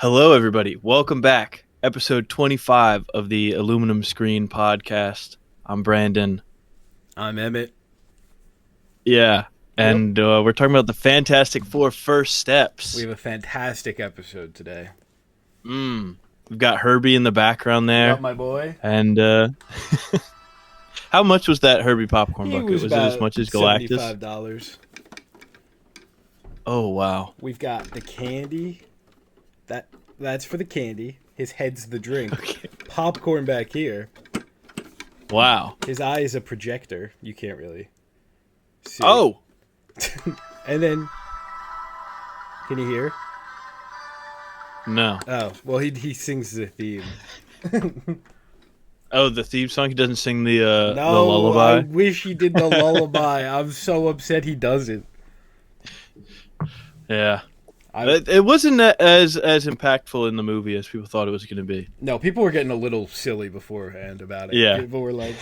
Hello, everybody. Welcome back. Episode 25 of the Aluminum Screen Podcast. I'm Brandon. I'm Emmett. Yeah, Yep. and we're talking about the Fantastic Four first We steps. have a fantastic episode today. We've got Herbie in the background Yup, there. my boy. And how much was that Herbie popcorn He bucket? was Was it as about much as Galactus? $75. Oh, wow. We've got the candy. That's for the candy. His head's the drink. Okay. Popcorn back here. Wow. His eye is a projector. You can't really see. Oh, And then, can you hear? no. Oh, well, he sings the theme. Oh, the theme song? He doesn't sing the No, lullaby? I wish he did the lullaby. I'm so upset he doesn't. Yeah. It wasn't as impactful in the movie as people thought it was going to be. No, people were getting a little silly beforehand about it. Yeah. People were like,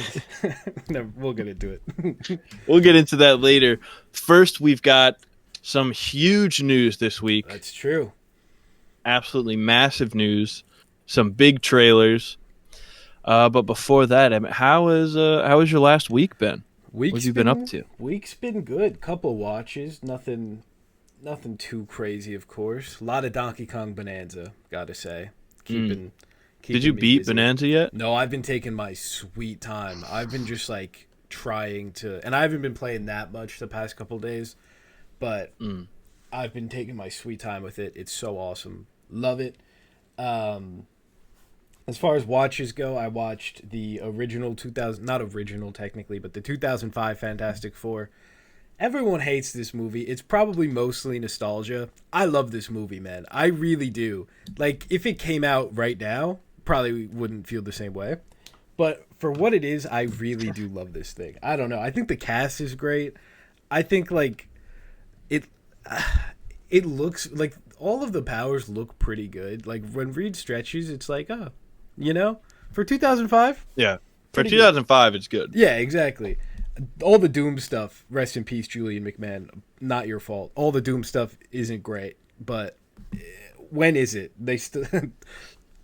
no, we'll get into it. We'll get into that later. First, we've got some huge news this week. That's true. Absolutely massive news. Some big trailers. But before that, Emmett, how has your last week been? What have you been up to? Week's been good. Couple watches. Nothing too crazy, of course. A lot of Donkey Kong Bonanza, gotta say. Keeping Did you me beat busy. Bonanza yet? No, I've been taking my sweet time. I've been just like trying to, and I haven't been playing that much the past couple days, but I've been taking my sweet time with it. It's so awesome. Love it. As far as watches go, I watched the original 2000, not original technically, but the 2005 Fantastic Four. Everyone hates this movie. It's probably mostly nostalgia. I love this movie, man. I really do. Like, if it came out right now, probably wouldn't feel the same way. But for what it is, I really do love this thing. I don't know. I think the cast is great. I think, like, it looks like all of the powers look pretty good. Like, when Reed stretches, it's like, oh, you know? For 2005? Yeah. For Pretty good. 2005, it's good. Yeah, exactly. All the Doom stuff, rest in peace, Julian McMahon. Not your fault. All the Doom stuff isn't great, but when is it? They still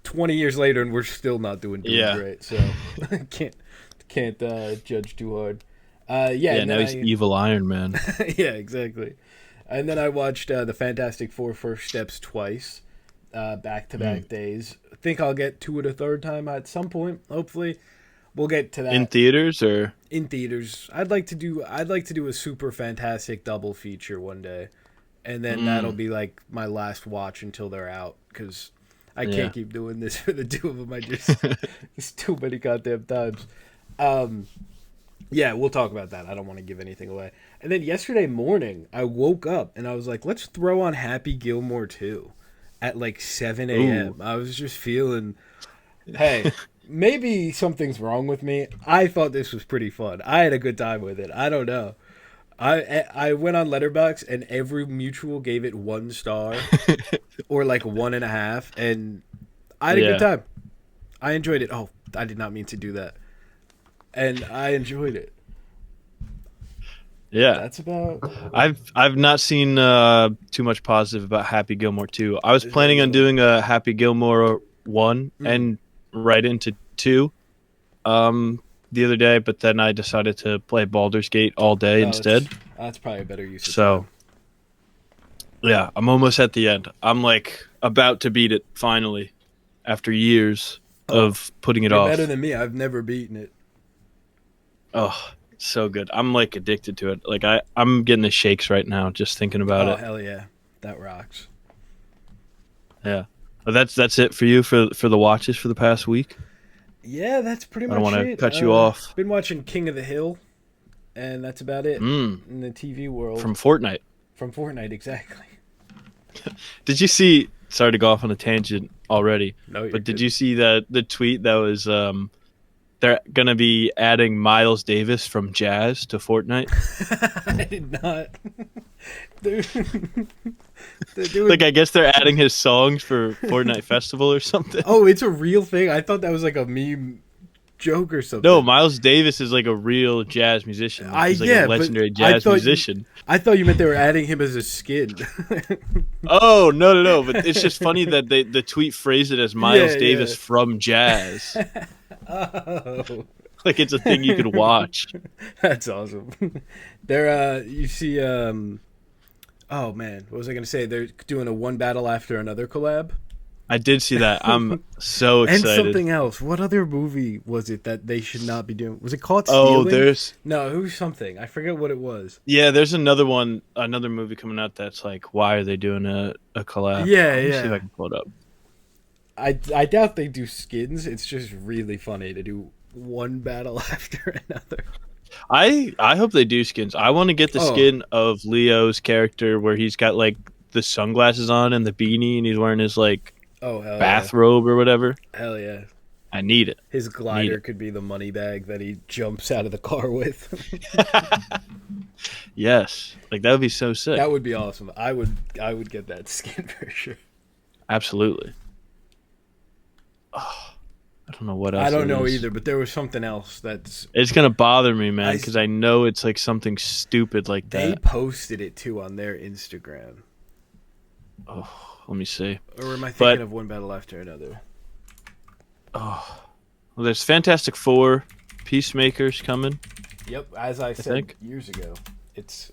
20 years later, and we're still not doing Doom great. So can't judge too hard. Yeah, now he's evil Iron Man. Yeah, exactly. And then I watched the Fantastic Four First Steps twice, back-to-back days. I think I'll get to it a third time at some point. Hopefully. We'll get to that In theaters or in theaters. I'd like to do a super fantastic double feature one day, and then that'll be like my last watch until they're out, because I can't keep doing this for the two of them. I just it's too many goddamn times. Yeah, we'll talk about that. I don't want to give anything away. And then yesterday morning, I woke up and I was like, let's throw on Happy Gilmore 2 at like 7 a.m. I was just feeling, hey. Maybe something's wrong with me. I thought this was pretty fun. I had a good time with it. I don't know. I went on Letterboxd and every mutual gave it 1 star or like 1.5, and I had a good time. I enjoyed it. Oh, I did not mean to do that, and I enjoyed it. yeah. That's about. I've not seen too much positive about Happy Gilmore 2. I was planning on doing a Happy Gilmore 1 and right into 2 the other day, but then I decided to play Baldur's Gate all day instead. That's probably a better use of So, time. yeah, I'm almost at the end. I'm like about to beat it finally after years of putting it You're off. better than me. I've never beaten it. Oh, so good. I'm like addicted to it. Like I'm getting the shakes right now just thinking about it. Hell yeah. That rocks. Yeah. But that's it for you for the watches for the past week. Yeah, that's pretty much I it. don't want to cut you off. Been watching King of the Hill, and that's about it in the TV world. From Fortnite. From Fortnite, exactly. Did you see? Sorry to go off on a tangent already. No, but did you see the tweet that was they're gonna be adding Miles Davis from Jazz to Fortnite? I did not. They're doing... Like, I guess they're adding his songs for Fortnite Festival or something. Oh, it's a real thing. I thought that was like a meme joke or something. No, Miles Davis is like a real jazz musician. He's like a legendary jazz musician. I thought you meant they were adding him as a skin. Oh, no. But it's just funny that the tweet phrased it as Miles Davis from jazz. Oh. Like it's a thing you could watch. That's awesome. You see, oh man, what was I going to say? They're doing a One Battle After Another collab. I did see that. I'm so excited. And something else. What other movie was it that they should not be doing? Was it called Stealing? No, it was something. I forget what it was. Yeah, there's another movie coming out that's like, why are they doing a collab? Yeah, Let me see if I can pull it up. I doubt they do skins. It's just really funny to do one battle after another. I hope they do skins. I want to get the skin of Leo's character where he's got like the sunglasses on and the beanie and he's wearing his like bathrobe or whatever. Hell yeah. I need it. His glider could be the money bag that he jumps out of the car with. Yes. Like that would be so sick. That would be awesome. I would get that skin for sure. Absolutely. Oh, I don't know what else. I don't know either, but there was something else that's... It's going to bother me, man, because I know it's like something stupid like that. They posted it too on their Instagram. Oh, let me see. Or am I thinking of One Battle After Another? Oh, well, there's Fantastic Four, Peacemakers coming. Yep, as I said years ago.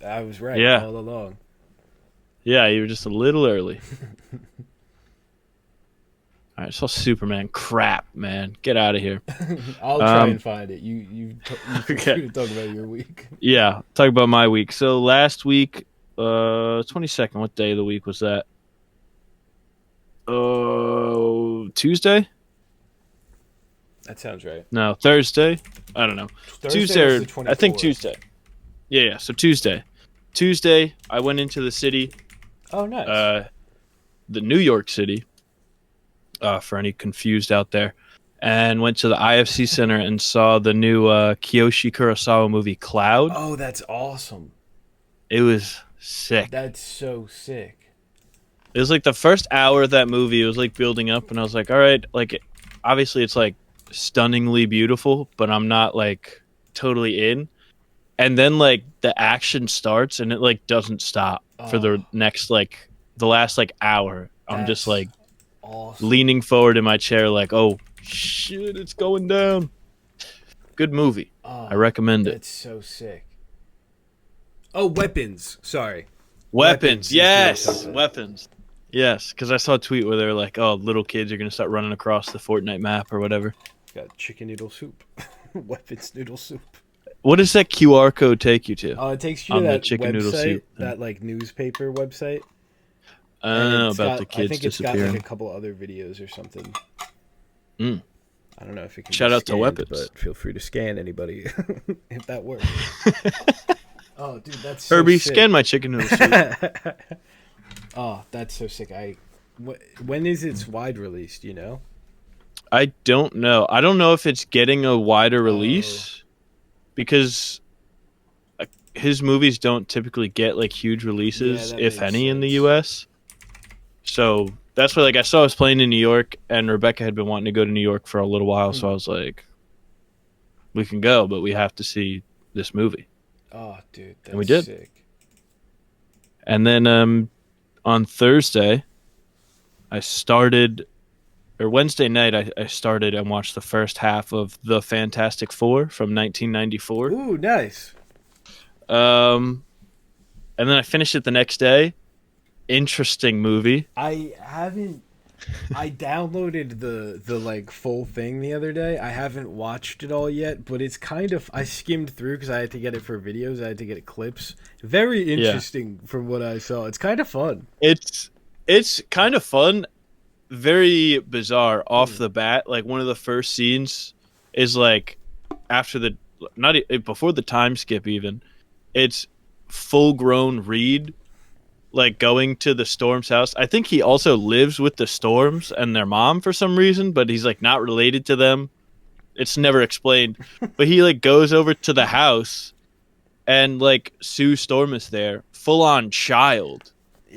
I was right all along. Yeah, you were just a little early. All right, I saw Superman. Crap, man. Get out of here. I'll try and find it. You okay. Talk about your week. Yeah, talk about my week. So last week, 22nd, what day of the week was that? Tuesday? That sounds right. No, Thursday? I don't know. Tuesday, I think Tuesday. Yeah, so Tuesday. Tuesday, I went into the city. Oh, nice. The New York City, for any confused out there, and went to the IFC Center and saw the new Kiyoshi Kurosawa movie, Cloud. Oh, that's awesome. It was sick. That's so sick. It was like the first hour of that movie, it was like building up, and I was like, all right, like, obviously it's like stunningly beautiful, but I'm not like totally in. And then like the action starts and it like doesn't stop for the next like the last like hour. I'm just like leaning forward in my chair like, oh shit, it's going down. Good movie. I recommend it. It's so sick. Oh, Weapons. Sorry. Weapons. Yes. Weapons. Yes, because I saw a tweet where they're like, oh, little kids are going to start running across the Fortnite map or whatever. Got chicken noodle soup. Weapons noodle soup. What does that QR code take you to? It takes you to that chicken noodle soup. That like newspaper website. About the kids I think it's got like a couple other videos or something. I don't know if it can shout out to Weapons, but feel free to scan anybody if that works. Oh, dude, that's so Herbie, sick. scan my chicken noodle soup. Oh, that's so sick. When is its wide release? Do you know? I don't know. I don't know if it's getting a wider release because his movies don't typically get like huge releases, if any, in the US. So that's why, like, I saw I was playing in New York, and Rebecca had been wanting to go to New York for a little while, so I was like, we can go, but we have to see this movie. Oh, dude, that's and we did. Sick. And then on Thursday, Wednesday night, I started and watched the first half of The Fantastic Four from 1994. Ooh, nice. And then I finished it the next day. Interesting movie. I downloaded the like full thing the other day. I haven't watched it all yet, but it's kind of, I skimmed through because I had to get it for videos. I had to get clips. Very interesting from what I saw. It's kind of fun. It's kind of fun. Very bizarre off the bat. Like one of the first scenes is like before the time skip even. It's full grown Reed like going to the Storms house. I think he also lives with the Storms and their mom for some reason, but he's like not related to them. It's never explained. But he like goes over to the house and like Sue Storm is there, full on child.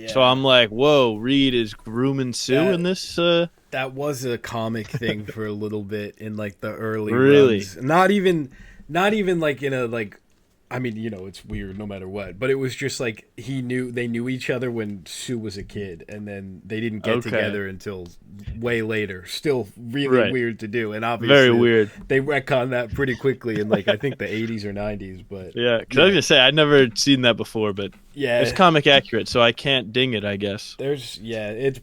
So Yeah. I'm like, whoa, Reed is grooming Sue in That this. that was a comic thing for a little bit in like the early Really? runs. Not even like in a like I mean, it's weird no matter what, but it was just like they knew each other when Sue was a kid and then they didn't get Okay. together until way later. Still really Right. weird to do, and Very obviously weird. they retcon that pretty quickly in like I think the 80s or 90s, but Yeah, because I was yeah. gonna say I'd never seen that before, but it's Yeah, comic accurate, so I can't ding it, I guess. it's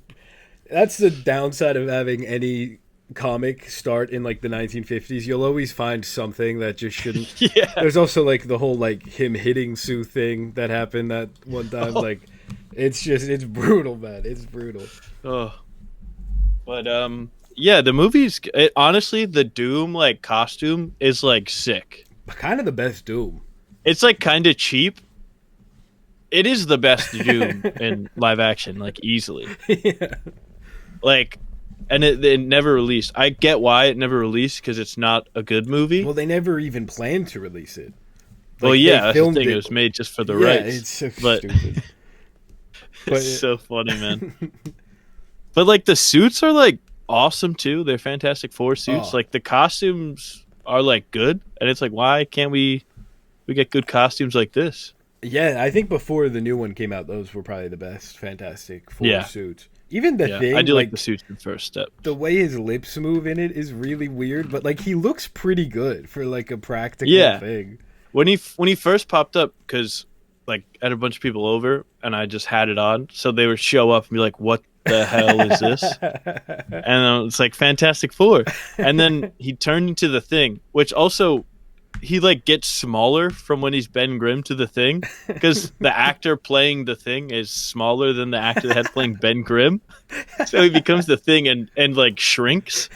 that's the downside of having any comic start in like the 1950s. You'll always find something that just shouldn't. Yeah. There's also like the whole like him hitting Sue thing that happened that one time. Oh, Like, it's brutal, man. It's brutal. oh. But yeah, the honestly, the Doom like costume is like sick. But kind of the best Doom. It's like kind of cheap. It is the best Doom in live action, like easily. Yeah. Like, and it never released. I get why it never released because it's not a good movie. Well, they never even planned to release it. Well, Like they yeah, that's the filmed thing. It it. was made just for the Yeah, rights. it's so But stupid. it's But so funny, man. But like the suits are like awesome too. They're Fantastic Four suits. oh Like the costumes are like good, and it's like why can't we get good costumes like this? yeah, I think before the new one came out, those were probably the best Fantastic Four Yeah, suits. Even the yeah. I thing, do like like the suits in First Step. the way his lips move in it is really weird, but like he looks pretty good for like a practical Yeah, thing. when he first popped up, because like I had a bunch of people over and I just had it on, so they would show up and be like, "What the hell is this?" And it's like Fantastic Four, and then he turned into the Thing, which also he like gets smaller from when he's Ben Grimm to the Thing, because the actor playing the Thing is smaller than the actor that had playing Ben Grimm, so he becomes the Thing and like shrinks,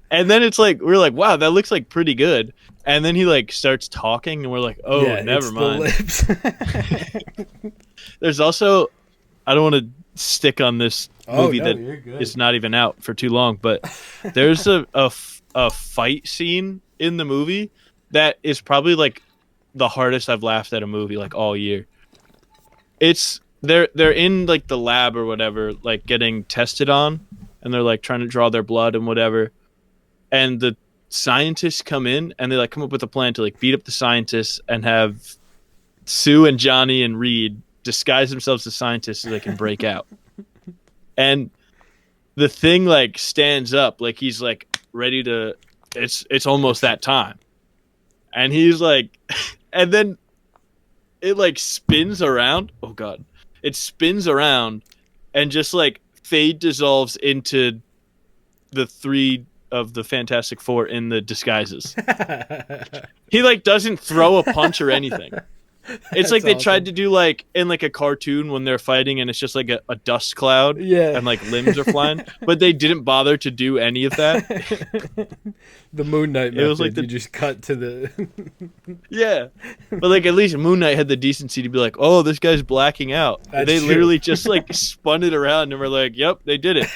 and then it's like we're like, wow, that looks like pretty good, and then he like starts talking and we're like, oh, Yeah, never it's mind. the lips. There's also, I don't want to stick on this Oh movie no, that you're good. is not even out for too long, but there's a fight scene in the movie that is probably like the hardest I've laughed at a movie like all year. It's they're in like the lab or whatever, like getting tested on, and they're like trying to draw their blood and whatever. And the scientists come in and they like come up with a plan to like beat up the scientists and have Sue and Johnny and Reed disguise themselves as scientists so they can break out. And the Thing like stands up like he's like ready to it's almost that time. And he's like and then it like spins around. Oh god. It spins around and just like fade dissolves into the three of the Fantastic Four in the disguises. He like doesn't throw a punch or anything. It's like That's they tried awesome. to do like in like a cartoon when they're fighting and it's just like a dust cloud Yeah. and like limbs are flying, but they didn't bother to do any of that. The Moon Knight It was like method. You just cut to the. yeah, but like at least Moon Knight had the decency to be like, "Oh, this guy's blacking out." That's They true. literally just like spun it around and were like, "Yep, they did it."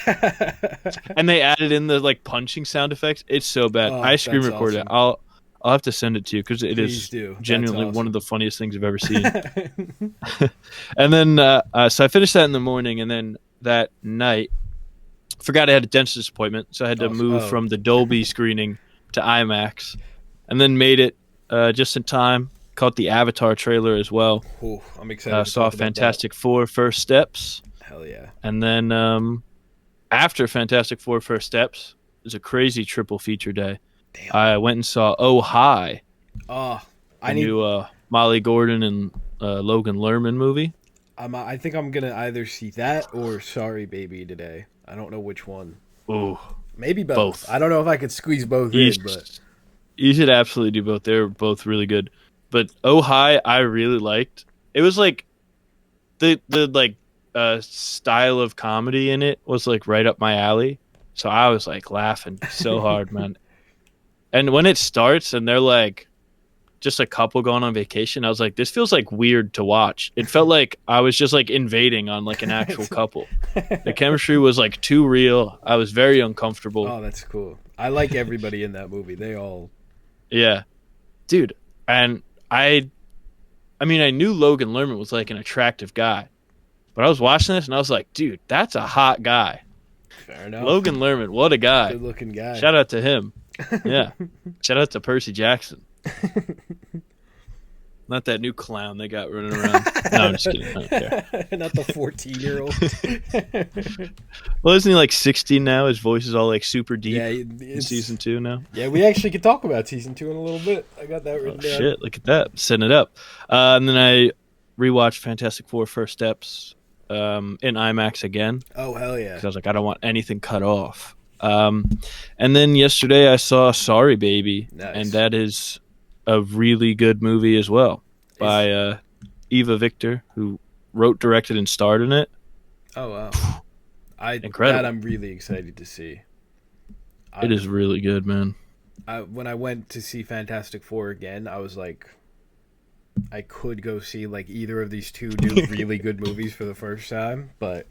And they added in the like punching sound effects. It's so bad. Oh, I screen that's recorded it. awesome. I'll have to send it to you because it Please is do. That's genuinely one of awesome. the funniest things I've ever seen. And then so I finished that in the morning, and then that night forgot I had a dentist appointment, so I had to move Oh, from the Dolby screening to IMAX, and then made it just in time. Caught the Avatar trailer as well. oh, I'm excited to Saw talk about that. Fantastic Four First Steps, Hell yeah. and then after Fantastic Four First Steps, it was a crazy triple feature day. Damn. I went and saw Oh Hi, Oh, the I need. new Molly Gordon and Logan Lerman movie. I think I'm gonna either see that or Sorry Baby today. I don't know which one. Ooh, Maybe both. both. I don't know if I could squeeze both You, in, but you should absolutely do both. They're both really good. But Oh Hi, I really liked. It was like the like style of comedy in it was like right up my alley. So I was like laughing so hard, man. And when it starts and they're like just a couple going on vacation, I was like, this feels like weird to watch. It felt like I was just like invading on like an actual couple. The chemistry was like too real. I was very uncomfortable. oh, that's cool. I like everybody in that movie. They all. Yeah. Dude. And I mean, I knew Logan Lerman was like an attractive guy, But I was watching this and I was like, dude, that's a hot guy. Fair enough. Logan Lerman, what a guy. Good looking guy. Shout out to him. Yeah. Shout out to Percy Jackson. Not that new clown they got running around. No, I'm just kidding. I don't care. Not the 14-year-old. Well, isn't he like 16 now? His voice is all like super deep Yeah, in season 2 now. Yeah, we actually could talk about season 2 in a little bit. I got that written down. Shit, look at that. Setting it up. And then I rewatched Fantastic Four First Steps in IMAX again. Oh, hell yeah. Because I was like, I don't want anything cut off. And then yesterday I saw Sorry Baby. Nice. And that is a really good movie as well by Eva Victor, who wrote, directed, and starred in it. Oh, wow. Incredible. That I'm really excited to see. It is really good, man. When I went to see Fantastic Four again, I was like, I could go see like either of these two new really good movies for the first time, but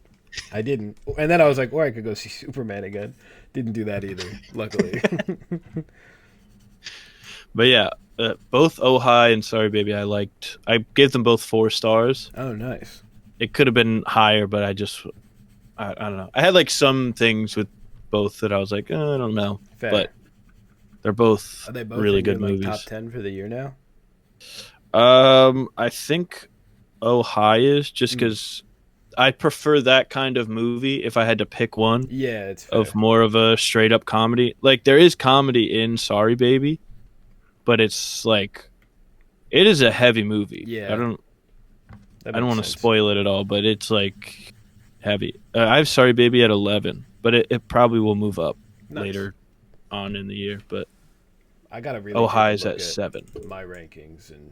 I didn't. And then I was like, or I could go see Superman again. Didn't do that either, luckily. But yeah, both Oh Hi and Sorry Baby I liked. I gave them both 4 stars. Oh, nice. It could have been higher, but I don't know. I had like some things with both that I was like, I don't know. Fair. But they're both, Are they both really in good your, movies. Top 10 for the year now? I think Oh Hi is just because I prefer that kind of movie if I had to pick one. Yeah, it's fair. Of more of a straight up comedy. Like there is comedy in Sorry Baby, but it's like it is a heavy movie. Yeah. I don't want to sense. spoil it at all, but it's like heavy. I have Sorry Baby at 11, but it probably will move up later on in the year. But I gotta really Oh Hi take is a look at 7. my rankings and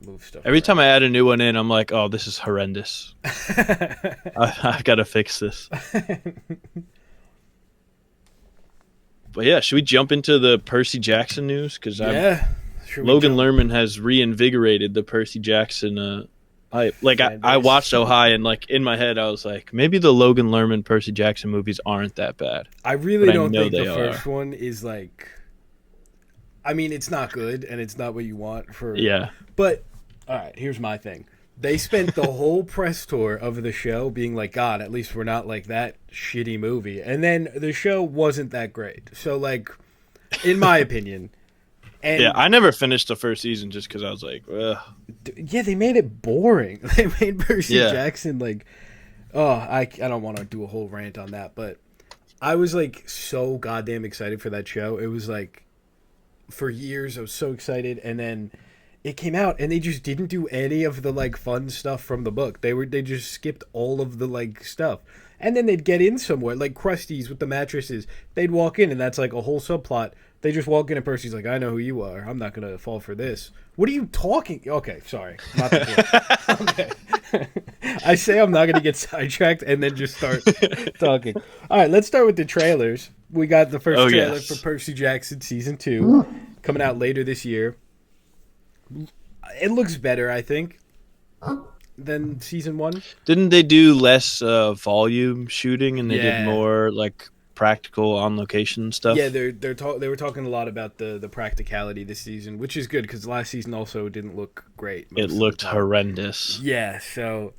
move stuff. Every time I add a new one in, I'm like, oh, this is horrendous. I gotta fix this. But yeah, should we jump into the Percy Jackson news? Because Logan Lerman has reinvigorated the Percy Jackson hype. Like I watched Oh Hi, and like in my head, I was like, maybe the Logan Lerman Percy Jackson movies aren't that bad. I really don't think the first one is like. I mean, it's not good, and it's not what you want for. Yeah. But all right, here's my thing. They spent the whole press tour of the show being like, God, at least we're not like that shitty movie. And then the show wasn't that great. So, like, in my opinion. And yeah, I never finished the first season just because I was like, ugh. Yeah, they made it boring. They made Percy Jackson like, I don't want to do a whole rant on that. But I was, like, so goddamn excited for that show. It was, like, for years I was so excited. And then it came out and they just didn't do any of the like fun stuff from the book. They just skipped all of the like stuff. And then they'd get in somewhere like Krusty's with the mattresses. They'd walk in and that's like a whole subplot. They just walk in and Percy's like, I know who you are. I'm not gonna fall for this. What are you talking? Okay, sorry. Not the okay. I say I'm not gonna get sidetracked and then just start talking. All right, let's start with the trailers. We got the first trailer for Percy Jackson Season 2 coming out later this year. It looks better, I think, than Season 1. Didn't they do less volume shooting and they did more like practical on location stuff? Yeah, they were talking a lot about the practicality this season, which is good because last season also didn't look great. It looked horrendous. Yeah, so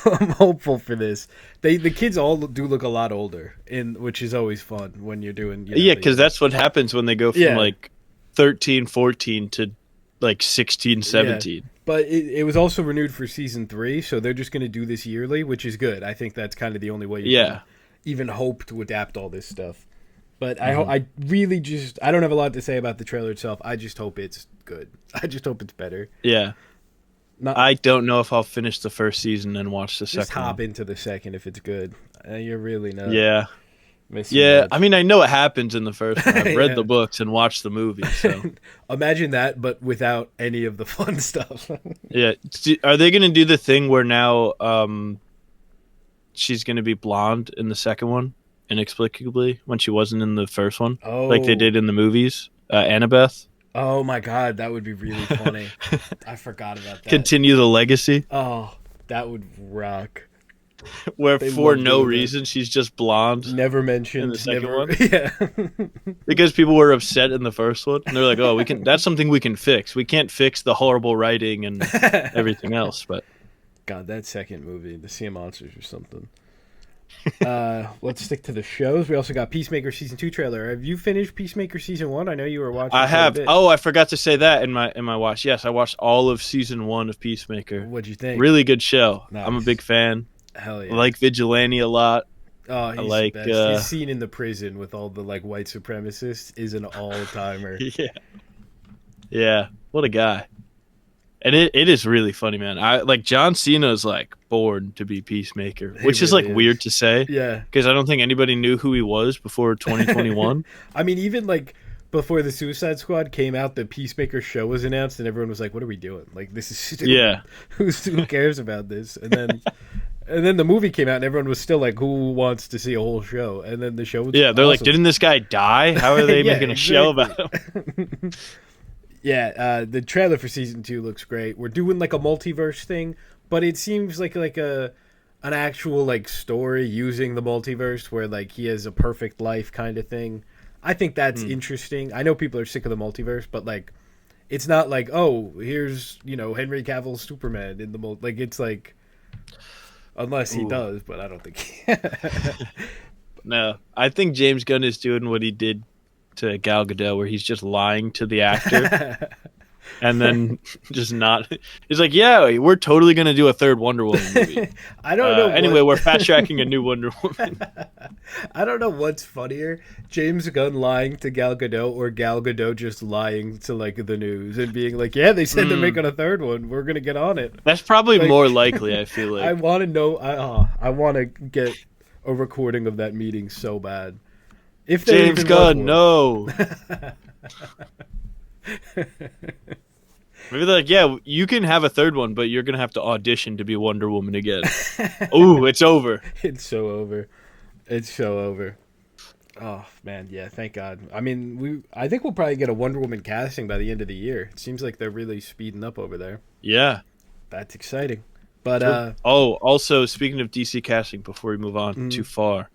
I'm hopeful for this. The kids all do look a lot older, which is always fun when you're doing. Yeah, because that's what happens when they go from like 13, 14 to like 16, 17. Yeah. But it was also renewed for Season 3, so they're just going to do this yearly, which is good. I think that's kind of the only way you can even hope to adapt all this stuff. But I really just... I don't have a lot to say about the trailer itself. I just hope it's good. I just hope it's better. Yeah. I don't know if I'll finish the first season and watch the second. Just hop into the second if it's good. You're really not... Yeah. Much. I mean, I know what happens in the first one. I've read the books and watched the movies. So imagine that, but without any of the fun stuff. Yeah, are they going to do the thing where now she's going to be blonde in the second one inexplicably when she wasn't in the first one, like they did in the movies? Annabeth. Oh my God, that would be really funny. I forgot about that. Continue the legacy. Oh, that would rock. where They for love no doing that. reason she's just blonde Never in the mentioned. second Never. one Yeah. because people were upset in the first one. And they're like, "Oh, we can. That's something we can fix. We can't fix the horrible writing and everything else." But God, that second movie, The Sea of Monsters or something. Let's stick to the shows. We also got Peacemaker season 2 trailer. Have you finished Peacemaker season 1? I know you were watching I quite a have. bit. Oh, I forgot to say that in my watch. Yes, I watched all of season 1 of Peacemaker. What'd you think? Really good show. I'm a Nice. big fan. Hell I yeah. like Vigilante a lot. Oh, I he's like. the best. His scene in the prison with all the like white supremacists is an all timer. Yeah. Yeah. What a guy. And it is really funny, man. I like John Cena's like born to be Peacemaker, which is like weird to say Yeah. because I don't think anybody knew who he was before 2021. I mean, even like before the Suicide Squad came out, the Peacemaker show was announced, and everyone was like, "What are we doing? Like, this is stupid. Yeah. Who cares about this?" And then the movie came out, and everyone was still like, "Who wants to see a whole show?" And then the show was Yeah, they're like, awesome. didn't this guy die? How are they Yeah, making a show about him? Yeah, the trailer for season 2 looks great. We're doing like a multiverse thing, but it seems like an actual like story using the multiverse where like he has a perfect life kind of thing. I think that's interesting. I know people are sick of the multiverse, but like it's not like, oh, here's, Henry Cavill's Superman in the like it's like unless he does, but I don't think No, I think James Gunn is doing what he did to Gal Gadot, where he's just lying to the actor and then just not. He's like, "Yeah, we're totally gonna do a third Wonder Woman movie." I don't know. Anyway, we're fast tracking a new Wonder Woman. I don't know what's funnier, James Gunn lying to Gal Gadot or Gal Gadot just lying to like the news and being like, "Yeah, they said they're making a third one. We're gonna get on it." That's probably Like, more likely. I feel like I want to know. I want to get a recording of that meeting so bad. If there James even Gunn, was no. Maybe they're like, yeah, you can have a third one, but you're gonna have to audition to be Wonder Woman again. Ooh, it's over. It's so over. It's so over. Oh man, yeah. Thank God. I mean, I think we'll probably get a Wonder Woman casting by the end of the year. It seems like they're really speeding up over there. Yeah, That's exciting. But also speaking of DC casting, before we move on too far,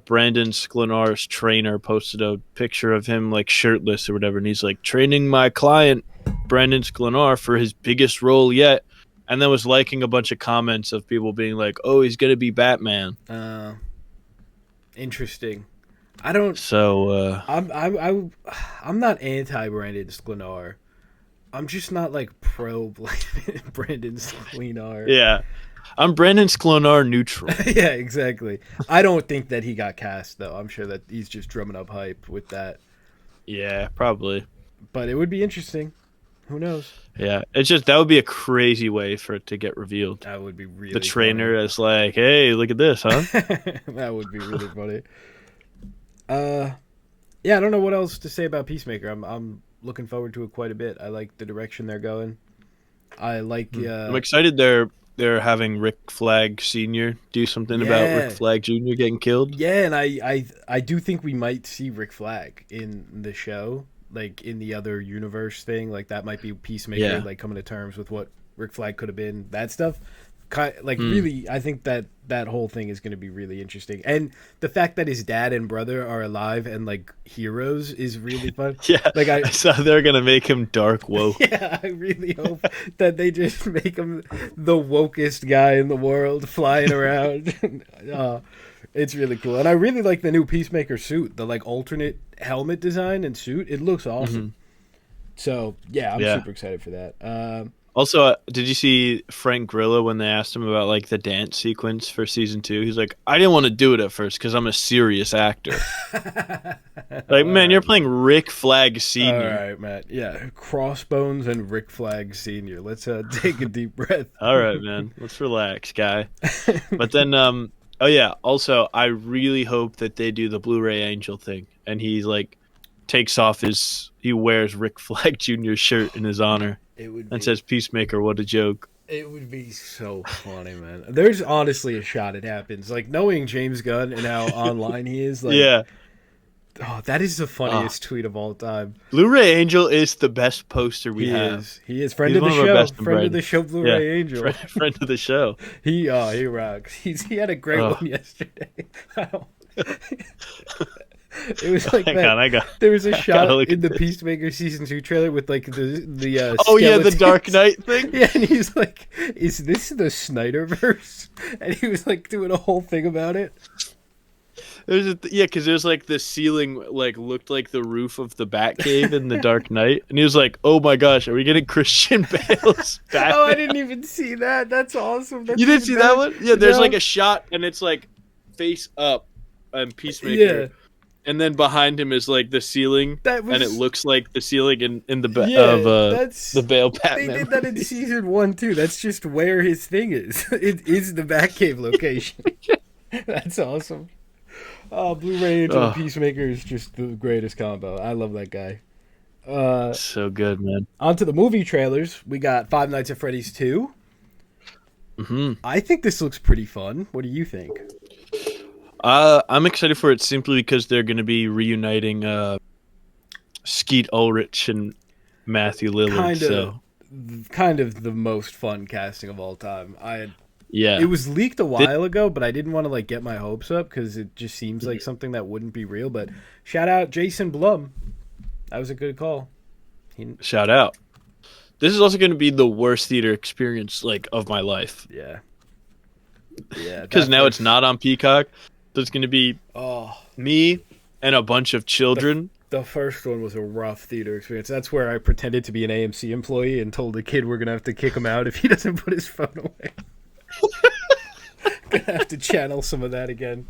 Brandon Sklenar's trainer posted a picture of him like shirtless or whatever, and he's like training my client Brandon Sklenar for his biggest role yet, and then was liking a bunch of comments of people being like, "Oh, he's gonna be Batman." interesting. I don't. So I'm not anti Brandon Sklenar. I'm just not like pro Brandon Sklenar. yeah, I'm Brandon Sklenar neutral. Yeah, exactly. I don't think that he got cast though. I'm sure that he's just drumming up hype with that. Yeah, probably. But it would be interesting. Who knows? Yeah, it's just that would be a crazy way for it to get revealed. That would be really The trainer is like, "Hey, look at this, huh?" That would be really funny. Yeah, I don't know what else to say about Peacemaker. I'm looking forward to it quite a bit. I like the direction they're going. I like. I'm excited they're having Rick Flag Sr. do something about Rick Flag Jr. getting killed. Yeah, and I do think we might see Rick Flag in the show, like in the other universe thing. Like that might be Peacemaker, like coming to terms with what Rick Flag could have been. That stuff, really, I think that whole thing is going to be really interesting. And the fact that his dad and brother are alive and like heroes is really fun. Yeah, like I saw they're gonna make him dark woke. Yeah, I really hope that they just make him the wokest guy in the world flying around. It's really cool. And I really like the new Peacemaker suit, the like alternate helmet design and suit. It looks awesome. So, yeah, I'm super excited for that. Also, did you see Frank Grillo when they asked him about like the dance sequence for season 2? He's like, "I didn't want to do it at first because I'm a serious actor." Like, man, you're playing Rick Flag Sr. All right, Matt. Yeah, Crossbones and Rick Flag Sr. Let's take a deep breath. All right, man. Let's relax, guy. But then, oh yeah. Also, I really hope that they do the Blu-ray Angel thing, and he's like takes off he wears Rick Flag Jr.'s shirt in his honor. And says Peacemaker, what a joke. It would be so funny, man. There's honestly a shot it happens. Like, knowing James Gunn and how online he is, like, yeah, Oh, that is the funniest tweet of all time. Blu-ray Angel is the best poster we He have. is. He is friend He's of the one of our show. best and Friend of the brightest. show, Yeah, Blu-ray Angel. friend of the show. He rocks. He had a great one yesterday. It was like Hang that. on, There was a shot look in at the this. Peacemaker season 2 trailer with like the Oh yeah, the skeletons. Dark Knight thing. Yeah, and he's like, "Is this the Snyderverse?" And he was like doing a whole thing about it. Because there's like the ceiling like looked like the roof of the Batcave in the Dark Knight, and he was like, "Oh my gosh, are we getting Christian Bale's Batman?" Oh, I didn't even see that. That's awesome. That's You didn't see that one? Yeah, there's No. like a shot, and it's like face up, and Peacemaker. Yeah. And then behind him is like the ceiling, That was- and it looks like the ceiling in the that's the Bale They Batman. did that in season 1 too. That's just where his thing is. It is the Batcave location. That's awesome. Oh, Blu-ray Angel and Peacemaker is just the greatest combo. I love that guy. So good, man. On to the movie trailers. We got Five Nights at Freddy's 2. Hmm. I think this looks pretty fun. What do you think? I'm excited for it simply because they're going to be reuniting Skeet Ulrich and Matthew Lillard. Kind of the most fun casting of all time. Yeah, It was leaked a while ago, but I didn't want to like get my hopes up because it just seems like something that wouldn't be real. But shout out Jason Blum. That was a good call. Shout out. This is also going to be the worst theater experience like of my life. Yeah. Because now it's not on Peacock. There's going to be me and a bunch of children. The first one was a rough theater experience. That's where I pretended to be an AMC employee and told the kid we're going to have to kick him out if he doesn't put his phone away. Gonna have to channel some of that again.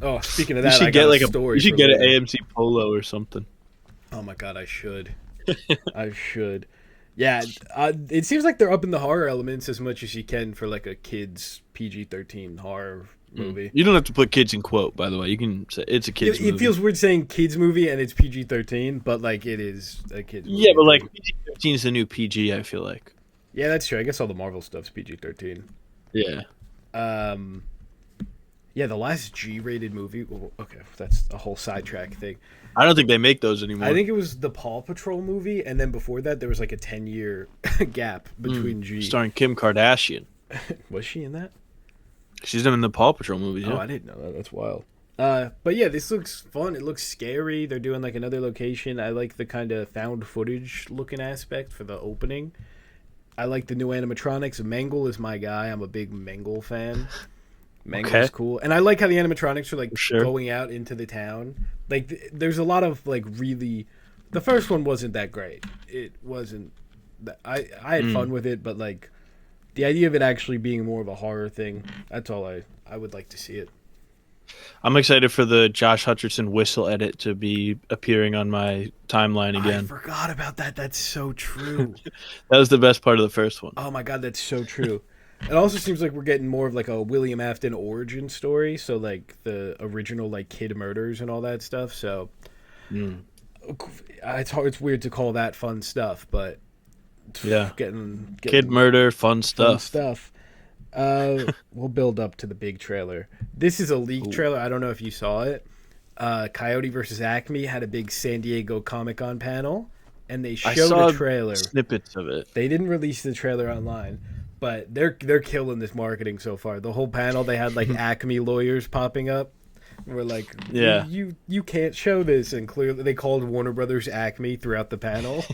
Oh, speaking of that, I got a story. You should for get an later. AMC Polo or something. Oh my god, I should. I should. Yeah, it seems like they're up in the horror elements as much as you can for like a kids PG-13 horror movie. You don't have to put kids in quote, by the way. You can say it's a kids movie. It feels weird saying kids movie and it's PG-13, but like it is a kids movie. Yeah, but like PG-13 is the new PG, I feel like. Yeah, that's true. I guess all the Marvel stuff's PG-13. Yeah. Yeah, the last G-rated movie. Well, okay, that's a whole sidetrack thing. I don't think they make those anymore. I think it was the Paw Patrol movie, and then before that, there was like a 10-year gap between G. Starring Kim Kardashian. Was she in that? She's in the Paw Patrol movies. Oh, Yeah. I didn't know that. That's wild. But yeah, this looks fun. It looks scary. They're doing like another location. I like the kind of found footage looking aspect for the opening. I like the new animatronics. Mangle is my guy. I'm a big Mangle fan. Mangle's cool. And I like how the animatronics are like going out into the town. Like there's a lot of like really the first one wasn't that great. It wasn't I had fun with it, but like the idea of it actually being more of a horror thing, that's all I would like to see it. I'm excited for the Josh Hutcherson whistle edit to be appearing on my timeline again. I forgot about that. That's so true. That was the best part of the first one. Oh my god, that's so true. It also seems like we're getting more of like a William Afton origin story, so like the original like kid murders and all that stuff. So it's weird to call that fun stuff, but yeah, getting kid murder, fun stuff. We'll build up to the big trailer. This is a leaked trailer. I don't know if you saw it. Coyote versus Acme had a big San Diego Comic-Con panel, and they showed a trailer. Snippets of it. They didn't release the trailer online, but they're killing this marketing so far. The whole panel, they had like Acme lawyers popping up. We're like, yeah, you can't show this, and clearly they called Warner Brothers Acme throughout the panel.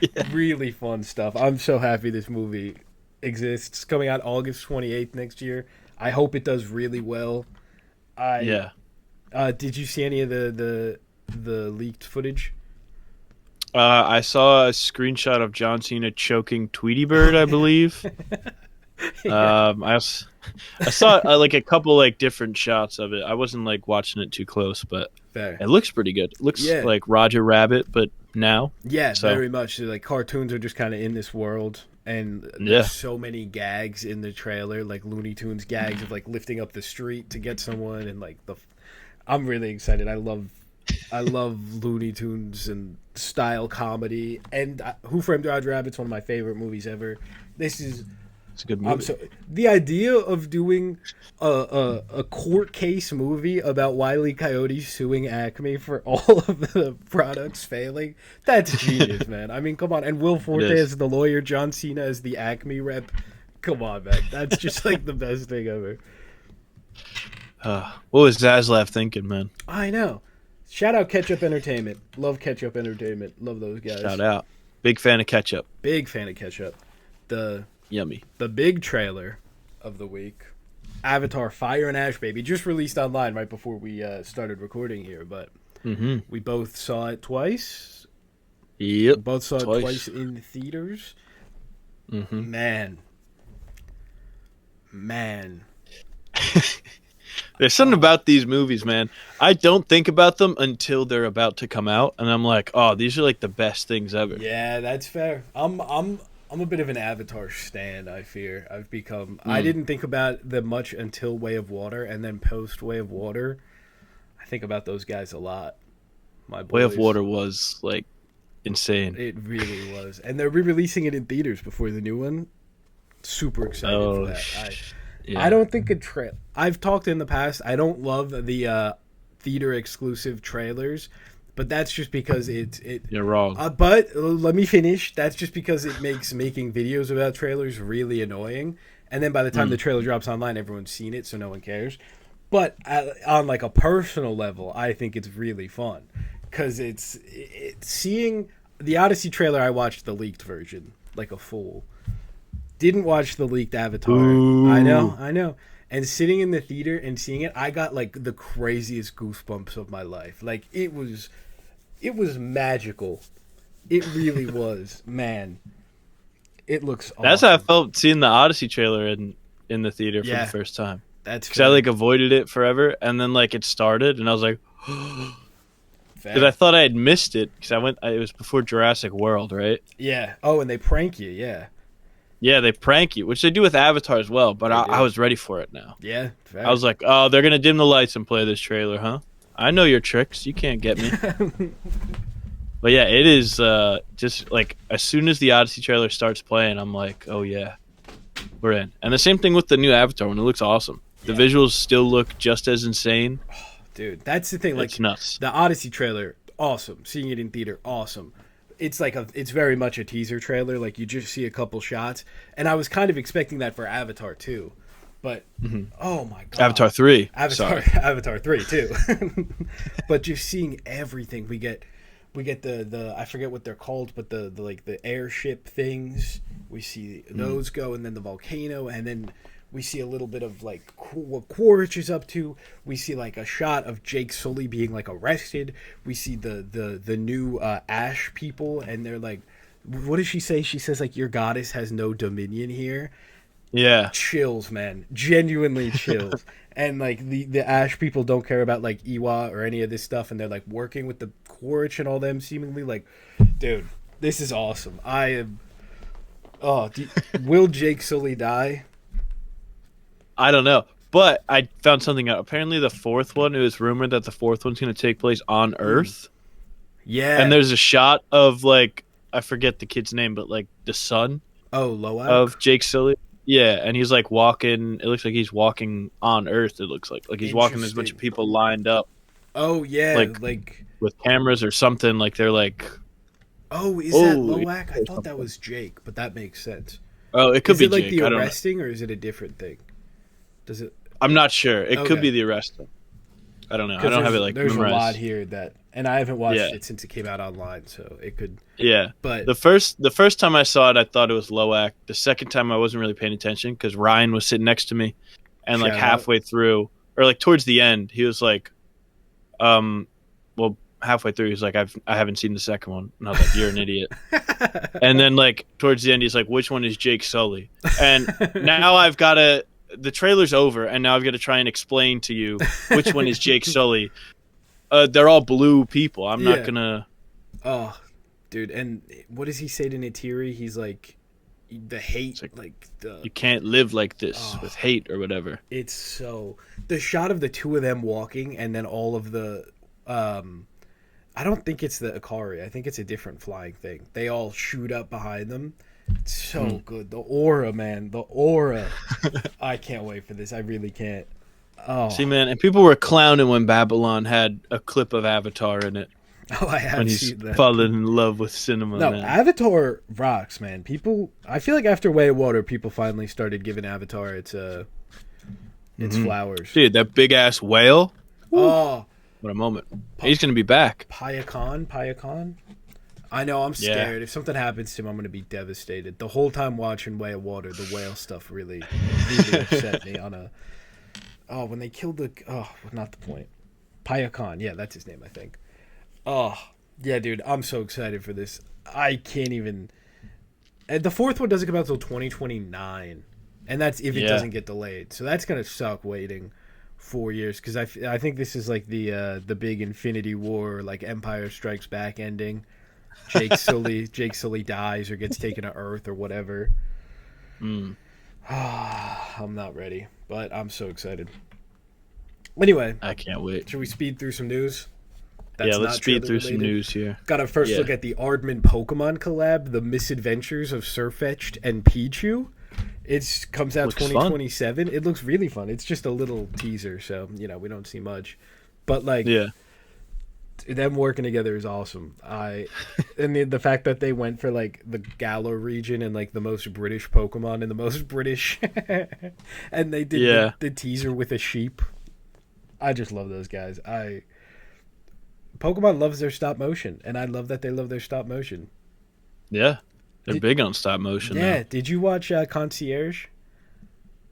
Yeah. Really fun stuff. I'm so happy this movie exists. Coming out August 28th next year. I hope it does really well. Did you see any of the leaked footage? I saw a screenshot of John Cena choking Tweety Bird, I believe. Yeah. I saw like a couple like different shots of it. I wasn't like watching it too close, but it looks pretty good. It looks like Roger Rabbit, but now. Yeah, very much. Like cartoons are just kind of in this world, and there's so many gags in the trailer, like Looney Tunes gags of like lifting up the street to get someone, and like I'm really excited. I love Looney Tunes and style comedy, and Who Framed Roger Rabbit's one of my favorite movies ever. This is It's a good movie. The idea of doing a court case movie about Wile E. Coyote suing Acme for all of the products failing, that's genius, man. I mean, come on. And Will Forte as the lawyer, John Cena as the Acme rep. Come on, man. That's just like the best thing ever. What was Zaslav thinking, man? I know. Shout out Ketchup Entertainment. Love Ketchup Entertainment. Love those guys. Shout out. Big fan of ketchup. Big fan of ketchup. Yummy. The big trailer of the week, Avatar: Fire and Ash, baby, just released online right before we started recording here. But we both saw it twice. Yep. We both saw it twice in theaters. Man. There's something about these movies, man. I don't think about them until they're about to come out, and I'm like, oh, these are like the best things ever. Yeah, that's fair. I'm a bit of an Avatar stan, I fear. I've become... I didn't think about them much until Way of Water, and then post Way of Water, I think about those guys a lot. My boys. Way of Water was, like, insane. It really was. And they're re-releasing it in theaters before the new one. Super excited for that. I don't think I've talked in the past, I don't love the theater-exclusive trailers, but that's just because You're wrong. But let me finish. That's just because it makes making videos about trailers really annoying. And then by the time the trailer drops online, everyone's seen it, so no one cares. But on like a personal level, I think it's really fun because it's seeing the Odyssey trailer. I watched the leaked version like a fool. Didn't watch the leaked Avatar. Ooh. I know. And sitting in the theater and seeing it, I got like the craziest goosebumps of my life. Like it was magical. It really was, man. It looks awesome. That's how I felt seeing the Odyssey trailer in the theater for the first time. That's because I like avoided it forever, and then like it started, and I was like, because I thought I had missed it because it was before Jurassic World, right? Yeah. Oh, and they prank you, yeah. Yeah, they prank you, which they do with Avatar as well. But I was ready for it now. Yeah, fair. I was like, oh, they're gonna dim the lights and play this trailer, huh? I know your tricks. You can't get me. But yeah, it is just like as soon as the Odyssey trailer starts playing, I'm like, oh yeah, we're in. And the same thing with the new Avatar when it looks awesome. The visuals still look just as insane. Oh, dude, that's the thing. Like, it's nuts. The Odyssey trailer, awesome. Seeing it in theater, awesome. It's like it's very much a teaser trailer. Like you just see a couple shots, and I was kind of expecting that for Avatar too, but oh my god, Avatar 3, Avatar 3 too. But just seeing everything, we get the I forget what they're called, but the like the airship things. We see those go, and then the volcano, and then we see a little bit of like what Quaritch is up to. We see like a shot of Jake Sully being like arrested. We see the new Ash people, and they're like, what does she say? She says like, your goddess has no dominion here. Yeah. Chills, man. Genuinely chills. And like the Ash people don't care about like Iwa or any of this stuff, and they're like working with the Quaritch and all them seemingly. Like, dude, this is awesome. I am. Oh, will Jake Sully die? I don't know, but I found something out. Apparently, the fourth one, it was rumored that the fourth one's going to take place on Earth. Yeah. And there's a shot of, like, I forget the kid's name, but, like, the son Loak? of Jake Sully. Yeah, and he's, like, walking. It looks like he's walking on Earth, it looks like. Like, he's walking, there's a bunch of people lined up. Oh, yeah. Like with cameras or something. Like, they're like... Oh, is that Loak? I thought that was Jake, but that makes sense. Oh, it could be Jake. Is it like the arresting, or is it a different thing? Does it? I'm not sure. It could be the arresting. I don't know. I don't have it like there's memorized. A lot here that, and I haven't watched it since it came out online, so it could. Yeah, but the first time I saw it, I thought it was Loak. The second time, I wasn't really paying attention because Ryan was sitting next to me, and like halfway through, or like towards the end, he was like, well, halfway through, he's like, I haven't seen the second one, and I was like, you're an idiot. And then like towards the end, he's like, which one is Jake Sully? And now I've got to. The trailer's over, and now I've got to try and explain to you which one is Jake Sully. They're all blue people. I'm not gonna. Oh, dude! And what does he say to Neytiri? He's like, the hate, you can't live like this with hate or whatever. It's so the shot of the two of them walking, and then all of the. I don't think it's the Ikari. I think it's a different flying thing. They all shoot up behind them, It's so good. The aura, man. The aura. I can't wait for this. I really can't. Oh. See, man, and people were clowning when Babylon had a clip of Avatar in it. Oh, I have When he's seen that. fallen in love with cinema, No, man. Avatar rocks, man. People, I feel like after Way of Water, people finally started giving Avatar its flowers. Dude, that big ass whale. Oh, What a moment. He's gonna be back. Payakan. I know. I'm scared. If something happens to him, I'm gonna be devastated. The whole time watching Way of Water, the whale stuff really upset me. When they killed not the point. Payakan. Yeah, that's his name, I think. Oh, yeah, dude. I'm so excited for this. I can't even. And the fourth one doesn't come out until 2029, and that's if it doesn't get delayed. So that's gonna suck waiting 4 years, because I think this is like the big Infinity War, like Empire Strikes Back ending. Jake Sully dies or gets taken to Earth or whatever. I'm not ready, but I'm so excited. Anyway, I can't wait. should we speed through some news? Let's speed through some news here. Got to first look at the Aardman Pokemon collab, The Misadventures of Sirfetch'd and Pichu. It comes out 2027. Fun. It looks really fun. It's just a little teaser, so we don't see much. But them working together is awesome. And the fact that they went for like the Galar region and like the most British Pokemon and the most British, and they did the teaser with a sheep. I just love those guys. Pokemon loves their stop motion, and I love that they love their stop motion. Yeah, they're big on stop motion. Yeah, now. Did you watch Concierge?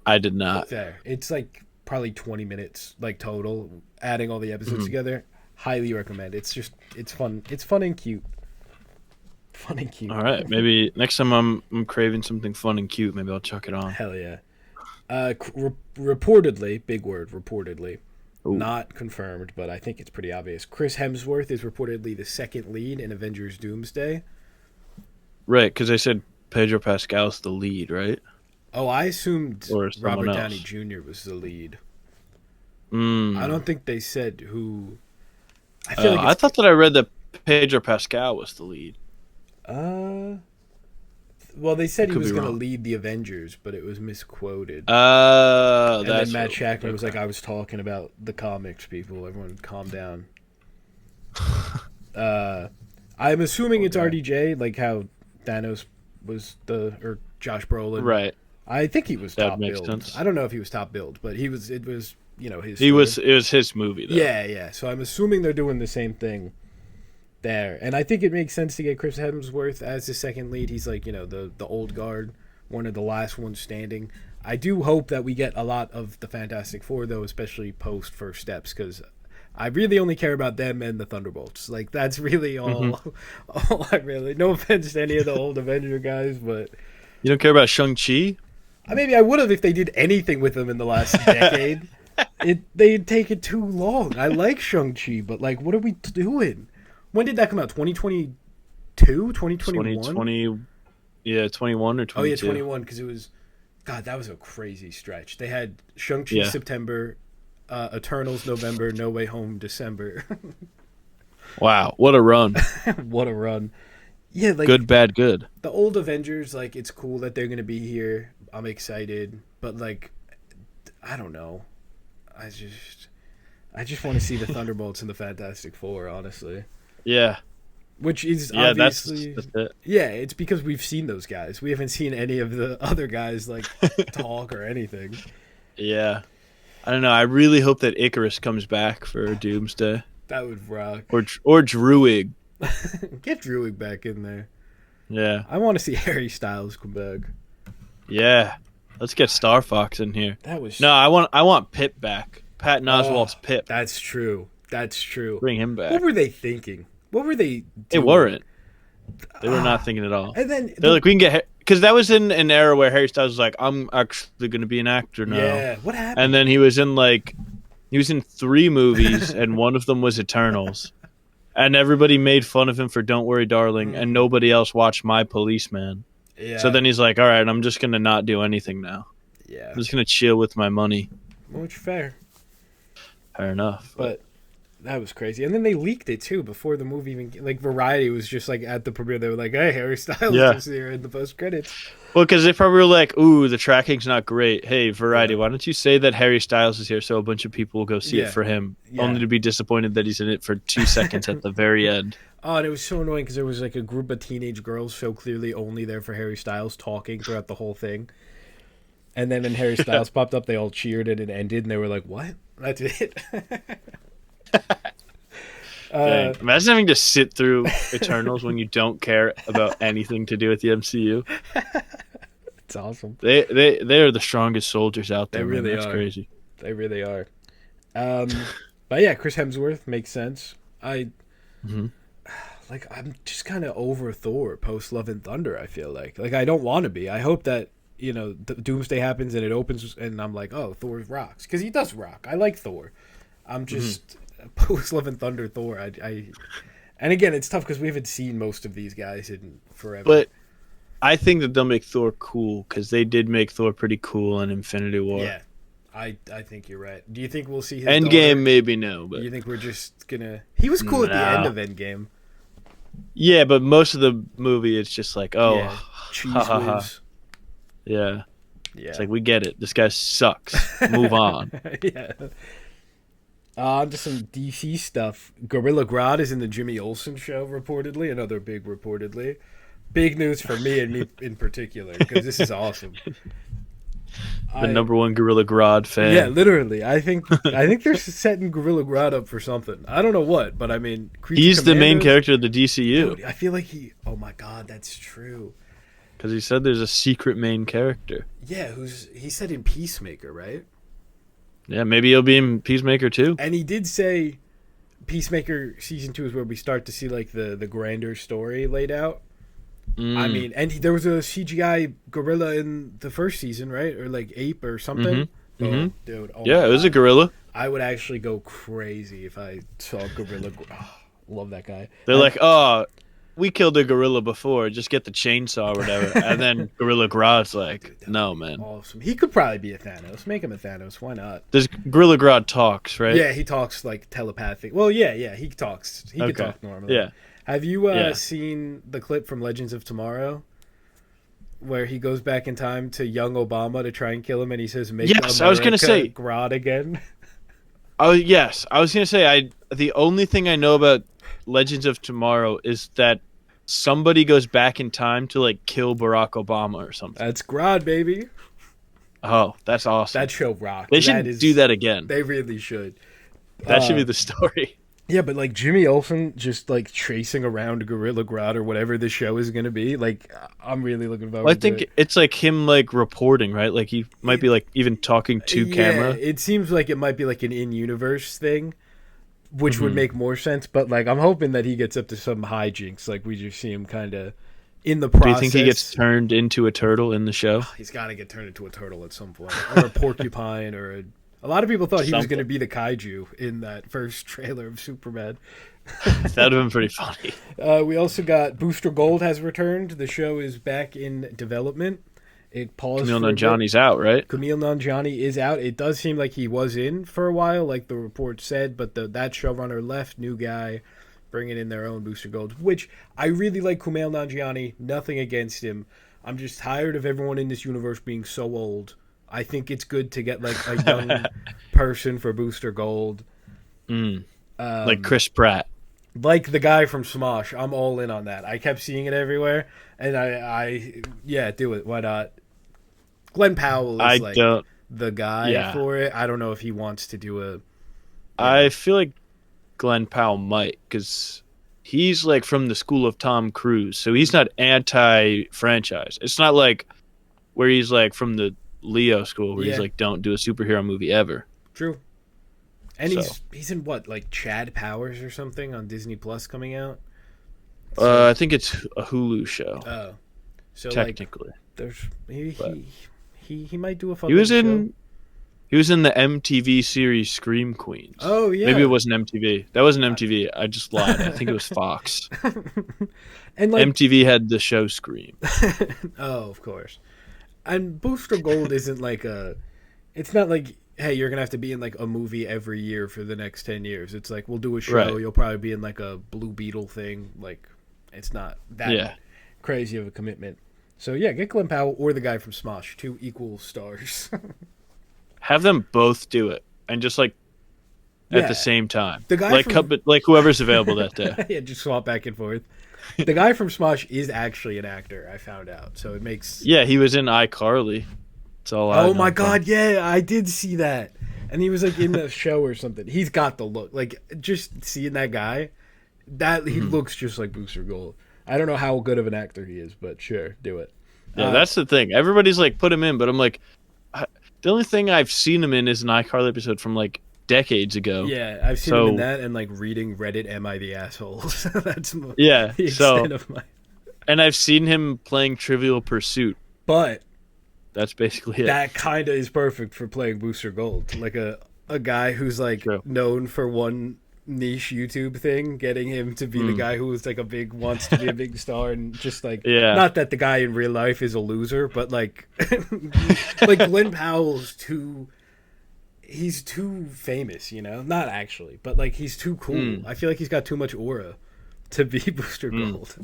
I did not. There, it's like probably 20 minutes, like total, adding all the episodes together. Highly recommend. It's fun. It's fun and cute. Fun and cute. All right, maybe next time I'm craving something fun and cute, maybe I'll chuck it on. Hell yeah. Reportedly, big word, reportedly. Ooh. Not confirmed, but I think it's pretty obvious. Chris Hemsworth is reportedly the second lead in Avengers Doomsday. Right, because they said Pedro Pascal's the lead, right? Oh, I assumed Robert Downey Jr. was the lead. I don't think they said who. I thought that I read that Pedro Pascal was the lead. Well, they said he was going to lead the Avengers, but it was misquoted. And then Matt Shackman was like, I was talking about the comics, people. Everyone calm down. I'm assuming it's RDJ, like how Thanos was or Josh Brolin. Right. I think he was top billed. Sense. I don't know if he was top billed, but it was his It was his movie, though. Yeah. So I'm assuming they're doing the same thing there. And I think it makes sense to get Chris Hemsworth as the second lead. He's like, the old guard, one of the last ones standing. I do hope that we get a lot of the Fantastic Four, though, especially post First Steps, because I really only care about them and the Thunderbolts. Like, that's really all I really... No offense to any of the old Avenger guys, but... You don't care about Shang-Chi? Maybe I would have if they did anything with them in the last decade. They'd take it too long. I like Shang-Chi, but, like, what are we doing? When did that come out? 2022? 2021? 2020, yeah, 21 or 22. Oh, yeah, 21, because it was... God, that was a crazy stretch. They had Shang-Chi September, Eternals November, No Way Home December. Wow, what a run. What a run. Yeah, like... Good, bad, good. The old Avengers, like, it's cool that they're going to be here. I'm excited. But, like, I don't know. I just want to see the Thunderbolts and the Fantastic Four, honestly. Yeah. Which is obviously... That's it. Yeah, it's because we've seen those guys. We haven't seen any of the other guys, like, talk or anything. Yeah. I don't know. I really hope that Icarus comes back for Doomsday. That would rock. Or Druig. Get Druig back in there. Yeah. I want to see Harry Styles come back. Yeah. Let's get Star Fox in here. That was... No, I want Pip back. Patton Oswalt's Pip. That's true. Bring him back. What were they thinking? What were they doing? They weren't. They were not thinking at all. And then they're like, we can get... Because that was in an era where Harry Styles was like, I'm actually going to be an actor now. Yeah, what happened? And then he was in 3 movies, and one of them was Eternals. And everybody made fun of him for Don't Worry, Darling, and nobody else watched My Policeman. Yeah. So then he's like, all right, I'm just going to not do anything now. Yeah. I'm just going to chill with my money. Which fair. Fair enough. But That was crazy. And then they leaked it too before the movie even like Variety was just like at the premiere. They were like, "Hey, Harry Styles Yeah. is here in the post credits." Well, because they probably were like, "Ooh, the tracking's not great. Hey, Variety, Yeah. why don't you say that Harry Styles is here so a bunch of people will go see it Yeah. for him, Yeah. only to be disappointed that he's in it for 2 seconds at the very end." Oh, and it was so annoying because there was like a group of teenage girls so clearly only there for Harry Styles talking throughout the whole thing. And then when Harry Styles popped up, they all cheered and it ended, and they were like, "What? That's it." Dang. Imagine having to sit through Eternals when you don't care about anything to do with the MCU. It's awesome. They are the strongest soldiers out They there. really Man. That's are. crazy. They really are. Um, but yeah, Chris Hemsworth makes sense. Hmm. I'm just kind of over Thor post Love and Thunder. I feel like I don't want to be. I hope that Doomsday happens and it opens and I'm like, oh, Thor rocks because he does rock. I like Thor. I'm just post Love and Thunder Thor. And again, it's tough because we haven't seen most of these guys in forever. But I think that they'll make Thor cool because they did make Thor pretty cool in Infinity War. Yeah, I think you're right. Do you think we'll see his Endgame? daughter? Maybe no, but You think we're just gonna? He was cool at the end of Endgame. yeah, but most of the movie it's just like, oh, Yeah, cheese ha, ha, ha. whiz. Yeah. Yeah, It's like we get it. This guy sucks. Move on. yeah. On to some DC stuff. Gorilla Grodd is in the Jimmy Olsen show, reportedly. Another big reportedly. Big news for me and me in particular, because this is awesome. The number one Gorilla Grodd fan. Yeah, literally. I think they're setting Gorilla Grodd up for something. I don't know what, but I mean, He's the main character of the DCU. Dude, I feel like he. Oh my god, that's true. Because he said there's a secret main character. Yeah, he said in Peacemaker, right? Yeah, maybe he'll be in Peacemaker too. And he did say Peacemaker season 2 is where we start to see like the grander story laid out. I mean, and there was a CGI gorilla in the first season, right? Or like ape or something. Oh, dude. Oh yeah, it was a gorilla. I would actually go crazy if I saw gorilla. Oh, love that guy. They're like, oh, we killed a gorilla before. Just get the chainsaw or whatever. And then Gorilla Grodd's like, Dude, no, man. Awesome. He could probably be a Thanos. Make him a Thanos. Why not? Does Gorilla Grodd talks, right? Yeah, he talks like telepathic. Well, yeah, he talks. He can talk normally. Yeah. Have you seen the clip from Legends of Tomorrow where he goes back in time to young Obama to try and kill him and he says, "Make Yes, I was gonna say Grodd again"? Oh, yes. I was going to say, the only thing I know about Legends of Tomorrow is that somebody goes back in time to, like, kill Barack Obama or something. That's Grodd, baby. Oh, that's awesome. That show rocked. They should do that again. They really should. That should be the story. Yeah, but like Jimmy Olsen just like chasing around Gorilla Grodd or whatever the show is going to be, like I'm really looking forward to it. I think it's like him like reporting, right? Like he might be like even talking to camera. It seems like it might be like an in-universe thing, which would make more sense, but like I'm hoping that he gets up to some hijinks, like we just see him kind of in the process. Do you think he gets turned into a turtle in the show? He's got to get turned into a turtle at some point, or a porcupine, or a lot of people thought he was going to be the kaiju in that first trailer of Superman. That would have been pretty funny. We also got Booster Gold has returned. The show is back in development. It paused. Kumail Nanjiani's out, right? Kumail Nanjiani is out. It does seem like he was in for a while, like the report said, but that showrunner left. New guy bringing in their own Booster Gold, which I really like Kumail Nanjiani. Nothing against him. I'm just tired of everyone in this universe being so old. I think it's good to get like a young person for Booster Gold. Like Chris Pratt. Like the guy from Smosh. I'm all in on that. I kept seeing it everywhere, and I do it. Why not? Glenn Powell is the guy for it. I don't know if he wants to do a... I feel like Glenn Powell might, because he's like from the school of Tom Cruise, so he's not anti-franchise. It's not like where he's like from the Leo school where he's like, don't do a superhero movie ever. True. And he's in what, like Chad Powers or something on Disney Plus coming out? I think it's a Hulu show. Oh. So technically. Like, there's he might do a fun He was show. He was in the MTV series Scream Queens. Oh yeah. Maybe it wasn't MTV. That wasn't MTV. I just lied. I think it was Fox. And like MTV had the show Scream. Oh, of course. And Booster Gold isn't like it's not like hey, you're gonna have to be in like a movie every year for the next 10 years. It's like we'll do a show. Right. You'll probably be in like a Blue Beetle thing. Like, it's not that crazy of a commitment. So yeah, get Glenn Powell or the guy from Smosh, 2 equal stars. Have them both do it, and just like at the same time. The guy like whoever's available that day. Yeah, just swap back and forth. The guy from Smosh is actually an actor, I found out. So it makes he was in iCarly. That's all I know. Oh my god, yeah, I did see that. And he was like in the show or something. He's got the look. Like just seeing that guy, that he looks just like Booster Gold. I don't know how good of an actor he is, but sure, do it. Yeah, that's the thing. Everybody's like put him in, but I'm like the only thing I've seen him in is an iCarly episode from like decades ago. Yeah, I've seen him in that and like reading Reddit "Am I the Assholes?" That's the extent of my. And I've seen him playing Trivial Pursuit, but that's basically it. That kind of is perfect for playing Booster Gold, like a guy who's like known for one niche YouTube thing, getting him to be the guy who was like wants to be a big star, and just like not that the guy in real life is a loser, but like like Glenn Powell's he's too famous, you know? Not actually, but like he's too cool. I feel like he's got too much aura to be Booster Gold.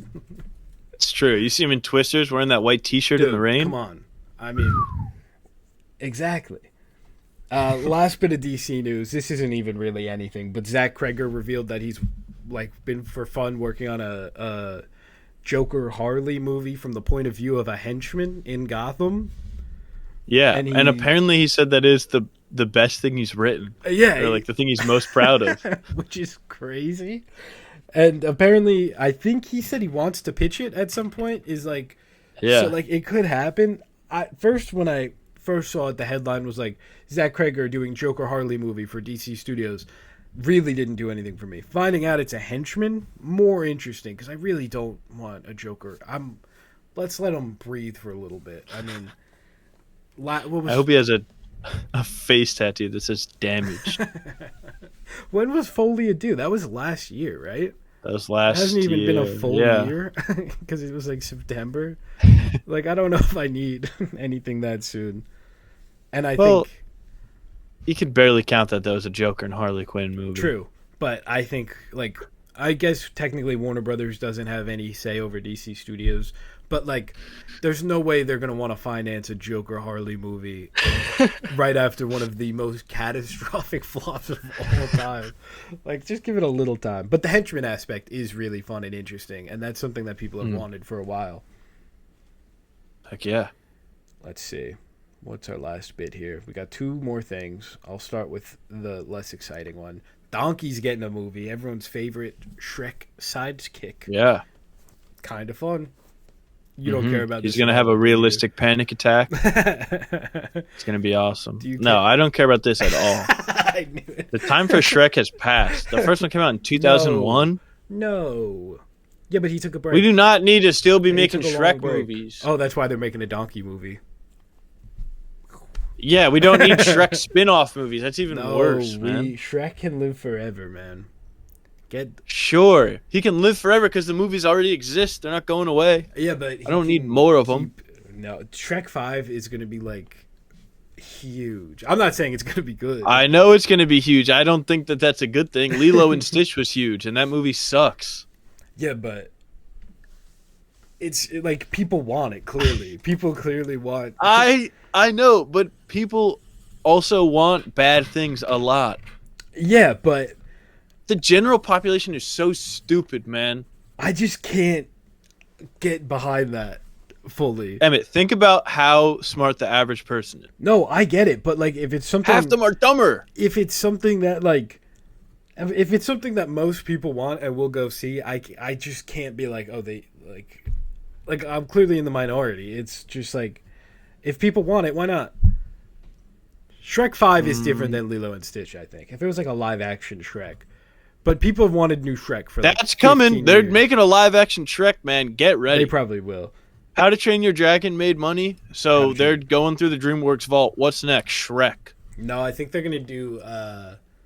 It's true. You see him in Twisters wearing that white T-shirt in the rain. Come on, I mean, exactly. Last bit of DC news. This isn't even really anything, but Zach Kreger revealed that he's like been for fun working on a Joker Harley movie from the point of view of a henchman in Gotham. Yeah, and apparently he said that is the best thing he's written. Or like the thing he's most proud of. Which is crazy. And apparently, I think he said he wants to pitch it at some point. Is like, so like it could happen. When I first saw it, the headline was like Zach Kreger doing Joker Harley movie for DC Studios. Really didn't do anything for me. Finding out it's a henchman, more interesting because I really don't want a Joker. Let's let him breathe for a little bit. I mean, I hope he has a face tattoo that says "damaged." When was Folia due? That was last year, right? That was last year. It hasn't even been a full year because it was like September. Like, I don't know if I need anything that soon. And I think you could barely count that was a Joker and Harley Quinn movie. True, but I think like I guess technically Warner Brothers doesn't have any say over DC Studios, but like there's no way they're gonna want to finance a Joker Harley movie right after one of the most catastrophic flops of all time. Like, just give it a little time. But the henchman aspect is really fun and interesting, and that's something that people have wanted for a while. Heck yeah. Let's see. What's our last bit here? We got 2 more things. I'll start with the less exciting one. Donkey's getting a movie. Everyone's favorite Shrek sidekick. Yeah. Kind of fun. You don't care about this. He's going to have a realistic panic attack. It's going to be awesome. No, I don't care about this at all. I knew it. The time for Shrek has passed. The first one came out in 2001. No. Yeah, but he took a break. We do not need to still be making Shrek movies. Oh, that's why they're making a Donkey movie. Yeah, we don't need Shrek spin-off movies. That's even worse, man. Shrek can live forever, man. Sure, he can live forever because the movies already exist. They're not going away. Yeah, but I don't need more of them. No, Shrek 5 is going to be like huge. I'm not saying it's going to be good. I know it's going to be huge. I don't think that that's a good thing. Lilo and Stitch was huge, and that movie sucks. Yeah, but it's like people want it. Clearly, people clearly want. I know, but people also want bad things a lot. Yeah, but the general population is so stupid, man. I just can't get behind that fully. Emmett, think about how smart the average person is. No, I get it, but like if it's something, half them are dumber. If it's something that if it's something that most people want and will go see, I just can't be like, oh, they like I'm clearly in the minority. It's just like if people want it, why not? Shrek 5 is different than Lilo and Stitch, I think. If it was like a live action Shrek. But people have wanted new Shrek for like that's coming. They're making a live action Shrek, man. Get ready. They probably will. How to Train Your Dragon made money, so they're going through the DreamWorks vault. What's next? Shrek. No, I think they're gonna do.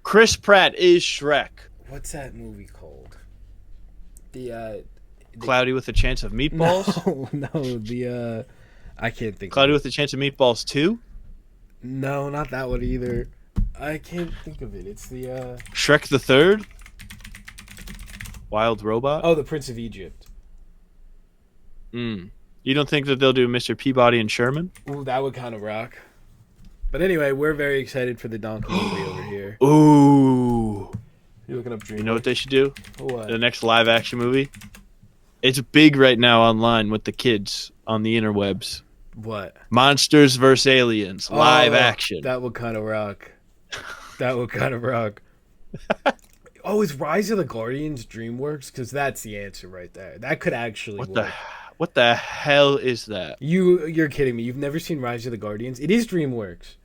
Chris Pratt is Shrek. What's that movie called? The Cloudy with a Chance of Meatballs. No, I can't think. Cloudy with a Chance of Meatballs 2. No, not that one either. I can't think of it. It's the Shrek the Third, Wild Robot. oh, the Prince of Egypt. Mm. You don't think that they'll do Mr. Peabody and Sherman? Ooh, that would kind of rock. But anyway, we're very excited for the Donkey movie over here. Ooh. You looking up DreamWorks? You know what they should do? What? The next live action movie? It's big right now online with the kids on the interwebs. What? Monsters vs. Aliens, live action. That would kind of rock. That would kind of rock. Oh, is Rise of the Guardians DreamWorks? Because that's the answer right there. That could actually work. What the hell is that? You're kidding me. You've never seen Rise of the Guardians? It is DreamWorks.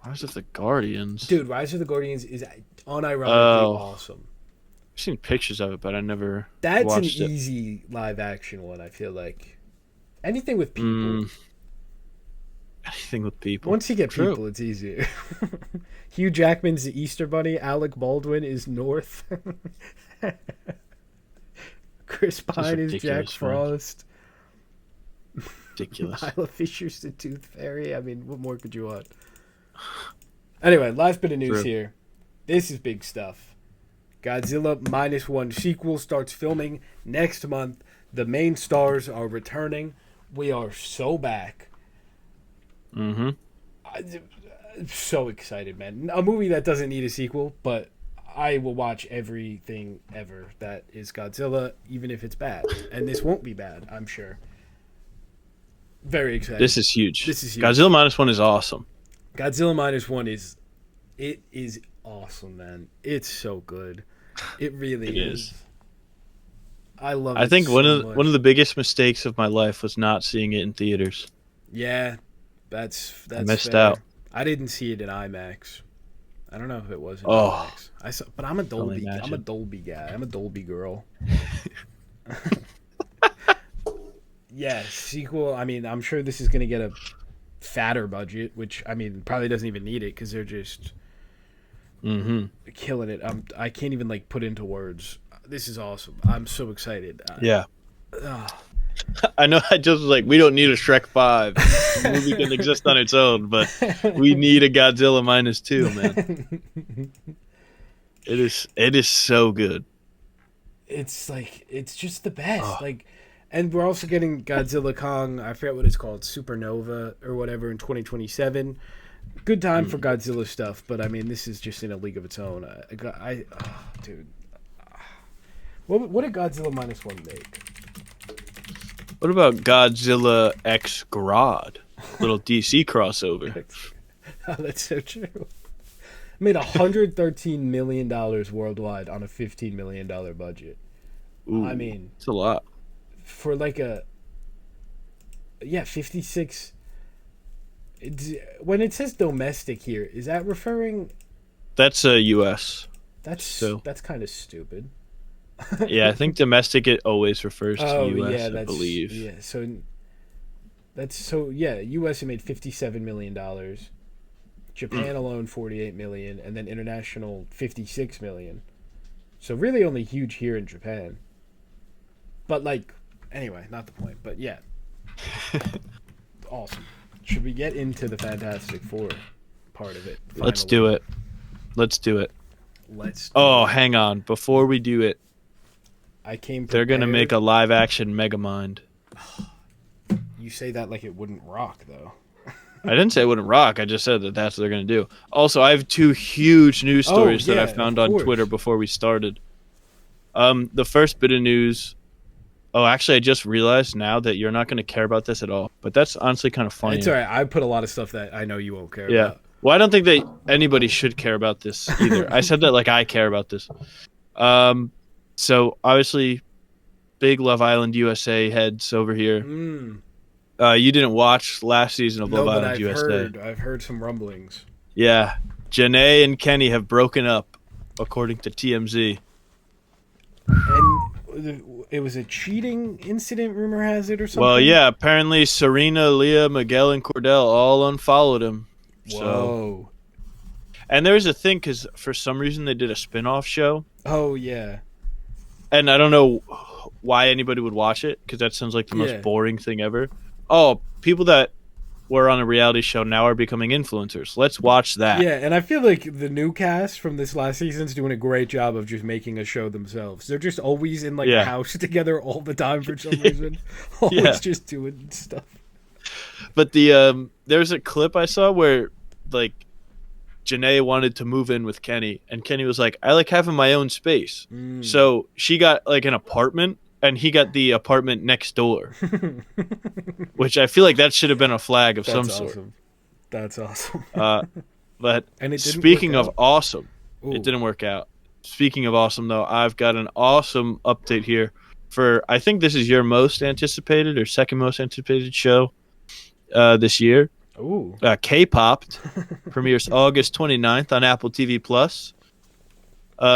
Rise of the Guardians? Dude, Rise of the Guardians is unironically awesome. I've seen pictures of it, but I never That's watched an easy live action one, I feel like. Anything with people. Anything with people. Once you get people, it's easier. Hugh Jackman's the Easter Bunny. Alec Baldwin is North. Chris Pine is Jack Frost. Ridiculous. Isla Fisher's the Tooth Fairy. I mean, what more could you want? Anyway, last bit of news here. This is big stuff. Godzilla -1 sequel starts filming next month. The main stars are returning. We are so back. Mm-hmm. I'm so excited, man. A movie that doesn't need a sequel, but I will watch everything ever that is Godzilla, even if it's bad. And this won't be bad, I'm sure. Very excited. This is huge. This is huge. Godzilla -1 is awesome. Godzilla -1 is awesome, man. It's so good. It really is. I love it. I think so one of the biggest mistakes of my life was not seeing it in theaters. Yeah, that's I missed fair. out. I didn't see it in IMAX. I don't know if it was in IMAX. But I'm a Dolby. I'm a Dolby guy. I'm a Dolby girl. Yeah, sequel. I mean, I'm sure this is gonna get a fatter budget, which I mean probably doesn't even need it because they're just killing it. I can't even like put into words. This is awesome. I'm so excited. Yeah. I know. I just was like, we don't need a Shrek 5. The movie can exist on its own, but we need a Godzilla -2, man. It is so good. It's like it's just the best. Like, and we're also getting Godzilla Kong. I forget what it's called, Supernova or whatever in 2027. Good time for Godzilla stuff, but I mean, this is just in a league of its own. Dude, what did Godzilla -1 make? What about Godzilla X Grodd? Little DC crossover. Oh, that's so true. Made $113 million worldwide on a $15 million budget. Ooh, I mean, it's a lot. For like 56. When it says domestic here, is that referring? That's U.S. That's kind of stupid. Yeah, I think domestic it always refers to U.S. I believe. Yeah, U.S. it made $57 million. Japan alone $48 million, and then international $56 million. So really only huge here in Japan. But like, anyway, not the point. But yeah, awesome. Should we get into the Fantastic Four part of it? Let's do it. Hang on. Before we do it, they're going to make a live-action Megamind. You say that like it wouldn't rock, though. I didn't say it wouldn't rock. I just said that that's what they're going to do. Also, I have 2 huge news stories that I found on Twitter before we started. The first bit of news... Oh, actually, I just realized now that you're not going to care about this at all. But that's honestly kind of funny. It's all right. I put a lot of stuff that I know you won't care about. Well, I don't think that anybody should care about this either. I said that like I care about this. So, obviously, big Love Island USA heads over here. You didn't watch last season of Love Island USA. I've heard some rumblings. Yeah. Janae and Kenny have broken up, according to TMZ. And it was a cheating incident, rumor has it, or something? Well, yeah. Apparently, Serena, Leah, Miguel, and Cordell all unfollowed him. Whoa. And there was a thing, because for some reason they did a spin-off show. Oh, yeah. And I don't know why anybody would watch it, because that sounds like the most boring thing ever. Oh, people that were on a reality show now are becoming influencers. Let's watch that. Yeah, and I feel like the new cast from this last season's doing a great job of just making a show themselves. They're just always in like a house together all the time for some reason. Always just doing stuff. But there's a clip I saw where like Janae wanted to move in with Kenny, and Kenny was like, I like having my own space. So she got like an apartment, and he got the apartment next door. Which I feel like that should have been a flag of some sort. That's awesome. But and speaking of awesome, it didn't work out. Speaking of awesome, though, I've got an awesome update here for, I think this is your most anticipated or second most anticipated show this year. K-Popped premieres August 29th on Apple TV Plus,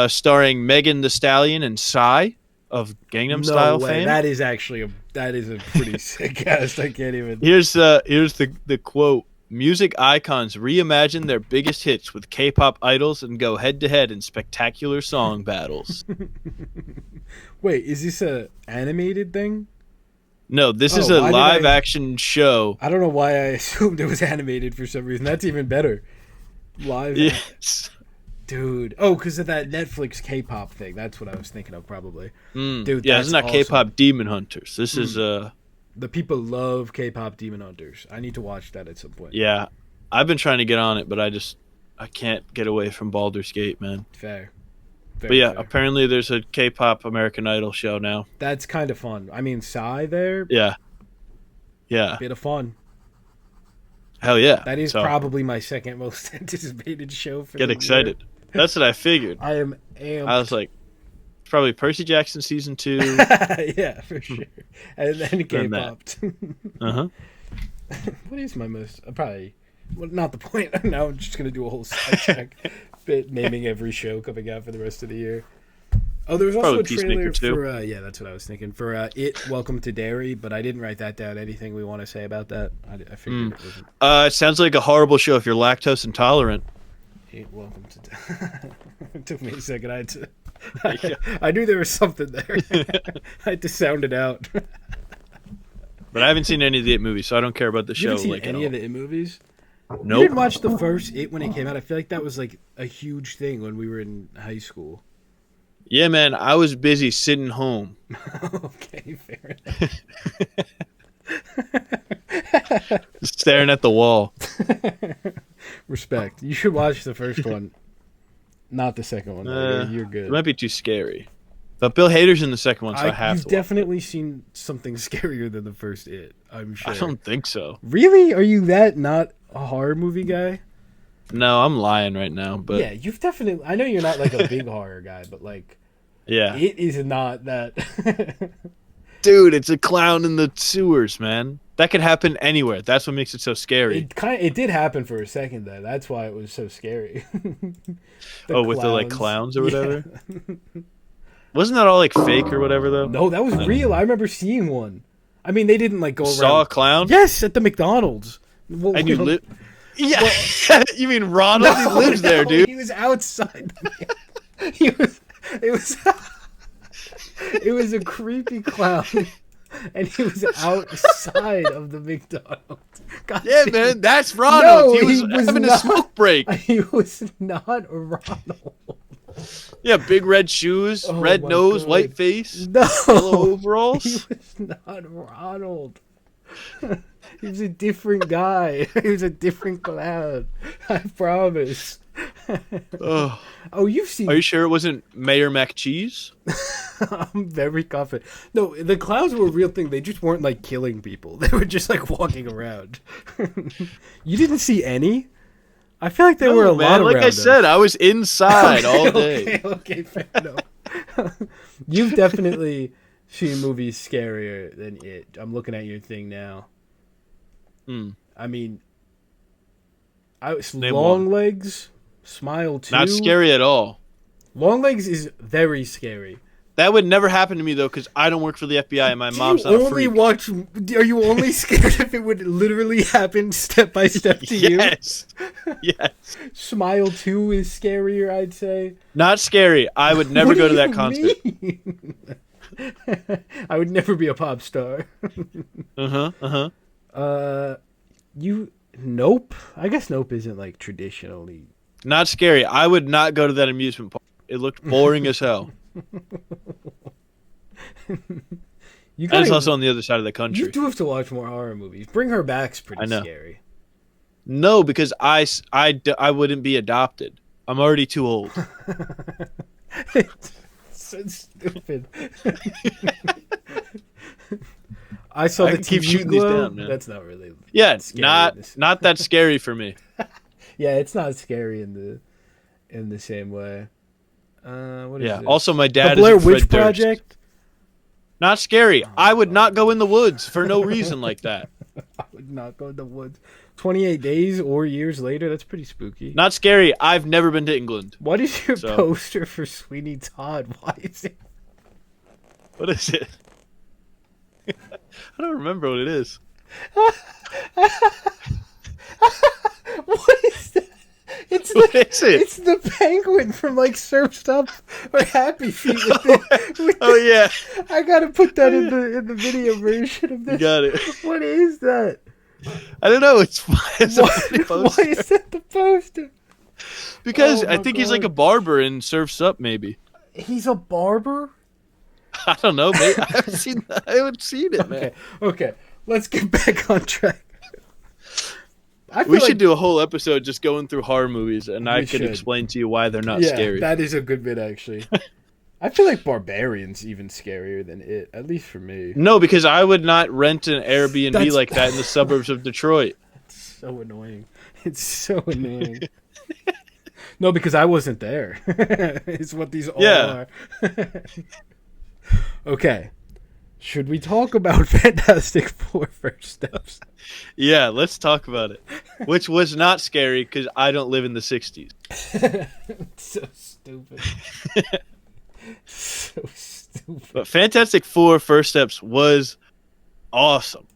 starring Megan Thee Stallion and Psy of Gangnam Style fame. That is actually a pretty sick cast. I can't even. Here's the quote: "Music icons reimagine their biggest hits with K-pop idols and go head to head in spectacular song battles." Wait, is this a animated thing? No, this is a live action show. I don't know why I assumed it was animated for some reason. That's even better. Live. Yes. Dude. Oh, because of that Netflix K-pop thing. That's what I was thinking of probably. Dude, yeah, this is not awesome. K-pop Demon Hunters. This is The people love K-pop Demon Hunters. I need to watch that at some point. Yeah. I've been trying to get on it, but I can't get away from Baldur's Gate, man. Fair. But yeah, apparently there's a K-pop American Idol show now. That's kind of fun. I mean, Psy there. Yeah. Yeah. Bit of fun. Hell yeah. That is probably my second most anticipated show for Get excited. Year. That's what I figured. I am amped. I was like, probably Percy Jackson season 2. Yeah, for sure. And then K-popped. Uh-huh. What is my most... Probably... Well, not the point. Now I'm just going to do a whole sidetrack bit naming every show coming out for the rest of the year. Oh, there was also a trailer for... yeah, that's what I was thinking. For It, Welcome to Derry, but I didn't write that down. Anything we want to say about that? I figured it wasn't... it sounds like a horrible show if you're lactose intolerant. It, Welcome to Derry. It took me a second. I knew there was something there. I had to sound it out. But I haven't seen any of the It movies, so I don't care about the show. You haven't seen any of the It movies? Nope. You didn't watch the first It when it came out? I feel like that was like a huge thing when we were in high school. Yeah, man. I was busy sitting home. Okay, fair enough. Just staring at the wall. Respect. You should watch the first one. Not the second one. You're good. It might be too scary. But Bill Hader's in the second one, so I have to. You've definitely seen something scarier than the first It, I'm sure. I don't think so. Really? Are you that not a horror movie guy? No, I'm lying right now. But yeah, you've definitely... I know you're not like a big horror guy, but like... Yeah. It is not that... Dude, it's a clown in the sewers, man. That could happen anywhere. That's what makes it so scary. It did happen for a second, though. That's why it was so scary. With the like clowns or whatever? Yeah. Wasn't that all like fake or whatever though? No, that was real. I remember seeing one. I mean, they didn't like go around. Saw a clown? Yes, at the McDonald's. Well, and you live? Yeah. Well, you mean Ronald? He lives there, dude. He was outside. It was a creepy clown, and he was outside of the McDonald's. God damn. Man, that's Ronald. No, he was having a smoke break. He was not Ronald. Yeah, big red shoes, red nose, white face, yellow overalls. He was not Ronald. He was a different guy. He was a different clown. I promise. Oh, you've seen... Are you sure it wasn't Mayor McCheese? I'm very confident. No, the clowns were a real thing. They just weren't like killing people. They were just like walking around. You didn't see any? I feel like there were a lot around. Like I said, I was inside all day. Okay, fair enough. You've definitely seen movies scarier than It. I'm looking at your thing now. I mean, Long Legs, Smile 2. Not scary at all. Long Legs is very scary. That would never happen to me, though, because I don't work for the FBI and my mom's not a freak. Are you only scared if it would literally happen step by step to you? Yes. Yes. Smile 2 is scarier, I'd say. Not scary. I would never go to that concert. I would never be a pop star. Nope. I guess Nope isn't like traditionally. Not scary. I would not go to that amusement park. It looked boring as hell. You And it's gotta, also on the other side of the you country. do have to watch more horror movies. Bring Her Back's pretty I know. scary. No, because I wouldn't be adopted. I'm already too old. It's so stupid. I saw I the can keep TV shooting these glow. down, man. That's not really. Yeah, scary. not that scary for me. Yeah, it's not scary in the same way. What is Yeah. this? Also, my The dad Blair is a Fred Witch Durst. Project. Not scary. I would not go in the woods for no reason like that. I would not go in the woods. 28 days or years later. That's pretty spooky. Not scary. I've never been to England. What is your So- poster for Sweeney Todd? Why is it? What is it? I don't remember what it is. What is that? It's What is it? It's the penguin from like Surf's Up or Happy Feet. With Oh yeah, I gotta put that in the video version of you this. got it. What is that? I don't know. It's a funny Why poster. is that the poster? Because Oh I my think he's like God. a barber in Surf's Up. Maybe He's a barber. I don't know. Maybe I haven't seen it, man. Okay. Let's get back on track. I feel We should like- do a whole episode just going through horror movies, and I We could should. explain to you why they're not Yeah, scary. that is a good bit actually. I feel like Barbarian's even scarier than it, at least for me. No, because I would not rent an Airbnb That's- like that in the suburbs of Detroit. It's so annoying. It's so annoying. No, because I wasn't there. It's what these all Yeah. are. Okay. Should we talk about Fantastic Four First Steps? Yeah, let's talk about it. Which was not scary because I don't live in the 60s. So stupid. So stupid. But Fantastic Four First Steps was awesome.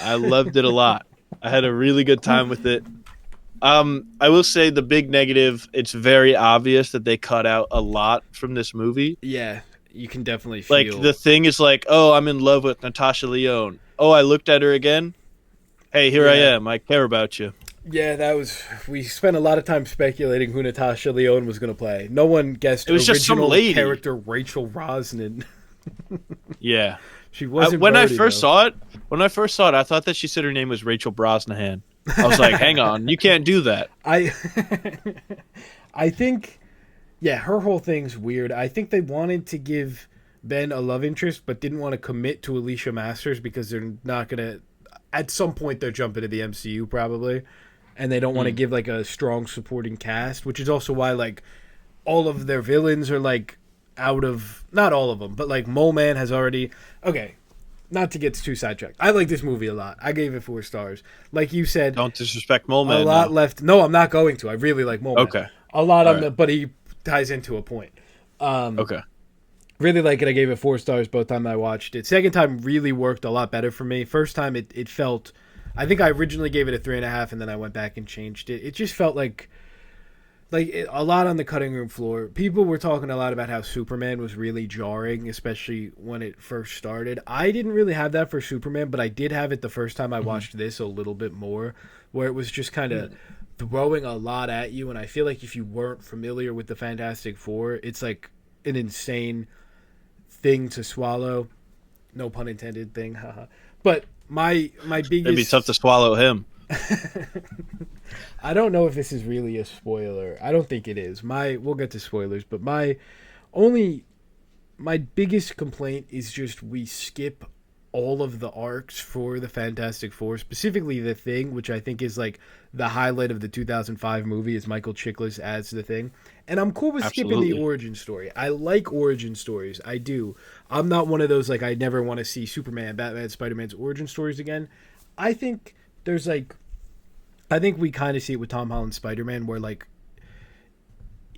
I loved it a lot. I had a really good time with it. I will say the big negative, it's very obvious that they cut out a lot from this movie. Yeah, you can definitely feel. Like the thing is like, oh, I'm in love with Natasha Lyonne. Oh, I looked at her again. Hey, here I Yeah. am. I care about you. Yeah, that was. We spent a lot of time speculating who Natasha Lyonne was going to play. No one guessed It was just some original lady. character Rachel Brosnan. Yeah. She wasn't. When I Birdie, first though. saw it, I thought that she said her name was Rachel Brosnahan. I was like, hang on, you can't do that. I think, yeah, her whole thing's weird. I think they wanted to give Ben a love interest, but didn't want to commit to Alicia Masters because they're not gonna. At some point, they're jumping to the MCU probably, and they don't want to give like a strong supporting cast, which is also why like all of their villains are like out of, not all of them, but like Mole Man has already. Okay, not to get too sidetracked. I like this movie a lot. I gave it 4 stars. Like you said, Don't disrespect Mole a Man. lot now. left. No, I'm not going to. I really like Mole Man. Okay. A lot on All the, but he ties into a point. Okay. Really like it. I gave it 4 stars both times I watched it. Second time really worked a lot better for me. First time it felt, I think I originally gave it a 3.5 and then I went back and changed it. It just felt like a lot on the cutting room floor. People were talking a lot about how Superman was really jarring, especially when it first started. I didn't really have that for Superman, but I did have it the first time I watched this a little bit more, where it was just kind of throwing a lot at you. And I feel like if you weren't familiar with the Fantastic Four, it's like an insane thing to swallow. No pun intended thing, haha. But my biggest... It'd be tough to swallow him. I don't know if this is really a spoiler. I don't think it is. We'll get to spoilers, but my biggest complaint is just we skip all of the arcs for the Fantastic Four, specifically the Thing, which I think is like the highlight of the 2005 movie, is Michael Chiklis as the Thing. And I'm cool with skipping Absolutely. the origin story. I like origin stories. I do. I'm not one of those like I never want to see Superman, Batman, Spider-Man's origin stories again. I think there's like, I think we kind of see it with Tom Holland's Spider-Man, where like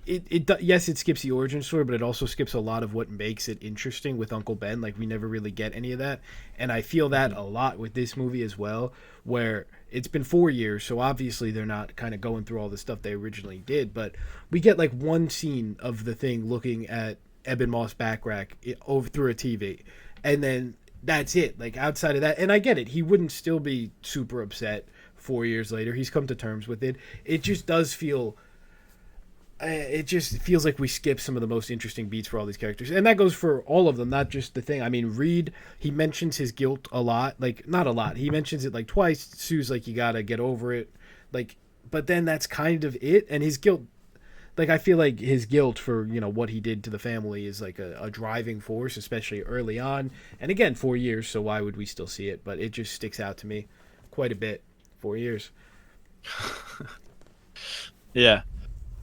yes, it skips the origin story, but it also skips a lot of what makes it interesting with Uncle Ben. Like we never really get any of that, and I feel that a lot with this movie as well, where it's been 4 years, so obviously they're not kind of going through all the stuff they originally did, but we get like one scene of the Thing looking at Ebon Moss Backrack over through a TV, and then that's it. Like outside of that, and I get it, he wouldn't still be super upset 4 years later. He's come to terms with it. It just does feel. It just feels like we skip some of the most interesting beats for all these characters, and that goes for all of them, not just the thing. I mean, Reed, he mentions his guilt a lot, like not a lot. He mentions it like twice. Sue's like, you gotta get over it, like, but then that's kind of it. And his guilt, like, I feel like his guilt for what he did to the family is like a driving force, especially early on. And again, 4 years, so why would we still see it? But it just sticks out to me quite a bit. 4 years. Yeah.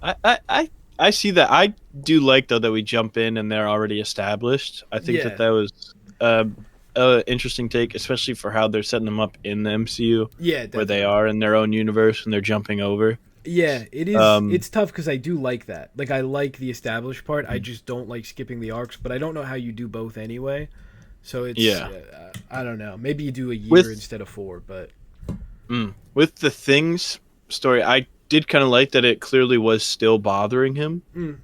I see that. I do like though that we jump in and they're already established. I think Yeah. that was interesting take, especially for how they're setting them up in the MCU, Yeah, where they definitely. are in their own universe and they're jumping over. Yeah, it is. Um, It's tough because I do like that. Like, I like the established part. I just don't like skipping the arcs. But I don't know how you do both anyway. So it's yeah. I don't know. Maybe you do a year With instead of 4. But with the Things story, I did kind of like that it clearly was still bothering him, mm,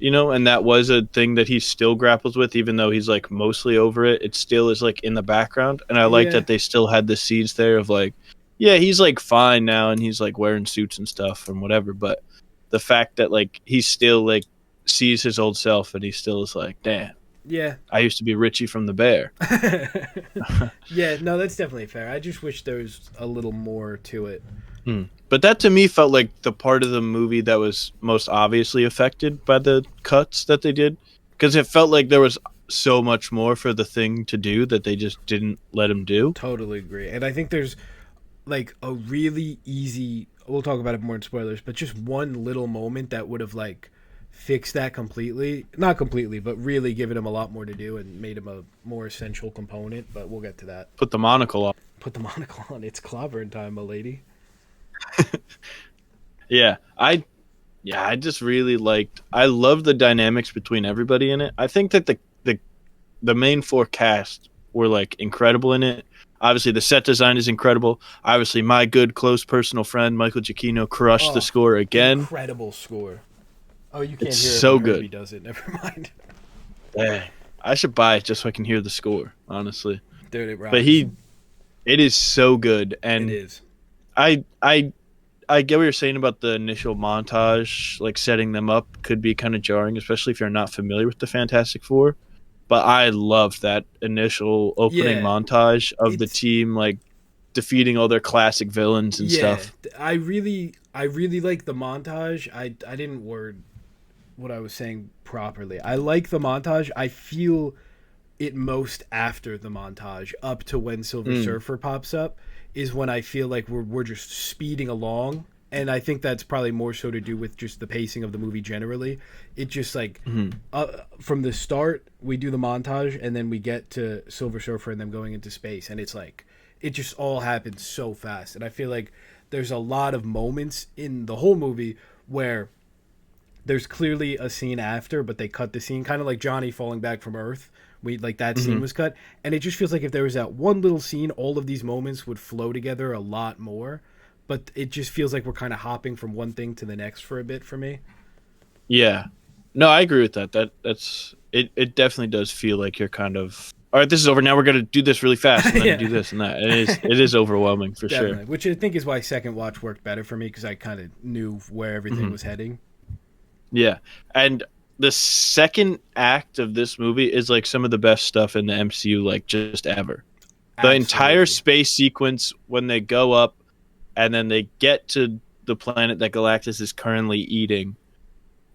and that was a thing that he still grapples with, even though he's like mostly over it. It still is like in the background, and I like yeah, that they still had the seeds there of like, yeah, he's like fine now, and he's like wearing suits and stuff and whatever. But the fact that like he still like sees his old self, and he still is like, damn, yeah, I used to be Richie from the Bear. yeah. No, that's definitely fair. I just wish there was a little more to it. But that to me felt like the part of the movie that was most obviously affected by the cuts that they did, because it felt like there was so much more for the Thing to do that they just didn't let him do. Totally agree. And I think there's like a really easy. We'll talk about it more in spoilers, but just one little moment that would have like fixed that completely. Not completely, but really given him a lot more to do and made him a more essential component. But we'll get to that. Put the monocle on. Put the monocle on. It's clobbering time, my lady. Yeah, I just really liked. I love the dynamics between everybody in it. I think that the main four cast were like incredible in it. Obviously, the set design is incredible. Obviously, my good close personal friend Michael Giacchino crushed the Oh, score again. incredible score. Oh, you can't It's hear it so when Herbie good. does it. Never mind. Dang. I should buy it just so I can hear the score, honestly. Dude, it But rocks. it is so good, It and is. I I I get what you're saying about the initial montage, like setting them up could be kind of jarring, especially if you're not familiar with the Fantastic Four. But I loved that initial opening Yeah, montage of the it's team like defeating all their classic villains and yeah. stuff. I really like the montage. I didn't word what I was saying properly. I like the montage. I feel it most after the montage, up to when Silver Mm, Surfer pops up, is when I feel like we're just speeding along. And I think that's probably more so to do with just the pacing of the movie generally. It just like hmm from the start we do the montage and then we get to Silver Surfer and them going into space, and it's like it just all happens so fast. And I feel like there's a lot of moments in the whole movie where there's clearly a scene after, but they cut the scene, kind of like Johnny falling back from Earth. We like that scene hmm was cut, and it just feels like if there was that one little scene, all of these moments would flow together a lot more. But it just feels like we're kind of hopping from one thing to the next for a bit for me. Yeah. No, I agree with that. That's it. It definitely does feel like you're kind of all right. This is over now. We're gonna do this really fast and then Yeah, do this and that. It is overwhelming for sure. definitely. Which I think is why second watch worked better for me because I kind of knew where everything Hmm was heading. Yeah, and the second act of this movie is like some of the best stuff in the MCU, like just ever. The entire Absolutely. space sequence when they go up and then they get to the planet that Galactus is currently eating,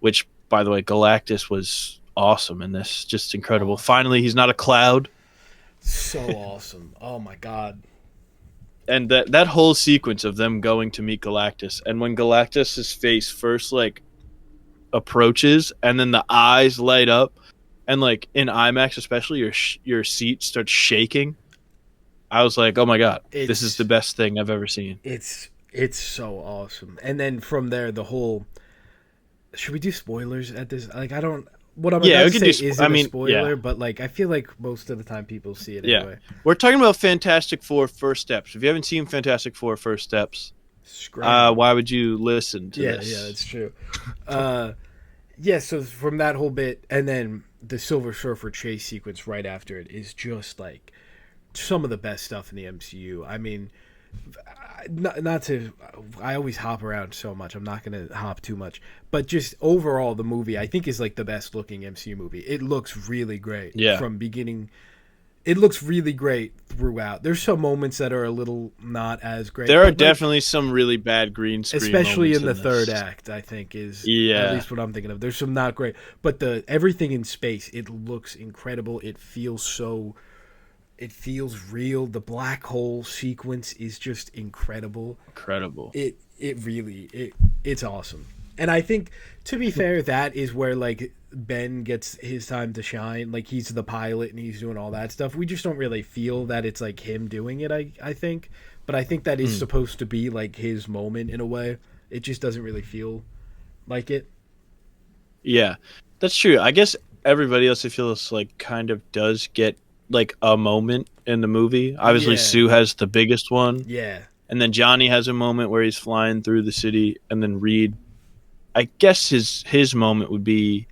which, by the way, Galactus was awesome in this, just incredible. Awesome. Finally, he's not a cloud, So awesome. Oh my god. and that whole sequence of them going to meet Galactus, and when Galactus's face first like approaches, and then the eyes light up, and like in IMAX especially, your seat starts shaking. I was like, oh my god, this is the It's best thing I've ever seen. it's so awesome. And then from there the whole should we do spoilers at this? Like I don't what I'm Yeah, about we to could say do. I isn't a mean, yeah, spoiler, but like I feel like most of the time people see it yeah. anyway. We're talking about Fantastic Four First Steps. If you haven't seen Fantastic Four First Steps, Scram. why would you listen to Yeah, this? that's true. Uh yeah, so from that whole bit and then the Silver Surfer chase sequence right after it is just like some of the best stuff in the MCU. I mean, not to, I always hop around so much. I'm not going to hop too much, but just overall, the movie I think is like the best looking MCU movie. It looks really great Yeah. from beginning. It looks really great throughout. There's some moments that are a little not as great. There are but, like, definitely some really bad green screen especially in the moments third this. act, I think is at Yeah. least what I'm thinking of. There's some not great, but the everything in space, it looks incredible. It feels real. The black hole sequence is just incredible. Incredible. It's awesome. And I think, to be fair, that is where like Ben gets his time to shine. Like he's the pilot and he's doing all that stuff. We just don't really feel that it's like him doing it. I think, but I think that is supposed to be like his moment in a way. It just doesn't really feel like it. Yeah. That's true. I guess everybody else I feel is like kind of does get like a moment in the movie. Obviously Yeah. Sue has the biggest one. Yeah. And then Johnny has a moment where he's flying through the city, and then Reed, I guess his moment would be,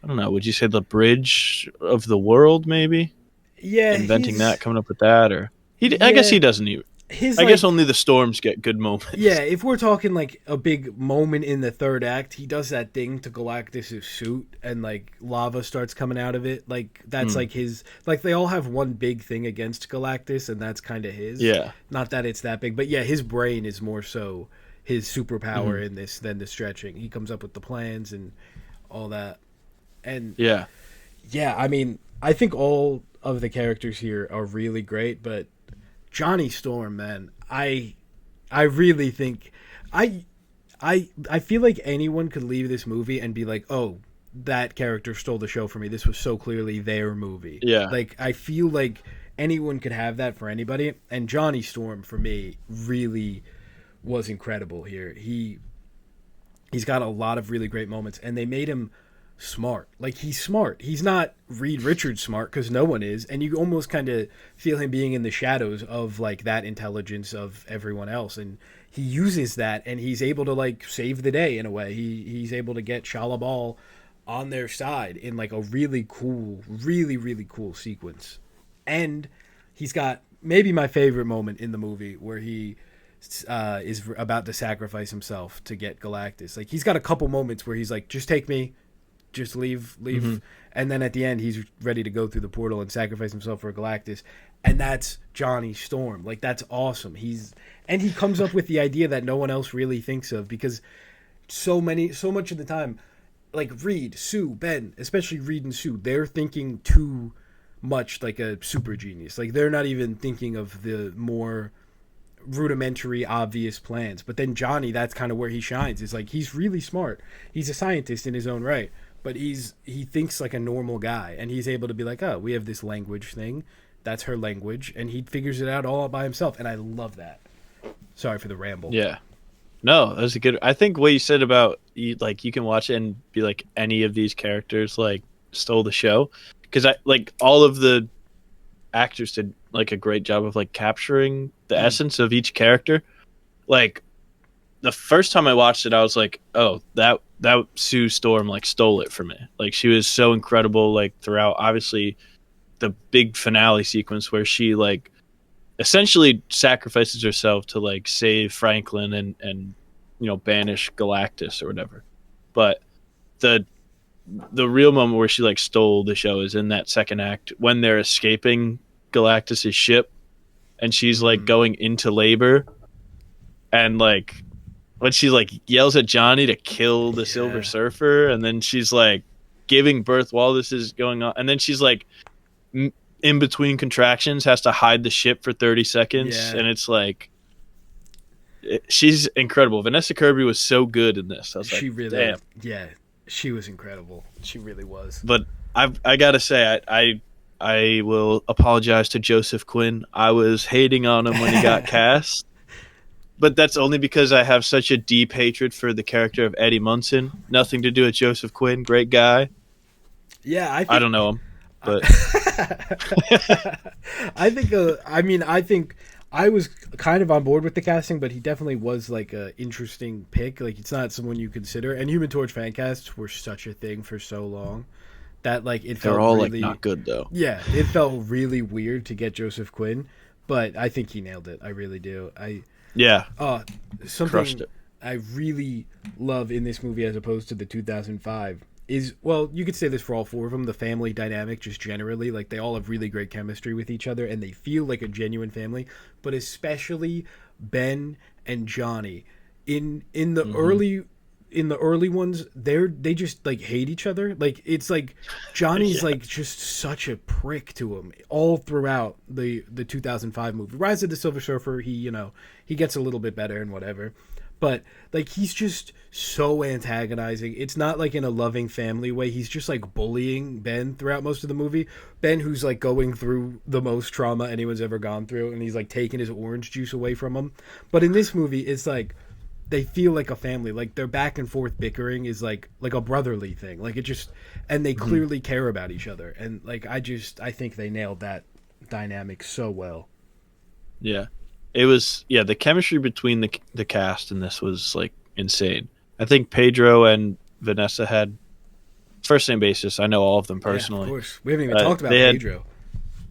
I don't know, would you say the bridge of the world, maybe? Yeah. Inventing that, coming up with that, or I guess Yeah. he doesn't even. His I like, guess only the storms get good moments. yeah, if we're talking like a big moment in the third act, he does that thing to Galactus' suit and like lava starts coming out of it. Like that's like his, like they all have one big thing against Galactus and that's kind of his. Yeah. Not that it's that big, but yeah, his brain is more so his superpower in this than the stretching. He comes up with the plans and all that. And Yeah. yeah, I mean, I think all of the characters here are really great, but Johnny Storm, man, I really think I feel like anyone could leave this movie and be like, "Oh, that character stole the show for me. This was so clearly their movie." Yeah. Like I feel like anyone could have that for anybody, and Johnny Storm for me really was incredible here. He's got a lot of really great moments, and they made him smart. Like he's smart. He's not Reed Richards smart because no one is, and you almost kind of feel him being in the shadows of like that intelligence of everyone else, and he uses that, and he's able to like save the day in a way. He's able to get Shalabal on their side in like a really cool, really cool sequence, and he's got maybe my favorite moment in the movie where he is about to sacrifice himself to get Galactus. Like he's got a couple moments where he's like, just take me, just leave, and then at the end he's ready to go through the portal and sacrifice himself for Galactus, and that's Johnny Storm. Like that's awesome. He comes up with the idea that no one else really thinks of, because so much of the time, like Reed, Sue, Ben, especially Reed and Sue, they're thinking too much like a super genius. Like they're not even thinking of the more rudimentary obvious plans. But then Johnny, that's kind of where he shines. Is like he's really smart. He's a scientist in his own right, but he thinks like a normal guy, and he's able to be like, oh, we have this language thing, that's her language, and he figures it out all by himself, and I love that. Sorry for the ramble. Yeah. No, that's a good. I think what you said about you can watch it and be like, any of these characters like stole the show, because I like all of the actors did like a great job of like capturing the essence of each character. Like the first time I watched it, I was like, oh, that Sue Storm like stole it from me. Like she was so incredible like throughout. Obviously, the big finale sequence where she like essentially sacrifices herself to like save Franklin and banish Galactus or whatever. But the real moment where she like stole the show is in that second act when they're escaping Galactus's ship, and she's like going into labor, and like when she like yells at Johnny to kill the Silver Surfer, and then she's like giving birth while this is going on, and then she's like in between contractions has to hide the ship for 30 seconds, and it's like she's incredible. Vanessa Kirby was so good in this. I was She like, really, damn. yeah, she was incredible. She really was. But I gotta say, I will apologize to Joseph Quinn. I was hating on him when he got cast, but that's only because I have such a deep hatred for the character of Eddie Munson. Nothing to do with Joseph Quinn. Great guy. Yeah, I don't know him, but I think I was kind of on board with the casting, but he definitely was like a interesting pick. Like it's not someone you consider. And Human Torch fan casts were such a thing for so long that like it felt they're all really, like not good though. Yeah, it felt really weird to get Joseph Quinn, but I think he nailed it. I really do. Yeah, Uh, crushed something it. I really love in this movie as opposed to the 2005 is, well, you could say this for all four of them, the family dynamic just generally, like they all have really great chemistry with each other and they feel like a genuine family, but especially Ben and Johnny in the Hmm. early ones, they just like hate each other. Like it's like Johnny's Yeah. like just such a prick to him all throughout the 2005 movie. Rise of the Silver Surfer, he gets a little bit better and whatever. But like he's just so antagonizing. It's not like in a loving family way. He's just like bullying Ben throughout most of the movie. Ben, who's like going through the most trauma anyone's ever gone through, and he's like taking his orange juice away from him. But in this movie, it's like they feel like a family. Like their back and forth bickering is like a brotherly thing. Like it just, and they Hmm. clearly care about each other. And like I think they nailed that dynamic so well. Yeah. It was, yeah, the chemistry between the cast in this was like insane. I think Pedro and Vanessa had first name basis. I know all of them Yeah, of personally. course. We haven't even talked about They had, Pedro.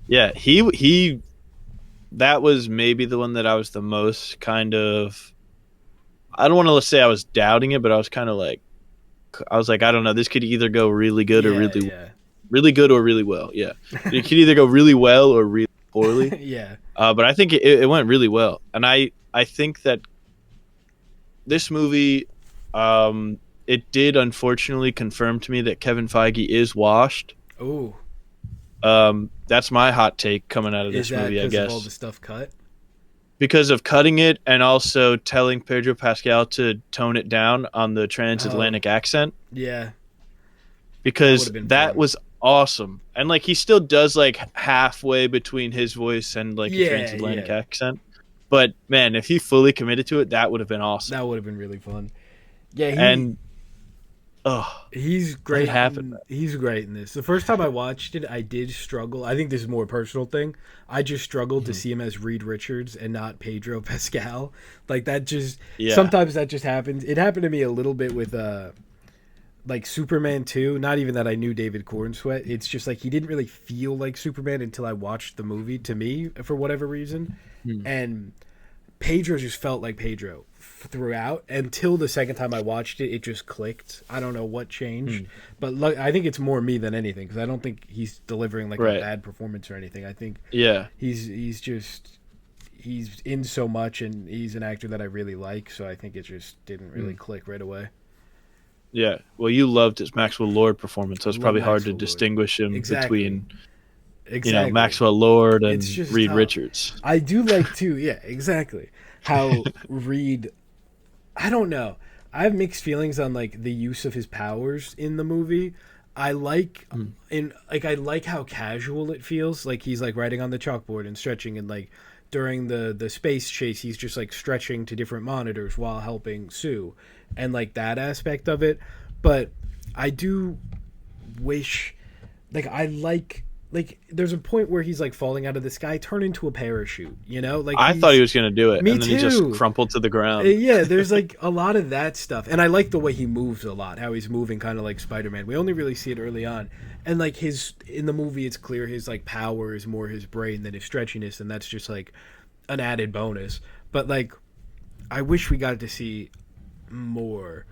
yeah, he that was maybe the one that I was the most kind of, I don't want to say I was doubting it, but I was kind of like, I was like, I don't know, this could either go really good or Yeah, yeah. really good or really well. Yeah. It could either go really well or really poorly. Yeah. But I think it went really well. And I think that this movie, it did unfortunately confirm to me that Kevin Feige is washed. Oh, That's my hot take coming out of is this that movie, I because of all the guess, stuff cut? because of cutting it and also telling Pedro Pascal to tone it down on the Oh, transatlantic accent, yeah. That would because have been that fun. was awesome. And like he still does like halfway between his voice and like a Yeah, transatlantic yeah. accent. But man, if he fully committed to it, that would have been awesome. That would have been really fun. Yeah, And oh, he's let it great. happen, man. He's great in this. The first time I watched it, I did struggle. I think this is more a personal thing. I just struggled to Mhm. see him as Reed Richards and not Pedro Pascal. Like that just Yeah. sometimes that just happens. It happened to me a little bit with like Superman 2. Not even that I knew David Cornsweet. It's just like he didn't really feel like Superman until I watched the movie to me for whatever reason. Hmm. And Pedro just felt like Pedro throughout until the second time I watched it. It just clicked. I don't know what changed, Hmm. but I think it's more me than anything because I don't think he's delivering like a Right. bad performance or anything. I think Yeah. he's just he's in so much and he's an actor that I really like. So I think it just didn't really Hmm. click right away. Yeah. Well, you loved his Maxwell Lord performance, so it's Love probably hard to Maxwell Lord. distinguish him Exactly. between, Exactly. Maxwell Lord It's and just Reed how Richards. I do like too. Yeah, exactly. How Reed, I don't know. I have mixed feelings on like the use of his powers in the movie. I like Mm. I like how casual it feels. Like he's like writing on the chalkboard and stretching, and like during the space chase, he's just like stretching to different monitors while helping Sue, and like that aspect of it. But I do wish, like like there's a point where he's like falling out of the sky, turn into a parachute. Like I thought he was going to do it, me and then he just too. crumpled to the ground. Yeah, there's like a lot of that stuff, and I like the way he moves a lot. How he's moving, kind of like Spider-Man. We only really see it early on, and like his in the movie, it's clear his like power is more his brain than his stretchiness, and that's just like an added bonus. But like, I wish we got to see more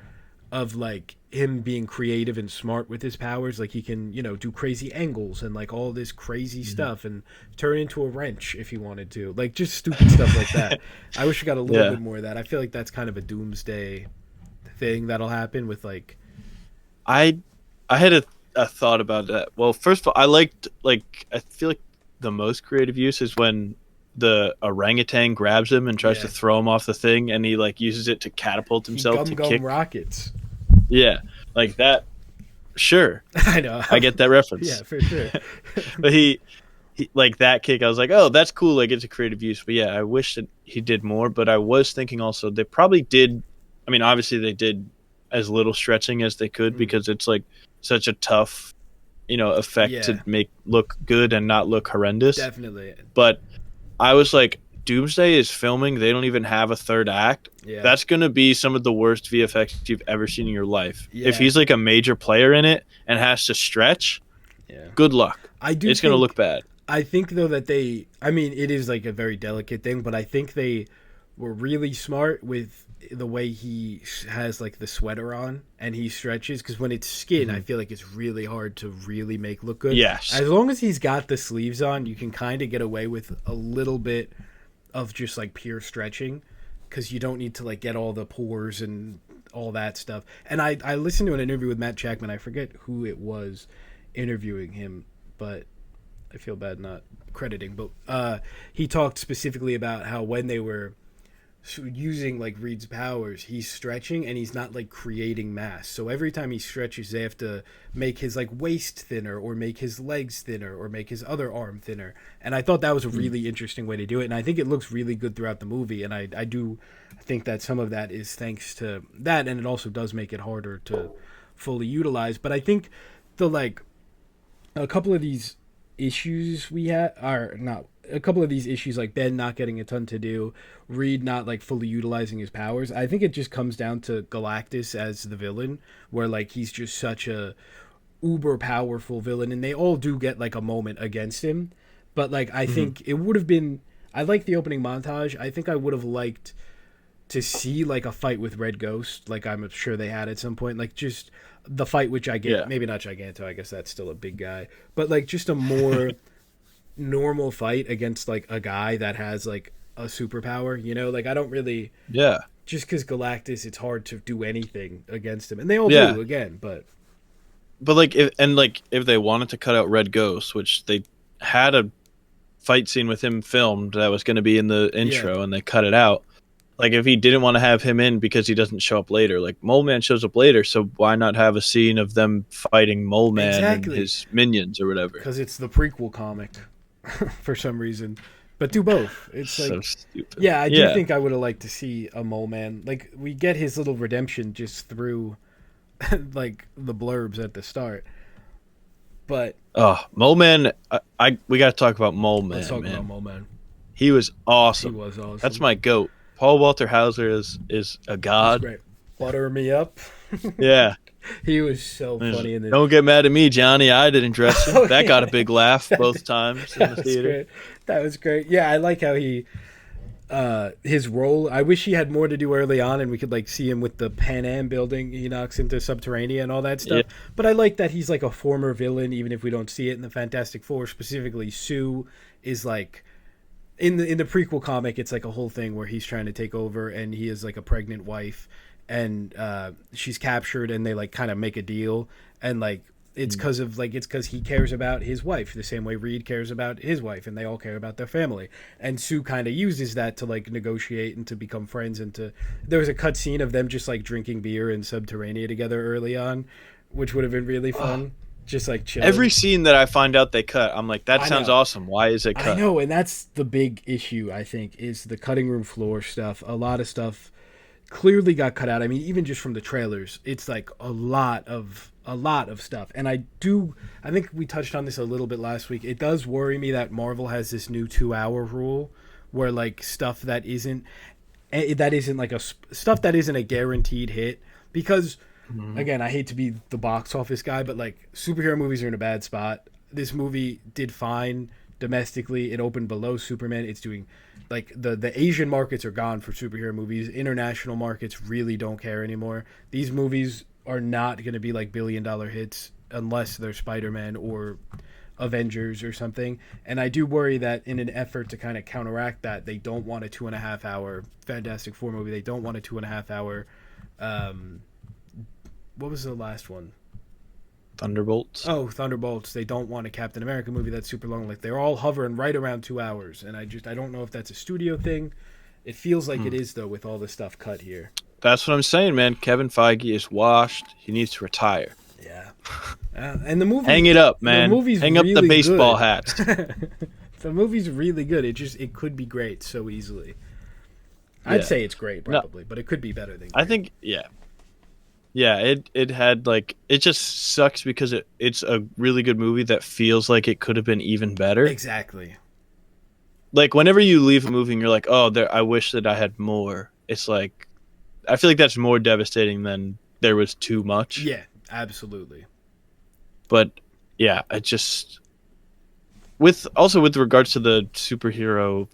of like him being creative and smart with his powers. Like he can do crazy angles and like all this crazy Mhm. stuff and turn into a wrench if he wanted to, like just stupid stuff like that. I wish we got a little Yeah. bit more of that. I feel like that's kind of a doomsday thing that'll happen with like I I had a thought about that. Well, first of all, I liked, like, I feel like the most creative use is when the orangutan grabs him and tries to yeah, throw him off the thing, and he like uses it to catapult he himself gum to gum kick. rockets. Yeah, like that. Sure, I know. I get that Yeah, reference. for sure. But he like that kick. I was like, oh, that's cool. Like it's a creative use. But yeah, I wish that he did more. But I was thinking also they probably did. I mean, obviously they did as little stretching as they could, Mm. because it's like such a tough, effect to Yeah, make look good and not look horrendous. definitely. But I was like, Doomsday is filming. They don't even have a third act. Yeah, That's going to be some of the worst VFX you've ever seen in your life. If yeah, he's like a major player in it and has to stretch, yeah. good luck. I do It's going to think look bad. I think though that I mean, it is like a very delicate thing, but I think they were really smart with the way he has like the sweater on and he stretches, because when it's skin, I Mhm. feel like it's really hard to really make look good. Yes. As long as he's got the sleeves on, you can kind of get away with a little bit of just like pure stretching, because you don't need to like get all the pores and all that stuff. And I listened to an interview with Matt Jackman. I forget who it was interviewing him, but I feel bad not crediting. But he talked specifically about how when they were using like Reed's powers, he's stretching and he's not like creating mass. So every time he stretches, they have to make his like waist thinner or make his legs thinner or make his other arm thinner. And I thought that was a really interesting way to do it. And I think it looks really good throughout the movie. And I do think that some of that is thanks to that. And it also does make it harder to fully utilize. But I think the like a couple of these issues we had are not a couple of these issues, like Ben not getting a ton to do, Reed not like fully utilizing his powers. I think it just comes down to Galactus as the villain, where like he's just such a uber powerful villain, and they all do get like a moment against him. But like I Hmm. think it would have been. I like the opening montage. I think I would have liked to see like a fight with Red Ghost, like I'm sure they had at some point, like just the fight with Yeah. maybe not Giganto, I guess that's still a big guy, but like just a more normal fight against like a guy that has like a superpower, you know? Like I don't really, Yeah. just because Galactus, it's hard to do anything against him, and they all Yeah. do again, but But if they wanted to cut out Red Ghost, which they had a fight scene with him filmed that was going to be in the yeah, intro, and they cut it out. Like if he didn't want to have him in because he doesn't show up later, like Mole Man shows up later, so why not have a scene of them fighting Mole Man and exactly, his minions or whatever? because it's the prequel comic for some reason. But do both. It's So like, stupid. yeah, I do Yeah. think I would have liked to see a Mole Man. Like we get his little redemption just through like the blurbs at the start. But Oh, Mole Man! We got to talk about Mole let's Man, talk about man. Mole Man. He was He awesome. was That's awesome. my goat. Paul Walter Hauser is a He's god. great. Butter me up. Yeah. He was so funny in the. Don't get mad at me, Johnny. I didn't dress you. Oh, That got a yeah. big laugh That, both times in that the was theater. great. That was great. Yeah, I like how he his role. I wish he had more to do early on, and we could like see him with the Pan Am building. He knocks into Subterranea and all that Yeah. stuff. But I like that he's like a former villain, even if we don't see it in the Fantastic Four. Specifically, Sue is like in the prequel comic. It's like a whole thing where he's trying to take over, and he is like a pregnant wife, and she's captured, and they like kind of make a deal, and like it's because he cares about his wife the same way Reed cares about his wife, and they all care about their family. And Sue kind of uses that to like negotiate and to become friends. And to there was a cut scene of them just like drinking beer in Subterranea together early on, which would have been really Oh, fun. Just like every chilling. scene that I find out they cut, I'm like, that I sounds know. awesome. Why is it I cut? know, and that's the big issue. I think is the cutting room floor stuff. A lot of stuff clearly got cut out. I mean, even just from the trailers, it's like a lot of stuff. And I think we touched on this a little bit last week. It does worry me that Marvel has this new 2 hour rule where like stuff that isn't like stuff that isn't a guaranteed hit, because Mhm. again, I hate to be the box office guy, but like superhero movies are in a bad spot. This movie did fine domestically. It opened below Superman. It's doing like the Asian markets are gone for superhero movies. International markets really don't care anymore. These movies are not going to be like $1 billion hits unless they're Spider-Man or Avengers or something. And I do worry that in an effort to kind of counteract that, they don't want a 2.5 hour Fantastic Four movie. They don't want a 2.5 hour um, what was the last one? Thunderbolts. Oh, Thunderbolts. They don't want a Captain America movie that's super long. Like they're all hovering right around 2 hours, and I don't know if that's a studio thing. It feels like Hmm. it is though, with all the stuff cut here. That's what I'm saying, man. Kevin Feige is washed. He needs to retire. Yeah, and the movie. Hang it up, The man. movie's Hang up the really baseball good. hats. The movie's really good. It could be great so easily. I'd Yeah. say it's great No, probably, but it could be better than I great. think yeah. Yeah, it had like it just sucks because it's a really good movie that feels like it could have been even better. Exactly. Like whenever you leave a movie and you're like, "Oh, there I wish that I had more." It's like I feel like that's more devastating than there was too much. Yeah, absolutely. But yeah, I just with regards to the superhero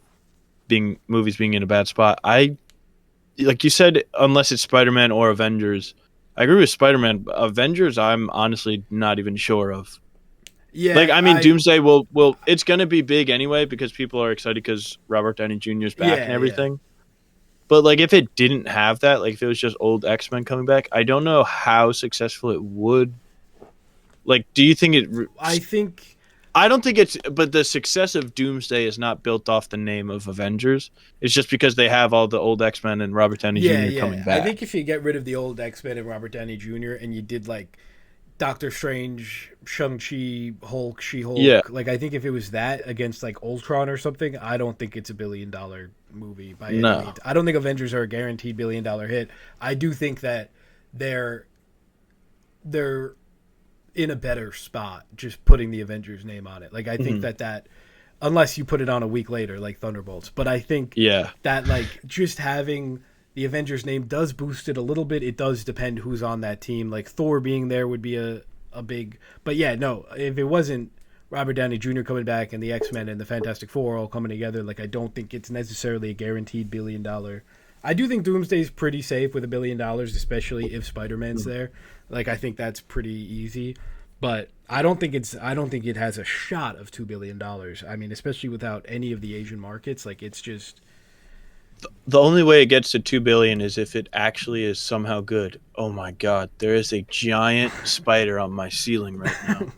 movies being in a bad spot, I like you said, unless it's Spider-Man or Avengers. I agree with Spider-Man. Avengers, I'm honestly not even sure of. Like, Yeah, I mean, Doomsday will it's gonna be big anyway because people are excited because Robert Downey Jr. is back and yeah. everything. But like, if it didn't have that, like if it was just old X-Men coming back, I don't know how successful it would. Like, do you think it? I think I don't think it's. But the success of Doomsday is not built off the name of Avengers. It's just because they have all the old X-Men and Robert Downey yeah, Jr. coming yeah. I back. think if you get rid of the old X-Men and Robert Downey Jr. and you did like Doctor Strange, Shang-Chi, Hulk, Yeah, She-Hulk, like I think if it was that against like Ultron or something, I don't think it's a $1 billion movie by any no. means. I don't think Avengers are a guaranteed $1 billion hit. I do think that they're they're in a better spot just putting the Avengers name on it. Like I think that unless you put it on a week later like Thunderbolts, but I think Yeah. that like just having the Avengers name does boost it a little bit. It does depend who's on that team. Like Thor being there would be a big, but yeah, no, if it wasn't Robert Downey Jr. coming back and the X-Men and the Fantastic Four all coming together, like I don't think it's necessarily a guaranteed $1 billion. I do think Doomsday's pretty safe with $1 billion, especially if Spider-Man's there. Like I think that's pretty easy, but I don't think it has a shot of $2 billion. I mean, especially without any of the Asian markets, like it's just The only way it gets to 2 billion is if it actually is somehow good. Oh my god, there is a giant spider on my ceiling right now.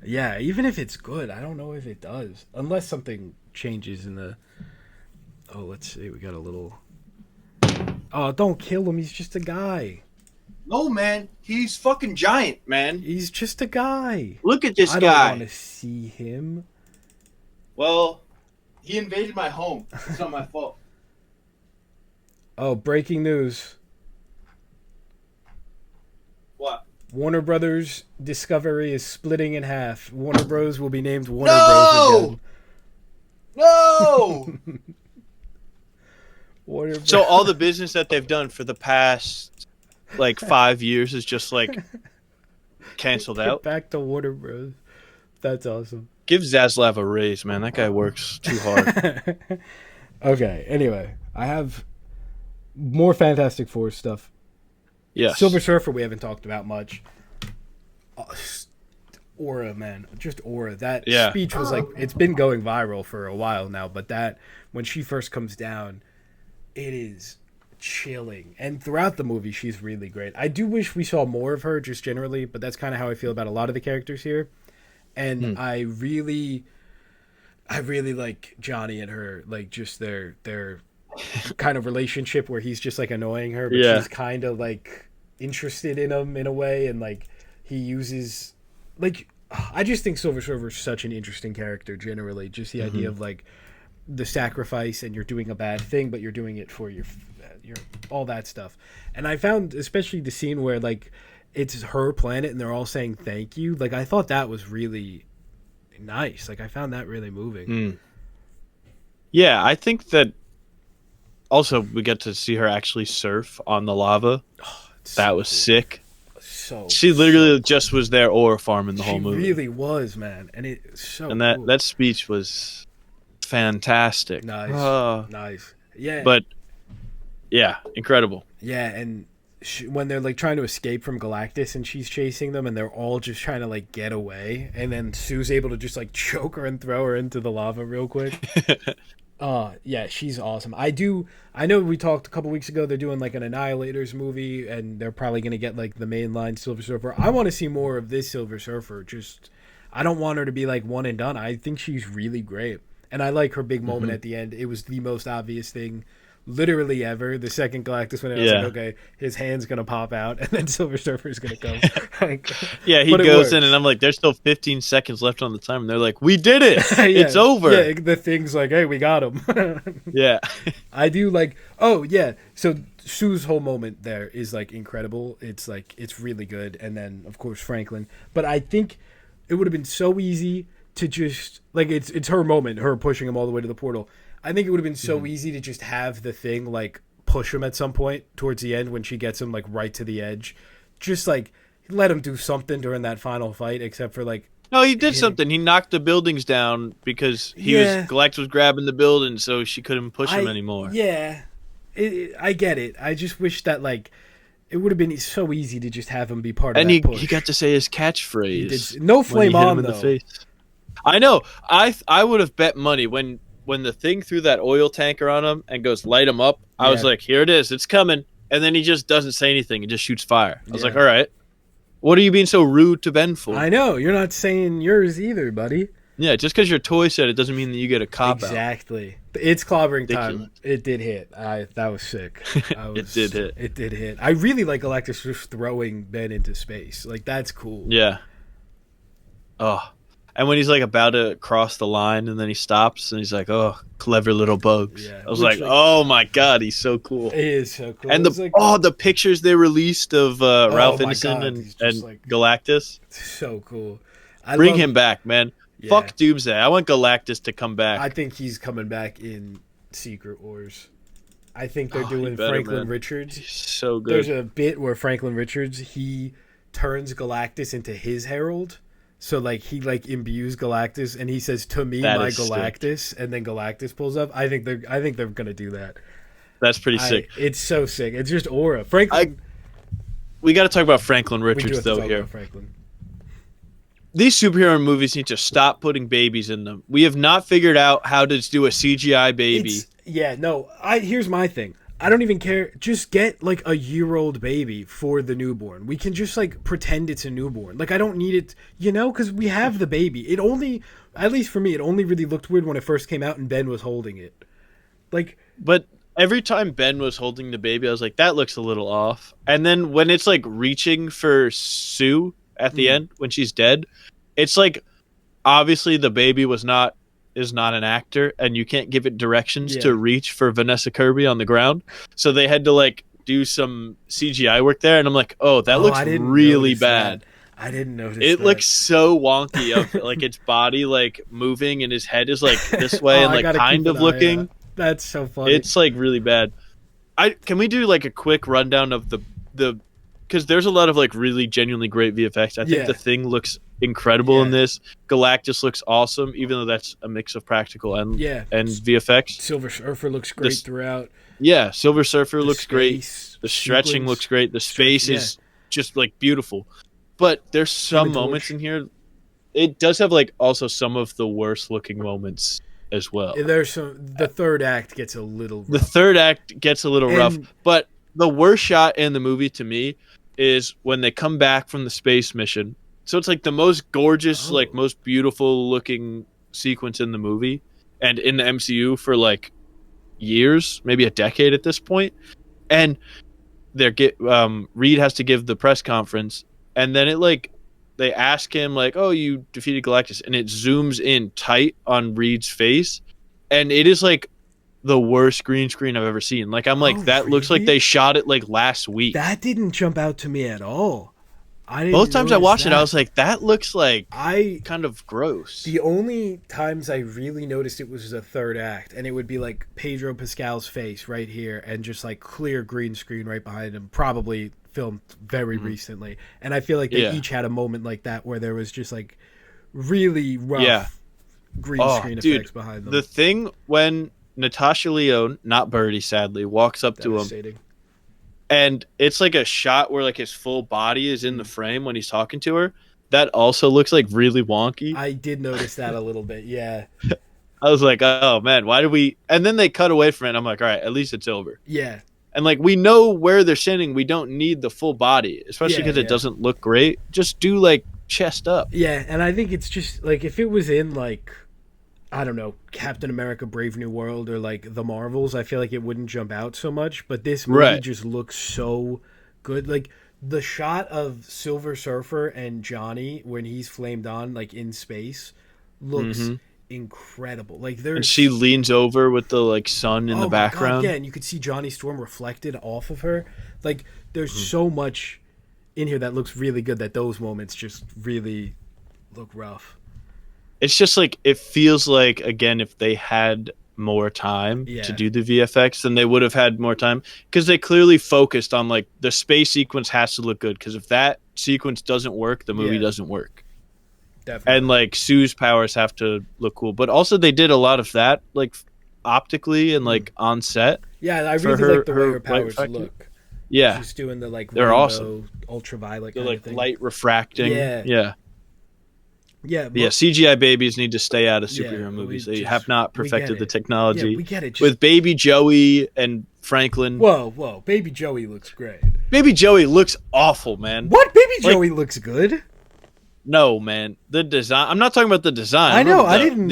yeah. Even if it's good, I don't know if it does unless something changes in the. Oh, let's see. We got a little. Oh, don't kill him. He's just a guy. No, man, he's fucking giant, man. He's just a guy. Look at this I don't guy. want to see him. Well, he invaded my home. It's not my fault. Oh, breaking news. What? Warner Brothers Discovery is splitting in half. Warner Bros. Will be named Warner No! Bros. again. No! Warner Bros. So all the business that they've done for the past like 5 years is just like canceled Get out. back to Warner Bros. That's awesome. Give Zaslav a raise, man. That guy works too hard. Okay, anyway, I have more Fantastic Four stuff. Yes. Silver Surfer we haven't talked about much. Aura, man. Just Aura. That speech was like, it's been going viral for a while now, but that, when she first comes down, it is chilling. And throughout the movie, she's really great. I do wish we saw more of her just generally, but that's kind of how I feel about a lot of the characters here. And I really like Johnny and her, like just their kind of relationship where he's just like annoying her, but she's kind of like interested in him in a way, and like he uses like I just think Silver Surfer's such an interesting character generally. Just the idea of like the sacrifice, and you're doing a bad thing, but you're doing it for your all that stuff. And I found especially the scene where like it's her planet and they're all saying thank you. Like I thought that was really nice. Like I found that really moving. Yeah, I think that also we get to see her actually surf on the lava. That was sick. So she literally just was there or farming the whole movie. She really was, man. And it's so and that cool. that speech was fantastic. Nice. Yeah. But yeah, incredible. Yeah, and when they're like trying to escape from Galactus and she's chasing them and they're all just trying to like get away, and then Sue's able to just like choke her and throw her into the lava real quick. Yeah, she's awesome. I know we talked a couple weeks ago, they're doing like an Annihilators movie and they're probably going to get like the mainline Silver Surfer. I want to see more of this Silver Surfer. Just I don't want her to be like one and done. I think she's really great. And I like her big moment at the end. It was the most obvious thing literally ever. The second Galactus went out, I was like, okay, his hand's gonna pop out and then Silver Surfer's gonna come. Like, yeah, he goes in and I'm like, there's still 15 seconds left on the time, and they're like, we did it. It's over. Yeah, the thing's like, hey, we got him. Yeah. I do like, oh yeah, so Sue's whole moment there is like incredible. It's like, it's really good. And then of course Franklin, but I think it would have been so easy to just like, it's her moment, her pushing him all the way to the portal. I think it would have been so easy to just have the thing like push him at some point towards the end when she gets him like right to the edge. Just like let him do something during that final fight, except for like No, he did hitting. something. He knocked the buildings down because Yeah, Galactus was grabbing the building, so she couldn't push him I anymore. yeah, I get it. I just wish that like it would have been so easy to just have him be part of And that he got push. to say his He did catchphrase no when he flame hit him on in the though. face. I know. I would have bet money when the thing threw that oil tanker on him and goes light him up. I was Yeah, like, here it is, it's coming. And then he just doesn't say anything and just shoots fire. I was like, yeah. all right, what are you being so rude to Ben for? I know you're not saying yours either, buddy. Yeah, just because your toy said it doesn't mean that you get a cop out. Exactly. It's clobbering time. Ridiculous. It did hit. That was sick. It did hit. It did hit. I really like Galactus just throwing Ben into space. Like that's cool. Yeah. Oh. And when he's like about to cross the line and then he stops and he's like, oh, clever little bugs. Yeah. I was like, oh my God, he's so cool. It is so cool. And It's like, the pictures they released of Ralph my Ineson God, he's just and like- Galactus. so cool. Bring him back, man. Yeah. Fuck Doomsday. I want Galactus to come back. I think he's coming back in Secret Wars. I think they're Oh, doing you better, Franklin man. Richards. He's so good. There's a bit where Franklin Richards he turns Galactus into his herald. So like he like imbues Galactus and he says to me That my is sick. Galactus and then Galactus pulls up. I think they're gonna do that. That's pretty sick. It's so sick. It's just aura. Franklin. We got to talk about Franklin We do Richards have to though talk here. about Franklin. These superhero movies need to stop putting babies in them. We have not figured out how to do a CGI baby. Here's my thing. I don't even care. Just get like a year-old baby for the newborn. We can just like pretend it's a newborn. Like I don't need it, because we have the baby. It only, at least for me, it only really looked weird when it first came out and Ben was holding it. Like, But every time Ben was holding the baby, I was like, that looks a little off. And then when it's like reaching for Sue at the end when she's dead, it's like obviously the baby is not an actor and you can't give it directions to reach for Vanessa Kirby on the ground. So they had to like do some CGI work there and I'm like, "Oh, that looks I didn't really notice bad." that. I didn't notice It that. looks so wonky of like its body like moving and his head is like this way and I like gotta kind keep of an eye looking. out. That's so funny. It's like really bad. Can we do like a quick rundown of the because there's a lot of like really genuinely great VFX. I think the Thing looks incredible in this. Galactus looks awesome, even though that's a mix of practical and VFX. Silver Surfer looks great throughout. Yeah, Silver Surfer looks great. Space The stretching sequence. looks great. The space is just like beautiful. But there's some moments in here. It does have like also some of the worst looking moments as well. There's the third act gets a little rough. The third act gets a little rough, but the worst shot in the movie to me is when they come back from the space mission. So it's like the most gorgeous, like most beautiful looking sequence in the movie and in the MCU for like years, maybe a decade at this point. And Reed has to give the press conference and then it like they ask him like, "Oh, you defeated Galactus," and it zooms in tight on Reed's face, and it is like the worst green screen I've ever seen. Like I'm like, that looks like they shot it like last week. That didn't jump out to me at all. Both times I watched it, I was like, that looks like kind of gross. The only times I really noticed it was the third act, and it would be like Pedro Pascal's face right here, and just like clear green screen right behind him, probably filmed very recently. And I feel like they each had a moment like that where there was just like really rough green screen effects behind them. The Thing when Natasha Lyonne, not Birdie, sadly, walks up to him. And it's like a shot where like his full body is in the frame when he's talking to her. That also looks like really wonky. I did notice that a little bit, yeah. I was like, oh man, why did we? And then they cut away from it. And I'm like, all right, at least it's over. Yeah. And like we know where they're standing. We don't need the full body, especially because it doesn't look great. Just do like chest up. Yeah, and I think it's just like if it was in like I don't know, Captain America Brave New World or like the Marvels, I feel like it wouldn't jump out so much, but this movie just looks so good. Like the shot of Silver Surfer and Johnny when he's flamed on like in space looks incredible. Like there's and she leans over with the like sun in the background. God, yeah, and you could see Johnny Storm reflected off of her. Like there's so much in here that looks really good that those moments just really look rough. It's just like it feels like again if they had more time to do the VFX then they would have had more time because they clearly focused on like the space sequence has to look good because if that sequence doesn't work the movie doesn't work. Definitely. And like Sue's powers have to look cool, but also they did a lot of that like optically and like on set Yeah, I for really like the way her her light powers refracting. look. Yeah, She's doing the like they're rainbow, awesome. ultraviolet They're kind of like thing. light refracting. Yeah, Yeah, yeah, but yeah. CGI babies need to stay out of yeah. superhero movies. They We have not get perfected the it. Yeah, technology we get it. Just with Baby Joey and Franklin. whoa, Baby Joey looks great. Baby Joey looks awful, man. What? Baby Like, Joey looks good. No, man. The design. I'm not talking about the design. I know. I didn't.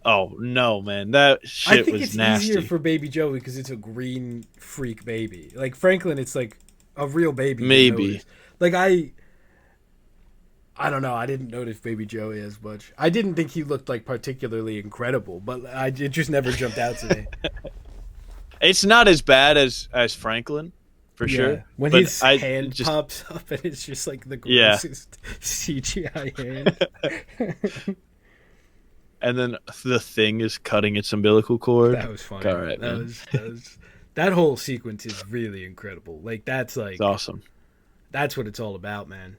Oh no, man. That shit I think was it's nasty. easier for Baby Joey because it's a green freak baby. Like Franklin, it's like a real baby. Maybe. Like I don't know. I didn't notice Baby Joey as much. I didn't think he looked like particularly incredible, but it just never jumped out to me. It's not as bad as Franklin, for sure. When but his hand pops up and it's just like the grossest CGI hand. And then the Thing is cutting its umbilical cord. That was funny. All right, that whole sequence is really incredible. Like that's like it's awesome. That's what it's all about, man.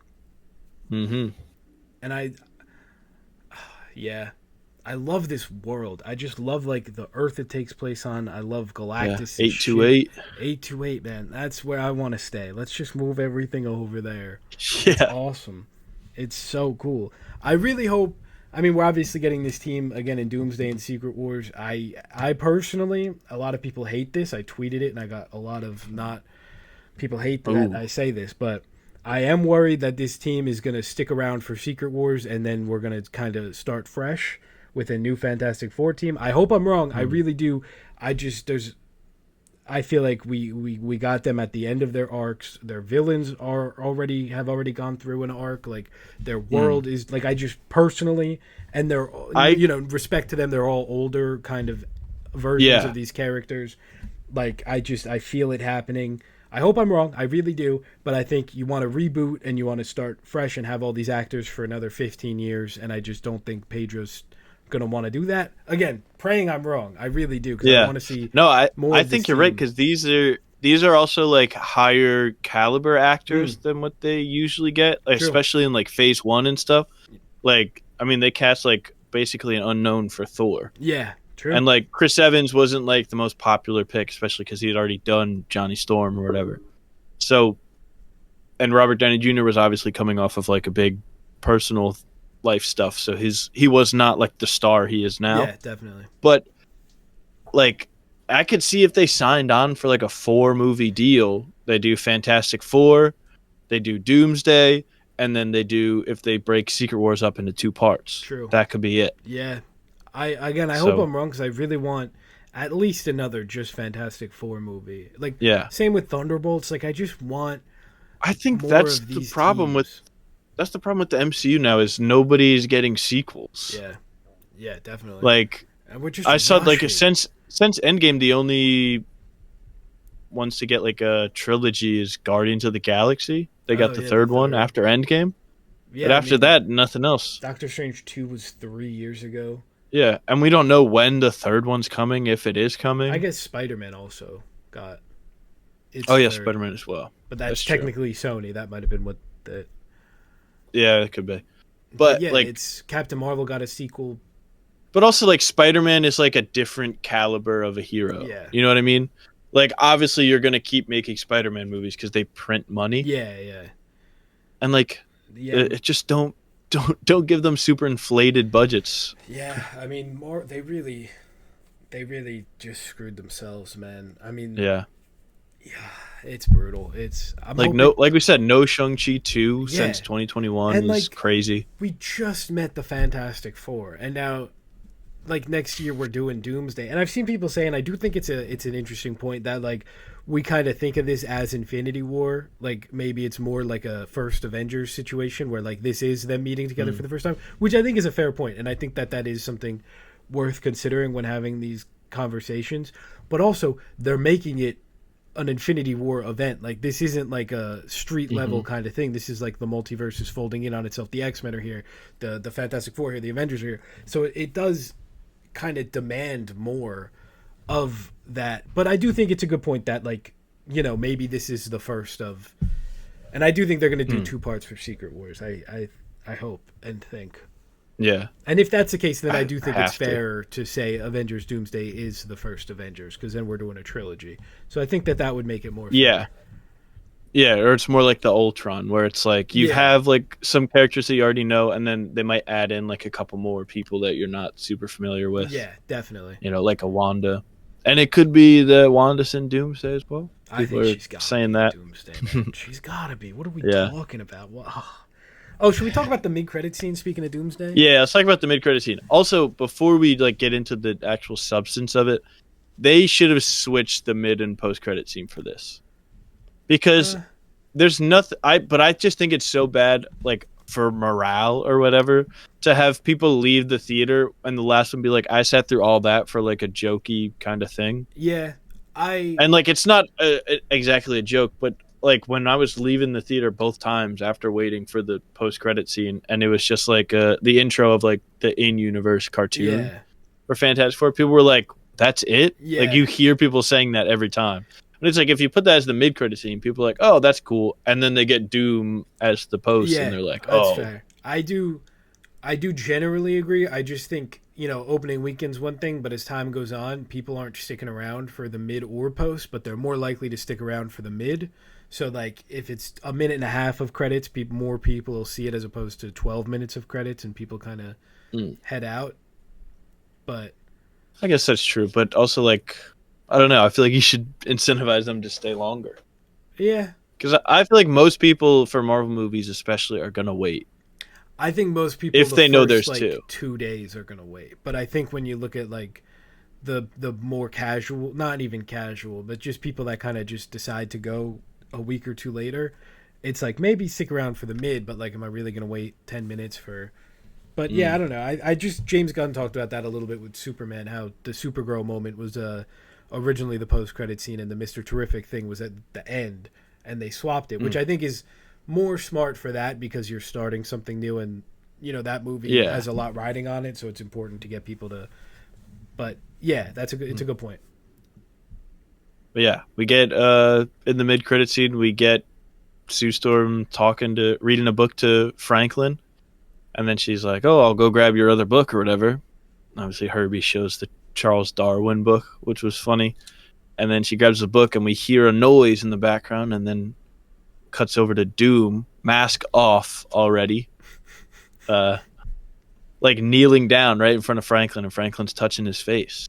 Mm-hmm. And I love this world. I just love like the Earth it takes place on. I love Galactus. 828. 828, man. That's where I want to stay. Let's just move everything over there. Yeah. It's awesome. It's so cool. I really hope. I mean, we're obviously getting this team again in Doomsday and Secret Wars. I personally, a lot of people hate this. I tweeted it and I got a lot of people hate that I say this, but I am worried that this team is going to stick around for Secret Wars and then we're going to kind of start fresh with a new Fantastic Four team. I hope I'm wrong. I really do. I feel like we got them at the end of their arcs. Their villains have already gone through an arc. Like their world is like, I just personally, and they're respect to them, they're all older kind of versions of these characters. Like I feel it happening. I hope I'm wrong. I really do. But I think you want to reboot and you want to start fresh and have all these actors for another 15 years. And I just don't think Pedro's going to want to do that. Again, praying I'm wrong. I really do. Because I want to see more I think you're right because these are also like higher caliber actors than what they usually get, especially in like phase 1 and stuff. Like, I mean, they cast like basically an unknown for Thor. Yeah. True. And like Chris Evans wasn't like the most popular pick, especially because he had already done Johnny Storm or whatever. So, and Robert Downey Jr. was obviously coming off of like a big personal life stuff, so he was not like the star he is now. Yeah, definitely. But like, I could see if they signed on for like a 4-movie deal. They do Fantastic Four, they do Doomsday, and then they do if they break Secret Wars up into 2 parts. True. That could be it. Yeah. I hope I'm wrong because I really want at least another just Fantastic Four movie. Like, same with Thunderbolts. Like, I just want. I think that's the problem with the MCU now is nobody's getting sequels. Yeah, definitely. Like, and we're just I saw like since Endgame, the only ones to get like a trilogy is Guardians of the Galaxy. They got the third one after Endgame. Yeah, but after that, nothing else. Doctor Strange 2 was 3 years ago. Yeah, and we don't know when the third one's coming, if it is coming. I guess Spider-Man also got its third. Spider-Man as well. But that's technically Sony. That might have been what the... Yeah, it could be. But yeah, like, it's Captain Marvel got a sequel. But also, like, Spider-Man is like a different caliber of a hero. Yeah. You know what I mean? Like, obviously, you're going to keep making Spider-Man movies because they print money. Yeah. And, like, it just don't give them super inflated budgets. Yeah, I mean, they really just screwed themselves, man. I mean, yeah, it's brutal. It's like we said, no Shang-Chi 2 since 2021 is like, crazy. We just met the Fantastic Four, and now like next year we're doing Doomsday. And I've seen people saying, I do think it's an interesting point that like we kind of think of this as Infinity War, like maybe it's more like a first Avengers situation where like this is them meeting together for the first time, which I think is a fair point, and I think that is something worth considering when having these conversations. But also they're making it an Infinity War event. Like this isn't like a street level kind of thing. This is like the multiverse is folding in on itself. The X-Men are here, the Fantastic Four here, the Avengers are here. So it does kind of demand more of that. But I do think it's a good point that like, you know, maybe this is the first of, and I do think they're going to do 2 parts for Secret Wars. I I hope and think. Yeah. And if that's the case, then I do I think it's have to. fair to say Avengers Doomsday is the first Avengers, because then we're doing a trilogy. So I think that that would make it more Yeah. fair. Yeah, or it's more like the Ultron, where it's like you Yeah. have like some characters that you already know, and then they might add in like a couple more people that you're not super familiar with. Yeah, definitely. You know, like a Wanda, and it could be the Wanda's in Doomsday as well. I People think are she's got to saying be in that. Doomsday, man. She's got to be. What are we Yeah, talking about? What? Oh, should we talk about the mid-credit scene, speaking of Doomsday? yeah. Let's talk about the mid-credit scene. Also, before we like get into the actual substance of it, they should have switched the mid and post-credit scene for this because Uh, there's nothing. I just think it's so bad, like for morale or whatever, to have people leave the theater and the last one be like, "I sat through all that for like a jokey kind of thing." yeah, I And like it's not exactly a joke, but like when I was leaving the theater both times after waiting for the post credit scene, and it was just like the intro of like the in universe cartoon yeah, for Fantastic Four, people were like, "That's it." Like yeah, you hear people saying that every time. But it's like if you put that as the mid credit scene, people are like, "Oh, that's cool," and then they get Doom as the post, and yeah. they're like, That's "Oh, fair. I do generally agree. I just think, opening weekend's one thing, but as time goes on, people aren't sticking around for the mid or post, but they're more likely to stick around for the mid. So, like, if it's a minute and a half of credits, more people will see it as opposed to 12 minutes of credits, and people kind of mm. head out. But I guess that's true." But also, like, I don't know. I feel like you should incentivize them to stay longer. yeah, Because I feel like most people for Marvel movies, especially, are gonna wait I think most people if the they know first there's like two. 2 days are gonna wait. But I think when you look at like the more casual, not even casual, but just people that kind of just decide to go a week or two later, it's like maybe stick around for the mid, but like, am I really gonna wait 10 minutes for? But yeah, I Mm. don't know. I just James Gunn talked about that a little bit with Superman, how the Supergirl moment was originally the post credit scene, and the Mister Terrific thing was at the end, and they swapped it, which Mm. I think is more smart for that because you're starting something new, and that movie Yeah, has a lot riding on it, so it's important to get people to. But yeah, it's a good point. but yeah, we get in the mid credit scene, we get Sue Storm reading a book to Franklin, and then she's like, "Oh, I'll go grab your other book or whatever." Obviously, Herbie shows the Charles Darwin book, which was funny, and then she grabs the book, and we hear a noise in the background, and then cuts over to Doom, mask off already, uh, like kneeling down right in front of Franklin, and Franklin's touching his face.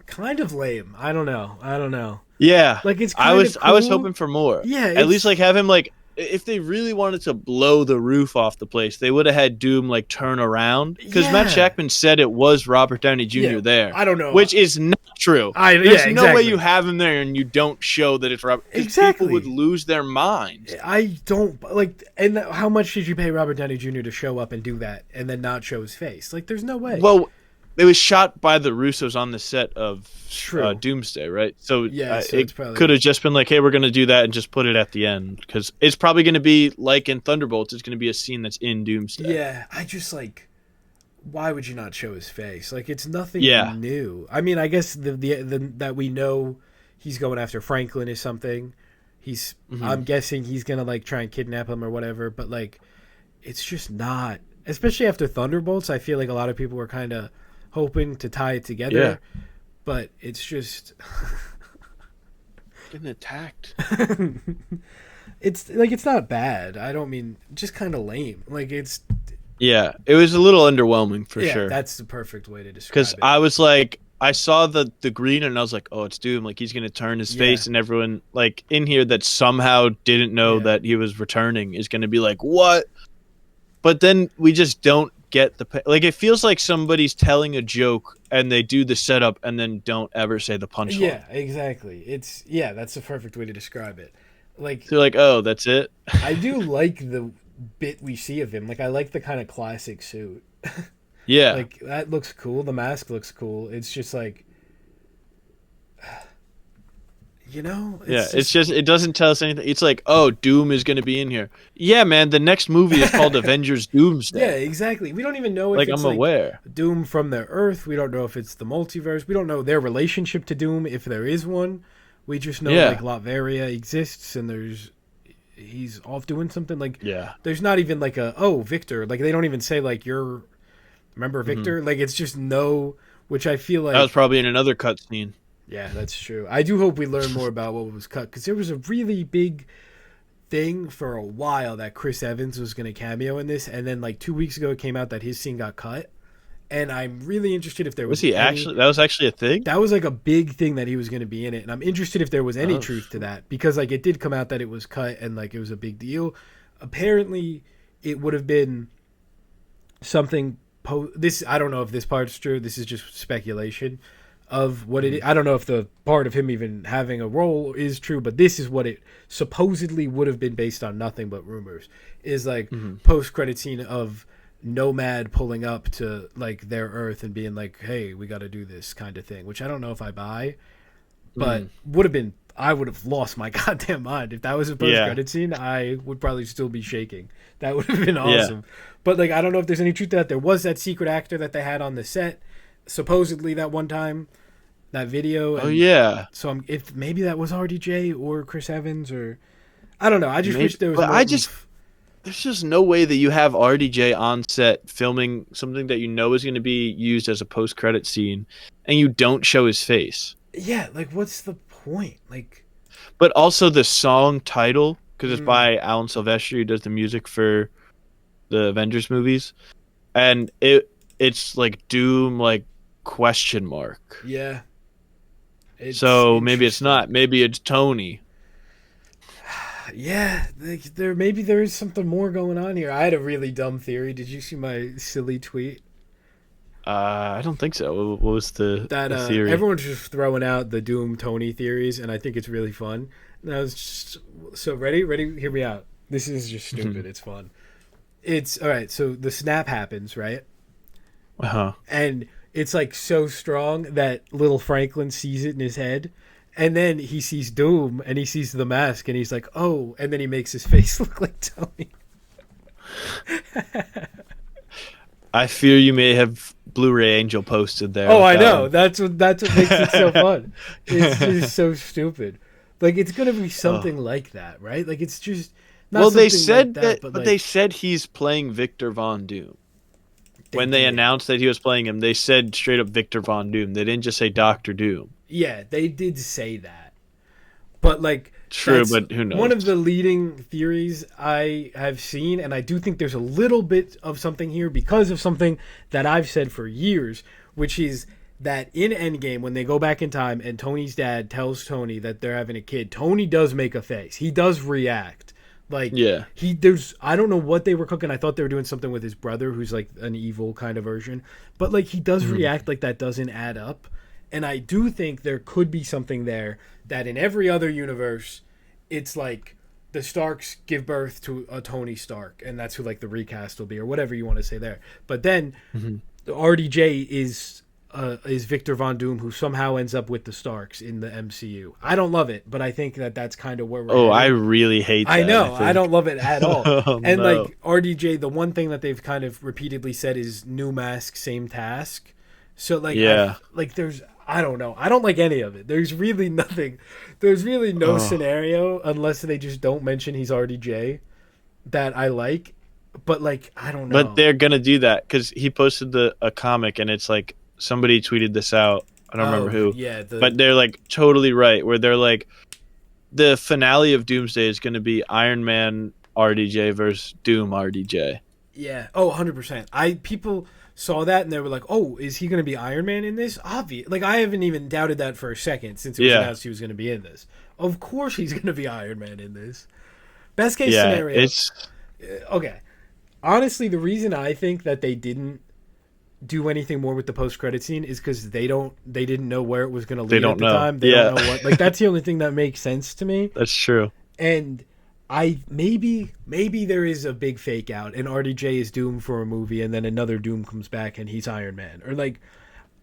Kind of lame. I don't know. I don't know. Yeah, Like, it's I kind of was I was cool. hoping for more. Yeah, At least like it's have him like if they really wanted to blow the roof off the place, they would have had Doom like turn around because Matt yeah, Shackman said it was Robert Downey yeah. Jr. there, I don't know. which is not true. Yeah, There's no way exactly. you have him there and you don't show that it's Robert because people would Exactly. lose their minds. I don't like. And how much did you pay Robert Downey Jr. to show up and do that, and then not show his face? Like, there's no way. Well, it was shot by the Russos on the set of True. Doomsday, right? So, Yeah, so it's it probably could have just been like, "Hey, we're going to do that and just put it at the end," because it's probably going to be like in Thunderbolts. It's going to be a scene that's in Doomsday. Yeah, I just like. Why would you not show his face? Like, it's nothing Yeah, new. I mean, I guess the that we know he's going after Franklin is something. hmm I'm guessing he's gonna like try and kidnap him or whatever. But like, it's just not. Especially after Thunderbolts, I feel like a lot of people were kind of hoping to tie it yeah, together, but it's just. getting attacked. It's like, it's not bad. I don't mean, just kind of lame. Like, it's Yeah, it was a little underwhelming for yeah, sure. that's the perfect way to Because describe it. I was like, I saw the green and I was like, "Oh, it's Doom!" Like he's going to turn his Yeah, face, and everyone like in here that somehow didn't know yeah, that he was returning is going to be like, "What?" But then we just don't get like it feels like somebody's telling a joke and they do the setup and then don't ever say the punchline. yeah, exactly. Yeah, that's the perfect way to describe it. Like, So like, oh, that's it. I do like the bit we see of him. Like, I like the kind of classic suit. Yeah, Like, that looks cool. The mask looks cool. It's just like, yeah. it's It's just just it doesn't tell us anything. It's like, oh, Doom is going to be in here. Yeah, man. The next movie is called Avengers yeah, Doomsday. exactly. We don't even know if Like it's I'm like aware. Doom from the Earth. We don't know if it's the multiverse. We don't know their relationship to Doom, if there is one. We just know like Yeah, Latveria exists, and there's he's off doing something. Like, Yeah. there's not even like a, oh, Victor. Like, they don't even say like, you're, remember Victor? Like, it's just no, which I feel like That was probably in another cutscene. yeah, that's true. I do hope we learn more about what was cut, because there was a really big thing for a while that Chris Evans was going to cameo in this, and then like 2 weeks ago it came out that his scene got cut, and I'm really interested if there was Was he actually? That was actually a thing. that was like a big thing that he was going to be in it, and I'm interested if there was any truth to that, because like it did come out that it was cut and like it was a big deal. Apparently, it would have been something. This I don't know if this part's true. This is just speculation of what it is. I don't know if the part of him even having a role is true, but this is what it supposedly would have been based on nothing but rumors. Is like post-credit scene of Nomad pulling up to like their Earth and being like, "Hey, we got to do this," kind of thing. Which I don't know if I buy, but would have been. I would have lost my goddamn mind if that was a post-credit scene. I would probably still be shaking. That would have been awesome. Yeah. But like, I don't know if there's any truth to that. There was that secret actor that they had on the set, supposedly that one time, that video. And yeah. So if maybe that was RDJ or Chris Evans, or I don't know. I just wish there was. But there's just no way that you have RDJ on set filming something that you know is going to be used as a post-credit scene, and you don't show his face. Yeah, like what's the point? Like, but also the song title, because it's by Alan Silvestri, who does the music for the Avengers movies, and it's like Doom, like question mark. Yeah. So maybe it's not. Maybe it's Tony. Yeah, like maybe there is something more going on here. I had a really dumb theory. Did you see my silly tweet? I don't think so. What was the theory? Everyone's just throwing out the Doom Tony theories, and I think it's really fun. And I was just so ready. Hear me out. This is just stupid. It's fun. It's all right. So the snap happens, right? And it's like so strong that little Franklin sees it in his head, and then he sees Doom and he sees the mask, and he's like, "Oh!" And then he makes his face look like Tony. I fear you may have Blu-ray Angel posted there. Oh, I know. That's what makes it so fun. It's just so stupid. Like, it's gonna be something like that, right? Like, it's just not. Well, they said like but they said he's playing Victor Von Doom. When they announced that he was playing him, they said straight up Victor Von Doom. They didn't just say Dr. Doom. Yeah, they did say that. But like, true, but who knows? One of the leading theories I have seen, and I do think there's a little bit of something here because of something that I've said for years, which is that in Endgame, when they go back in time and Tony's dad tells Tony that they're having a kid, Tony does make a face. He does react. Like, yeah, I don't know what they were cooking. I thought they were doing something with his brother, who's like an evil kind of version. But like, he does react like that doesn't add up. And I do think there could be something there that in every other universe, it's like the Starks give birth to a Tony Stark, and that's who like the recast will be, or whatever you want to say there. But then the RDJ is Victor Von Doom, who somehow ends up with the Starks in the MCU. I don't love it, but I think that that's kind of where we're headed. I really hate that. I know. I don't love it at all. And like RDJ, the one thing that they've kind of repeatedly said is new mask, same task. So like, yeah, I don't know. I don't like any of it. There's really nothing. There's really no scenario, unless they just don't mention he's RDJ, that I like. But like, I don't know. But they're gonna do that because he posted a comic, and it's like somebody tweeted this out. I don't remember who. Yeah. But they're like totally right. Where they're like, the finale of Doomsday is gonna be Iron Man RDJ versus Doom RDJ. Yeah. Oh, 100%. People saw that and they were like, "Oh, is he going to be Iron Man in this?" Obvious. Like, I haven't even doubted that for a second since it was announced he was going to be in this. Of course, he's going to be Iron Man in this. Best case scenario. It's okay. Honestly, the reason I think that they didn't do anything more with the post-credit scene is because they didn't know where it was going to lead at the time. They don't know what. Like, that's the only thing that makes sense to me. That's true. And maybe there is a big fake out and RDJ is Doom for a movie, and then another Doom comes back and he's Iron Man, or like,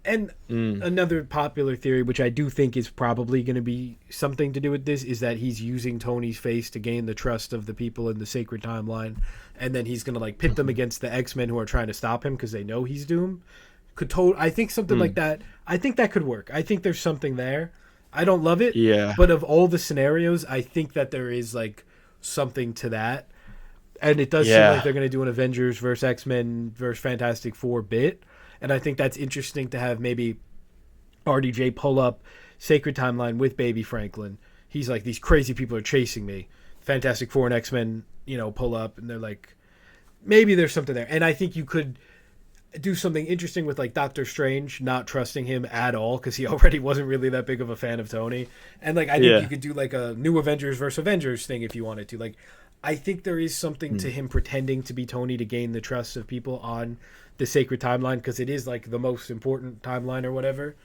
and another popular theory, which I do think is probably going to be something to do with this, is that he's using Tony's face to gain the trust of the people in the sacred timeline, and then he's going to like pit them against the X-Men who are trying to stop him because they know he's Doom. I think something like that. I think that could work. I think there's something there. I don't love it. Yeah. But of all the scenarios, I think that there is like something to that. And it does seem like Yeah. they're going to do an Avengers versus X-Men versus Fantastic Four bit. And I think that's interesting to have maybe RDJ pull up Sacred Timeline with Baby Franklin. He's like, these crazy people are chasing me. Fantastic Four and X-Men, pull up, and they're like, maybe there's something there. And I think you could do something interesting with like Doctor Strange not trusting him at all because he already wasn't really that big of a fan of Tony. And like I think you could do like a new Avengers versus Avengers thing if you wanted to. Like I think there is something to him pretending to be Tony to gain the trust of people on the Sacred Timeline because it is like the most important timeline or whatever.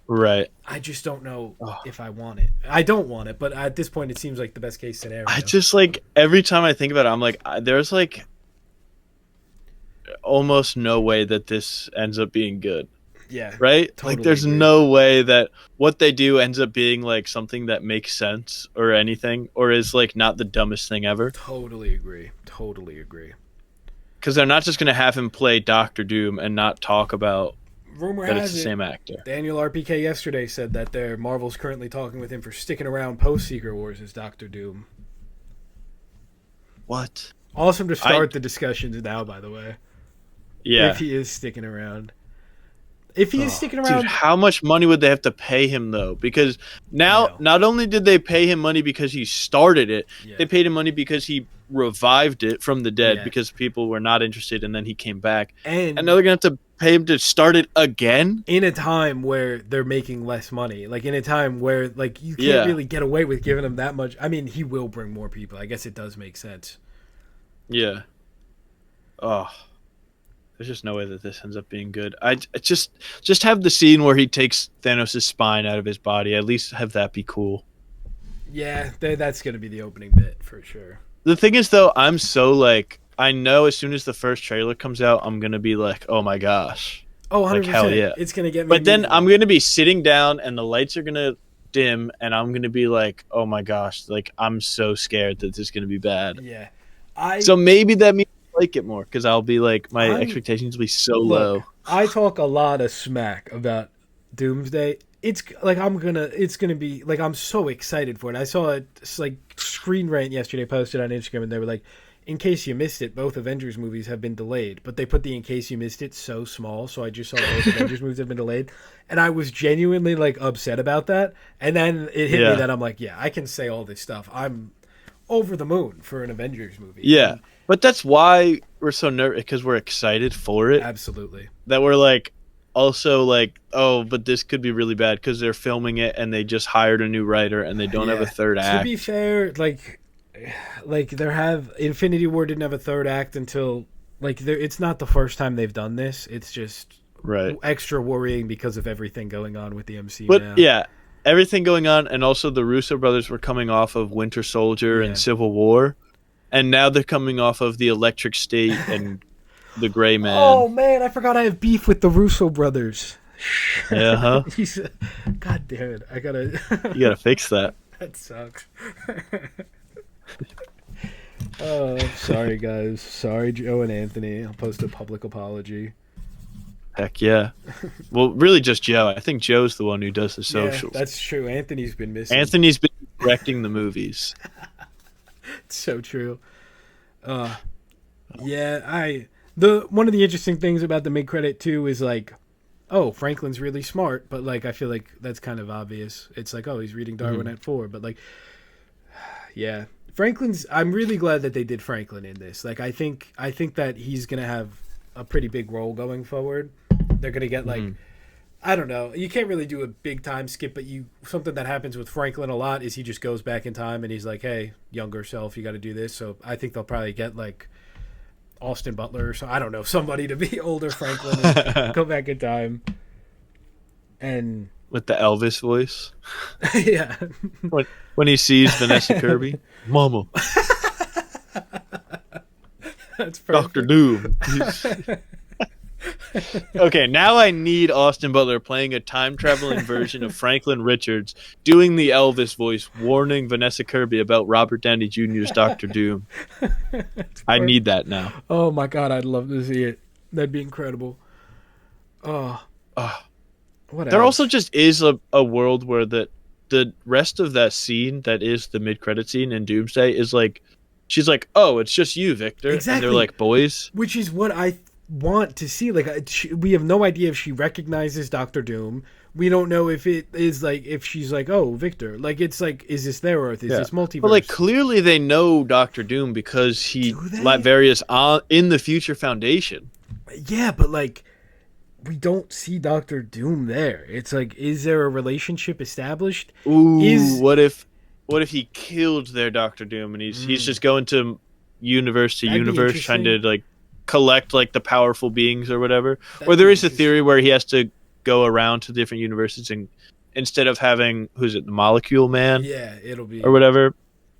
Right. I just don't know if I want it. I don't want it, but at this point it seems like the best case scenario. I just like every time I think about it, I'm like, there's like almost no way that this ends up being good. Yeah. Right? Totally like there's agree. no way that what they do ends up being like something that makes sense or anything or is like not the dumbest thing ever. Totally agree. Because they're not just going to have him play Doctor Doom and not talk about Rumor that has it's the it, same actor. Daniel RPK yesterday said that Marvel's currently talking with him for sticking around post Secret Wars as Doctor Doom. What? Awesome to start the discussions now, by the way. Yeah. If he is sticking around. If he is sticking around. Dude, how much money would they have to pay him, though? Because now, not only did they pay him money because he started it, they paid him money because he revived it from the dead because people were not interested, and then he came back. And now they're going to have to pay him to start it again? In a time where they're making less money. Like, in a time where, like, you can't really get away with giving him that much. I mean, he will bring more people. I guess it does make sense. Yeah. Oh. There's just no way that this ends up being good. I just have the scene where he takes Thanos' spine out of his body. At least have that be cool. Yeah, that's going to be the opening bit for sure. The thing is, though, I'm so like, I know as soon as the first trailer comes out, I'm going to be like, oh my gosh. Oh, 100%. Like, hell yeah. It's going to get me. But then I'm going to be sitting down and the lights are going to dim and I'm going to be like, oh my gosh. Like, I'm so scared that this is going to be bad. Yeah. So maybe that means like it more because I'll be like my expectations will be so low. I talk a lot of smack about Doomsday. It's like it's gonna be like I'm so excited for it. I saw a like Screen Rant yesterday posted on Instagram and they were like, in case you missed it, both Avengers movies have been delayed. But they put the in case you missed it so small, so I just saw both Avengers movies have been delayed. And I was genuinely like upset about that. And then it hit me that I'm like, yeah, I can say all this stuff. I'm over the moon for an Avengers movie. Yeah. But that's why we're so nervous because we're excited for it. Absolutely. That we're like also like, oh, but this could be really bad because they're filming it and they just hired a new writer and they don't have a third act. To be fair, like Infinity War didn't have a third act until it's not the first time they've done this. It's just extra worrying because of everything going on with the MCU. But yeah, everything going on, and also the Russo brothers were coming off of Winter Soldier and Civil War. And now they're coming off of the Electric State and the Gray Man. Oh, man, I forgot I have beef with the Russo brothers. Yeah, God damn it. I gotta... You gotta fix that. That sucks. Oh, sorry, guys. Sorry, Joe and Anthony. I'll post a public apology. Heck yeah. Well, really just Joe. I think Joe's the one who does the socials. Yeah, that's true. Anthony's been missing. Anthony's been directing the movies. So true. One of the interesting things about the mid-credit too is like, oh, Franklin's really smart, but like I feel like that's kind of obvious. It's like, oh, he's reading Darwin at 4, but like, yeah, I'm really glad that they did Franklin in this. Like, I think that he's gonna have a pretty big role going forward. They're gonna get like. I don't know. You can't really do a big time skip, but something that happens with Franklin a lot is he just goes back in time and he's like, "Hey, younger self, you got to do this." So I think they'll probably get like Austin Butler or so. I don't know, somebody to be older Franklin and go back in time. And with the Elvis voice, yeah. When he sees Vanessa Kirby, Mama, that's perfect. Dr. Doom. Okay, now I need Austin Butler playing a time-traveling version of Franklin Richards, doing the Elvis voice, warning Vanessa Kirby about Robert Downey Jr.'s Dr. Doom. I need that now. Oh my god, I'd love to see it. That'd be incredible. What there else? also just is a world where the rest of that scene that is the mid-credit scene in Doomsday is like she's like, "Oh, it's just you, Victor," and they're Exactly. like boys. Which is what I want to see. Like, we have no idea if she recognizes Doctor Doom. We don't know if it is like if she's like, oh, Victor. Like, it's like, is this their Earth? Is this multiverse? But like clearly they know Doctor Doom because he let various in the Future Foundation. Yeah, but like we don't see Doctor Doom there. It's like, is there a relationship established? Ooh, what if he killed their Doctor Doom and he's just going to universe to universe trying to like collect like the powerful beings or whatever? Or there is a theory where he has to go around to different universes and instead of having the Molecule Man? Yeah, it'll be or whatever.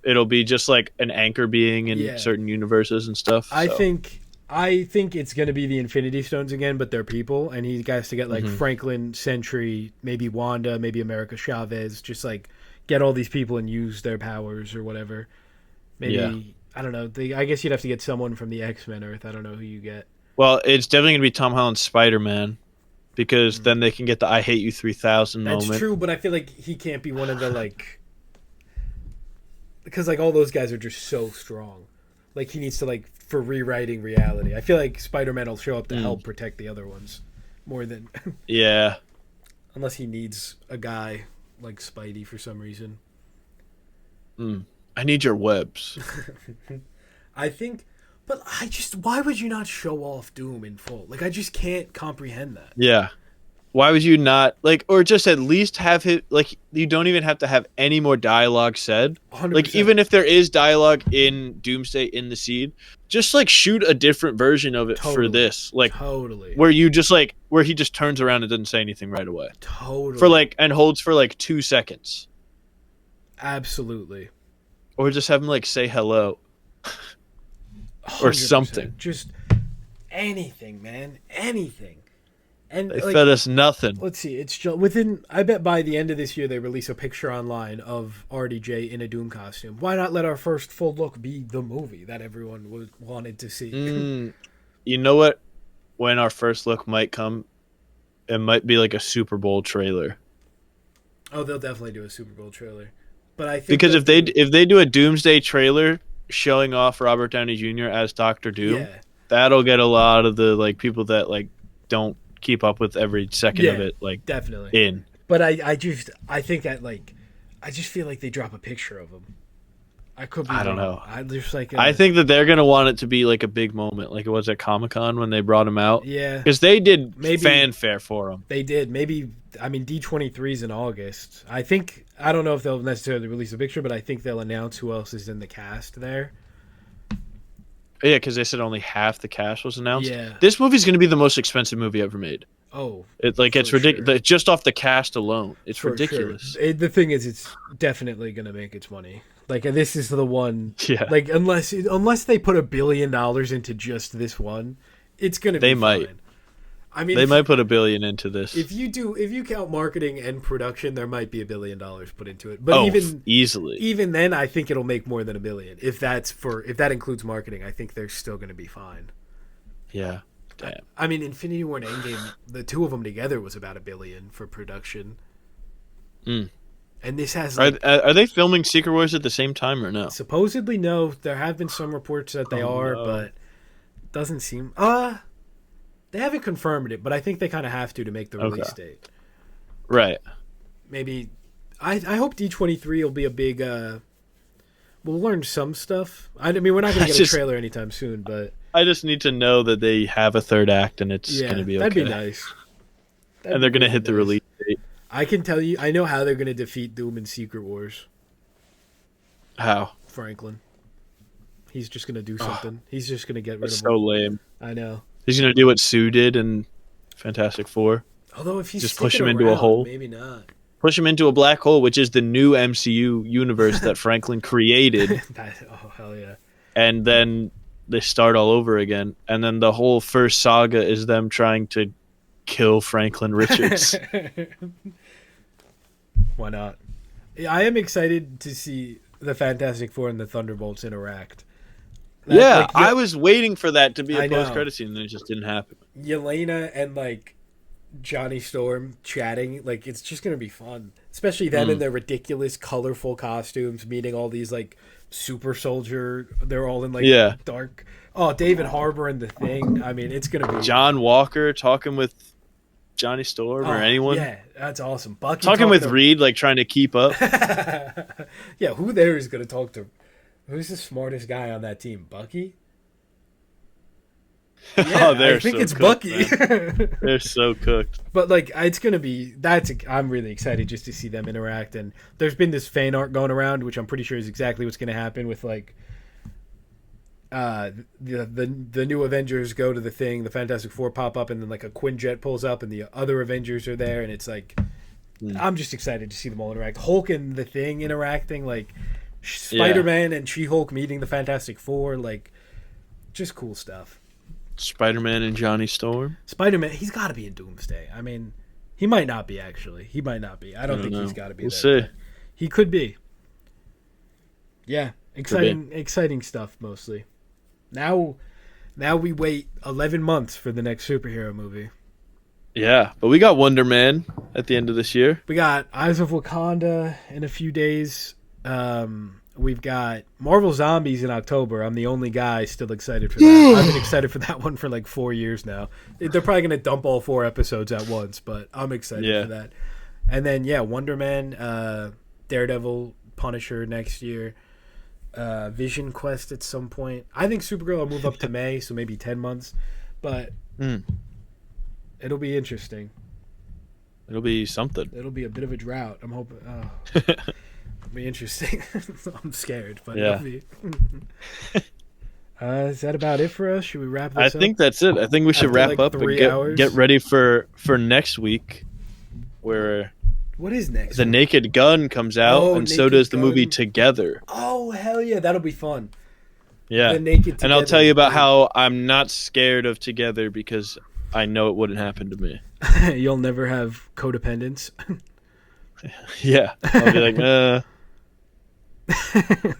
It'll be just like an anchor being in certain universes and stuff. I think it's gonna be the Infinity Stones again, but they're people, and he has to get like Franklin, Sentry, maybe Wanda, maybe America Chavez, just like get all these people and use their powers or whatever. Maybe I don't know. I guess you'd have to get someone from the X-Men Earth. I don't know who you get. Well, it's definitely gonna be Tom Holland's Spider-Man, because then they can get the "I Hate You 3000" moment. That's true, but I feel like he can't be one of the like, because like all those guys are just so strong. Like he needs to like for rewriting reality. I feel like Spider-Man will show up to help protect the other ones more than unless he needs a guy like Spidey for some reason. I need your webs. I think, but why would you not show off Doom in full? Like I just can't comprehend that. Yeah. Why would you not like, or just at least have it like you don't even have to have any more dialogue said. 100%. Like even if there is dialogue in Doomsday in the Seed, just like shoot a different version of it for this, like where you just like where he just turns around and doesn't say anything right away. For like and holds for like 2 seconds. Absolutely. Or just have him like say hello. Or something. Just anything, man. Anything. And they fed us nothing. Let's see. It's just within. I bet by the end of this year they release a picture online of RDJ in a Doom costume. Why not let our first full look be the movie that everyone wanted to see? You know what? When our first look might come, it might be like a Super Bowl trailer. Oh, they'll definitely do a Super Bowl trailer. But I think because if they do a Doomsday trailer showing off Robert Downey Jr. as Doctor Doom, that'll get a lot of the like people that like don't keep up with every second of it, like definitely in. But I think that like I just feel like they drop a picture of him. I could be. I don't know. I think that they're gonna want it to be like a big moment, like it was at Comic-Con when they brought him out. Yeah, because they did fanfare for him. They did. Maybe I mean D23's in August. I think I don't know if they'll necessarily release a picture, but I think they'll announce who else is in the cast there. Yeah, because they said only half the cast was announced. Yeah. This movie's going to be the most expensive movie ever made. Oh. It's ridiculous. Sure. Just off the cast alone. It's ridiculous. Sure. The thing is, it's definitely going to make its money. Like, this is the one. Yeah. Like, unless they put $1 billion into just this one, it's going to be fine. Might. I mean, they might put $1 billion into this. If you count marketing and production, there might be $1 billion put into it. But even then, I think it'll make more than $1 billion. If that includes marketing, I think they're still going to be fine. Yeah, damn. I mean, Infinity War and Endgame, the two of them together was about $1 billion for production. And this has are they filming Secret Wars at the same time or no? Supposedly no. There have been some reports that they are, but doesn't seem. They haven't confirmed it, but I think they kind of have to make the release date. Right. Maybe. I hope D23 will be a big. We'll learn some stuff. I mean, we're not going to get a trailer anytime soon, but. I just need to know that they have a third act and it's going to be okay. That'd be nice. And they're going to hit the release date. I can tell you, I know how they're going to defeat Doom in Secret Wars. How? Franklin. He's just going to do something. He's just going to get rid of him. So lame. I know. He's going to do what Sue did in Fantastic Four. Although if he's just push him into a hole. Maybe not. Push him into a black hole, which is the new MCU universe that Franklin created. Oh, hell yeah. And then they start all over again. And then the whole first saga is them trying to kill Franklin Richards. Why not? I am excited to see the Fantastic Four and the Thunderbolts interact. I was waiting for that to be a post-credit scene, and it just didn't happen. Yelena and like Johnny Storm chatting, like it's just gonna be fun, especially them in their ridiculous, colorful costumes, meeting all these like Super Soldier. They're all in like Yeah. dark. Oh, David Harbour and the Thing. I mean, it's gonna be John Walker talking with Johnny Storm or anyone. Yeah, that's awesome. Bucky talking with Reed, like trying to keep up. Yeah, who there is gonna talk to? Who's the smartest guy on that team? Bucky. Yeah, I think it's cooked, Bucky. They're so cooked. But like, it's gonna be I'm really excited just to see them interact. And there's been this fan art going around, which I'm pretty sure is exactly what's gonna happen with like the new Avengers go to the Thing, the Fantastic Four pop up, and then like a Quinjet pulls up, and the other Avengers are there, and it's like I'm just excited to see them all interact. Hulk and the Thing interacting, like Spider-Man and She-Hulk meeting the Fantastic Four, like just cool stuff. Spider-Man and Johnny Storm. Spider-Man, he's got to be in Doomsday. I mean, he might not be actually. He might not be. I don't think he's got to be. We'll see. He could be. Yeah, exciting stuff mostly. Now we wait 11 months for the next superhero movie. Yeah, but we got Wonder Man at the end of this year. We got Eyes of Wakanda in a few days. We've got Marvel Zombies in October. I'm the only guy still excited for that. I've been excited for that one for like 4 years now. They're probably going to dump all 4 episodes at once, but I'm excited for that. And then, Wonder Man, Daredevil, Punisher next year. Vision Quest at some point. I think Supergirl will move up to May, so maybe 10 months. But it'll be interesting. It'll be something. It'll be a bit of a drought. I'm hoping. It'll be interesting. I'm scared, but it'll be. Is that about it for us? Should we wrap this up? I think that's it. I think we should wrap up and get ready for next week, where what is next? The Naked Gun comes out, and so does the movie Together. Oh, hell yeah. That'll be fun. Yeah. The Naked Together. And I'll tell you about how I'm not scared of Together because I know it wouldn't happen to me. You'll never have codependence. Yeah. I'll be like,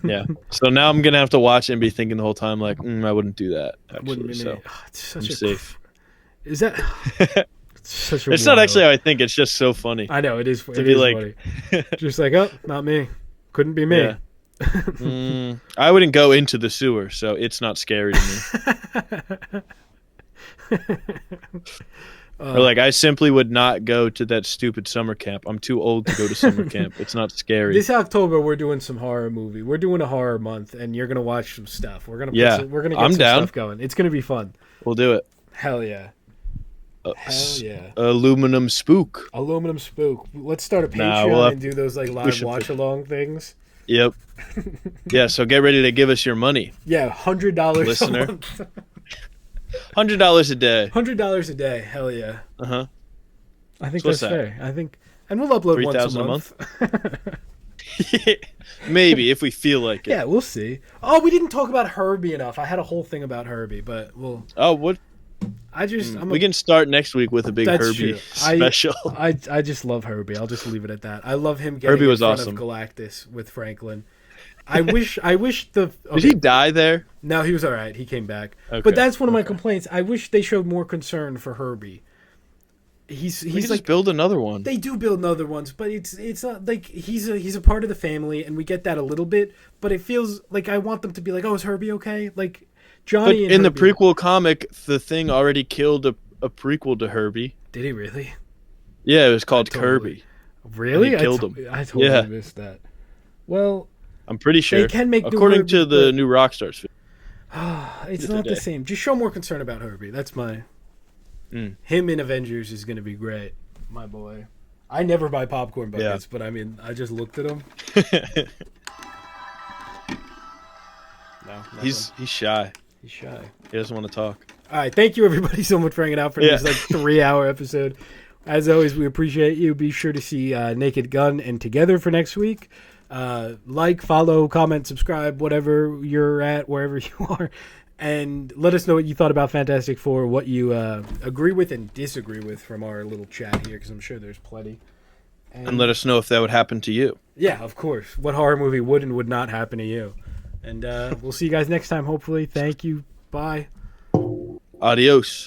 yeah. So now I'm going to have to watch it and be thinking the whole time, like, I wouldn't do that. Actually, so it's such I'm safe. Is that... It's not actually how I think. It's just so funny. I know it is. To be like, funny. Just like, oh, not me. Couldn't be me. Yeah. I wouldn't go into the sewer, so it's not scary to me. Or like, I simply would not go to that stupid summer camp. I'm too old to go to summer camp. It's not scary. This October, we're doing some horror movie. We're doing a horror month, and you're gonna watch some stuff. We're gonna get some stuff going. It's gonna be fun. We'll do it. Hell yeah. Hell yeah. Aluminum Spook. Let's start a Patreon and do those like live watch along things. Yep. Yeah, so get ready to give us your money. Yeah, $100 listener. A month. $100 a day. $100 a day. Hell yeah. Uh-huh. I think that's fair. I think, and we'll upload 3,000 once a month. Maybe if we feel like it. Yeah, we'll see. Oh, we didn't talk about Herbie enough. I had a whole thing about Herbie, but we'll. Oh, what? We can start next week with a big Herbie special. I just love Herbie. I'll just leave it at that. I love him getting in front of Galactus with Franklin. I wish the. Okay. Did he die there? No, he was all right. He came back. Okay. But that's one of my complaints. I wish they showed more concern for Herbie. He's like build another one. They do build other ones, but it's not like he's a part of the family, and we get that a little bit. But it feels like I want them to be like, oh, is Herbie okay? Like. Johnny but in the prequel comic, the Thing already killed a prequel to Herbie. Did he really? Yeah, it was called Kirby. Really? He killed him. I totally missed that. Well, I'm pretty sure. They can make according to the new Rockstars. It's not the same. Just show more concern about Herbie. That's my. Him in Avengers is going to be great, my boy. I never buy popcorn buckets, but I mean, I just looked at him. No, he's shy. He's shy. He doesn't want to talk. All right. Thank you, everybody, so much for hanging out for this 3-hour episode. As always, we appreciate you. Be sure to see Naked Gun and Together for next week. Like, follow, comment, subscribe, whatever you're at, wherever you are. And let us know what you thought about Fantastic Four, what you agree with and disagree with from our little chat here, because I'm sure there's plenty. And let us know if that would happen to you. Yeah, of course. What horror movie would and would not happen to you. And we'll see you guys next time, hopefully. Thank you. Bye. Adios.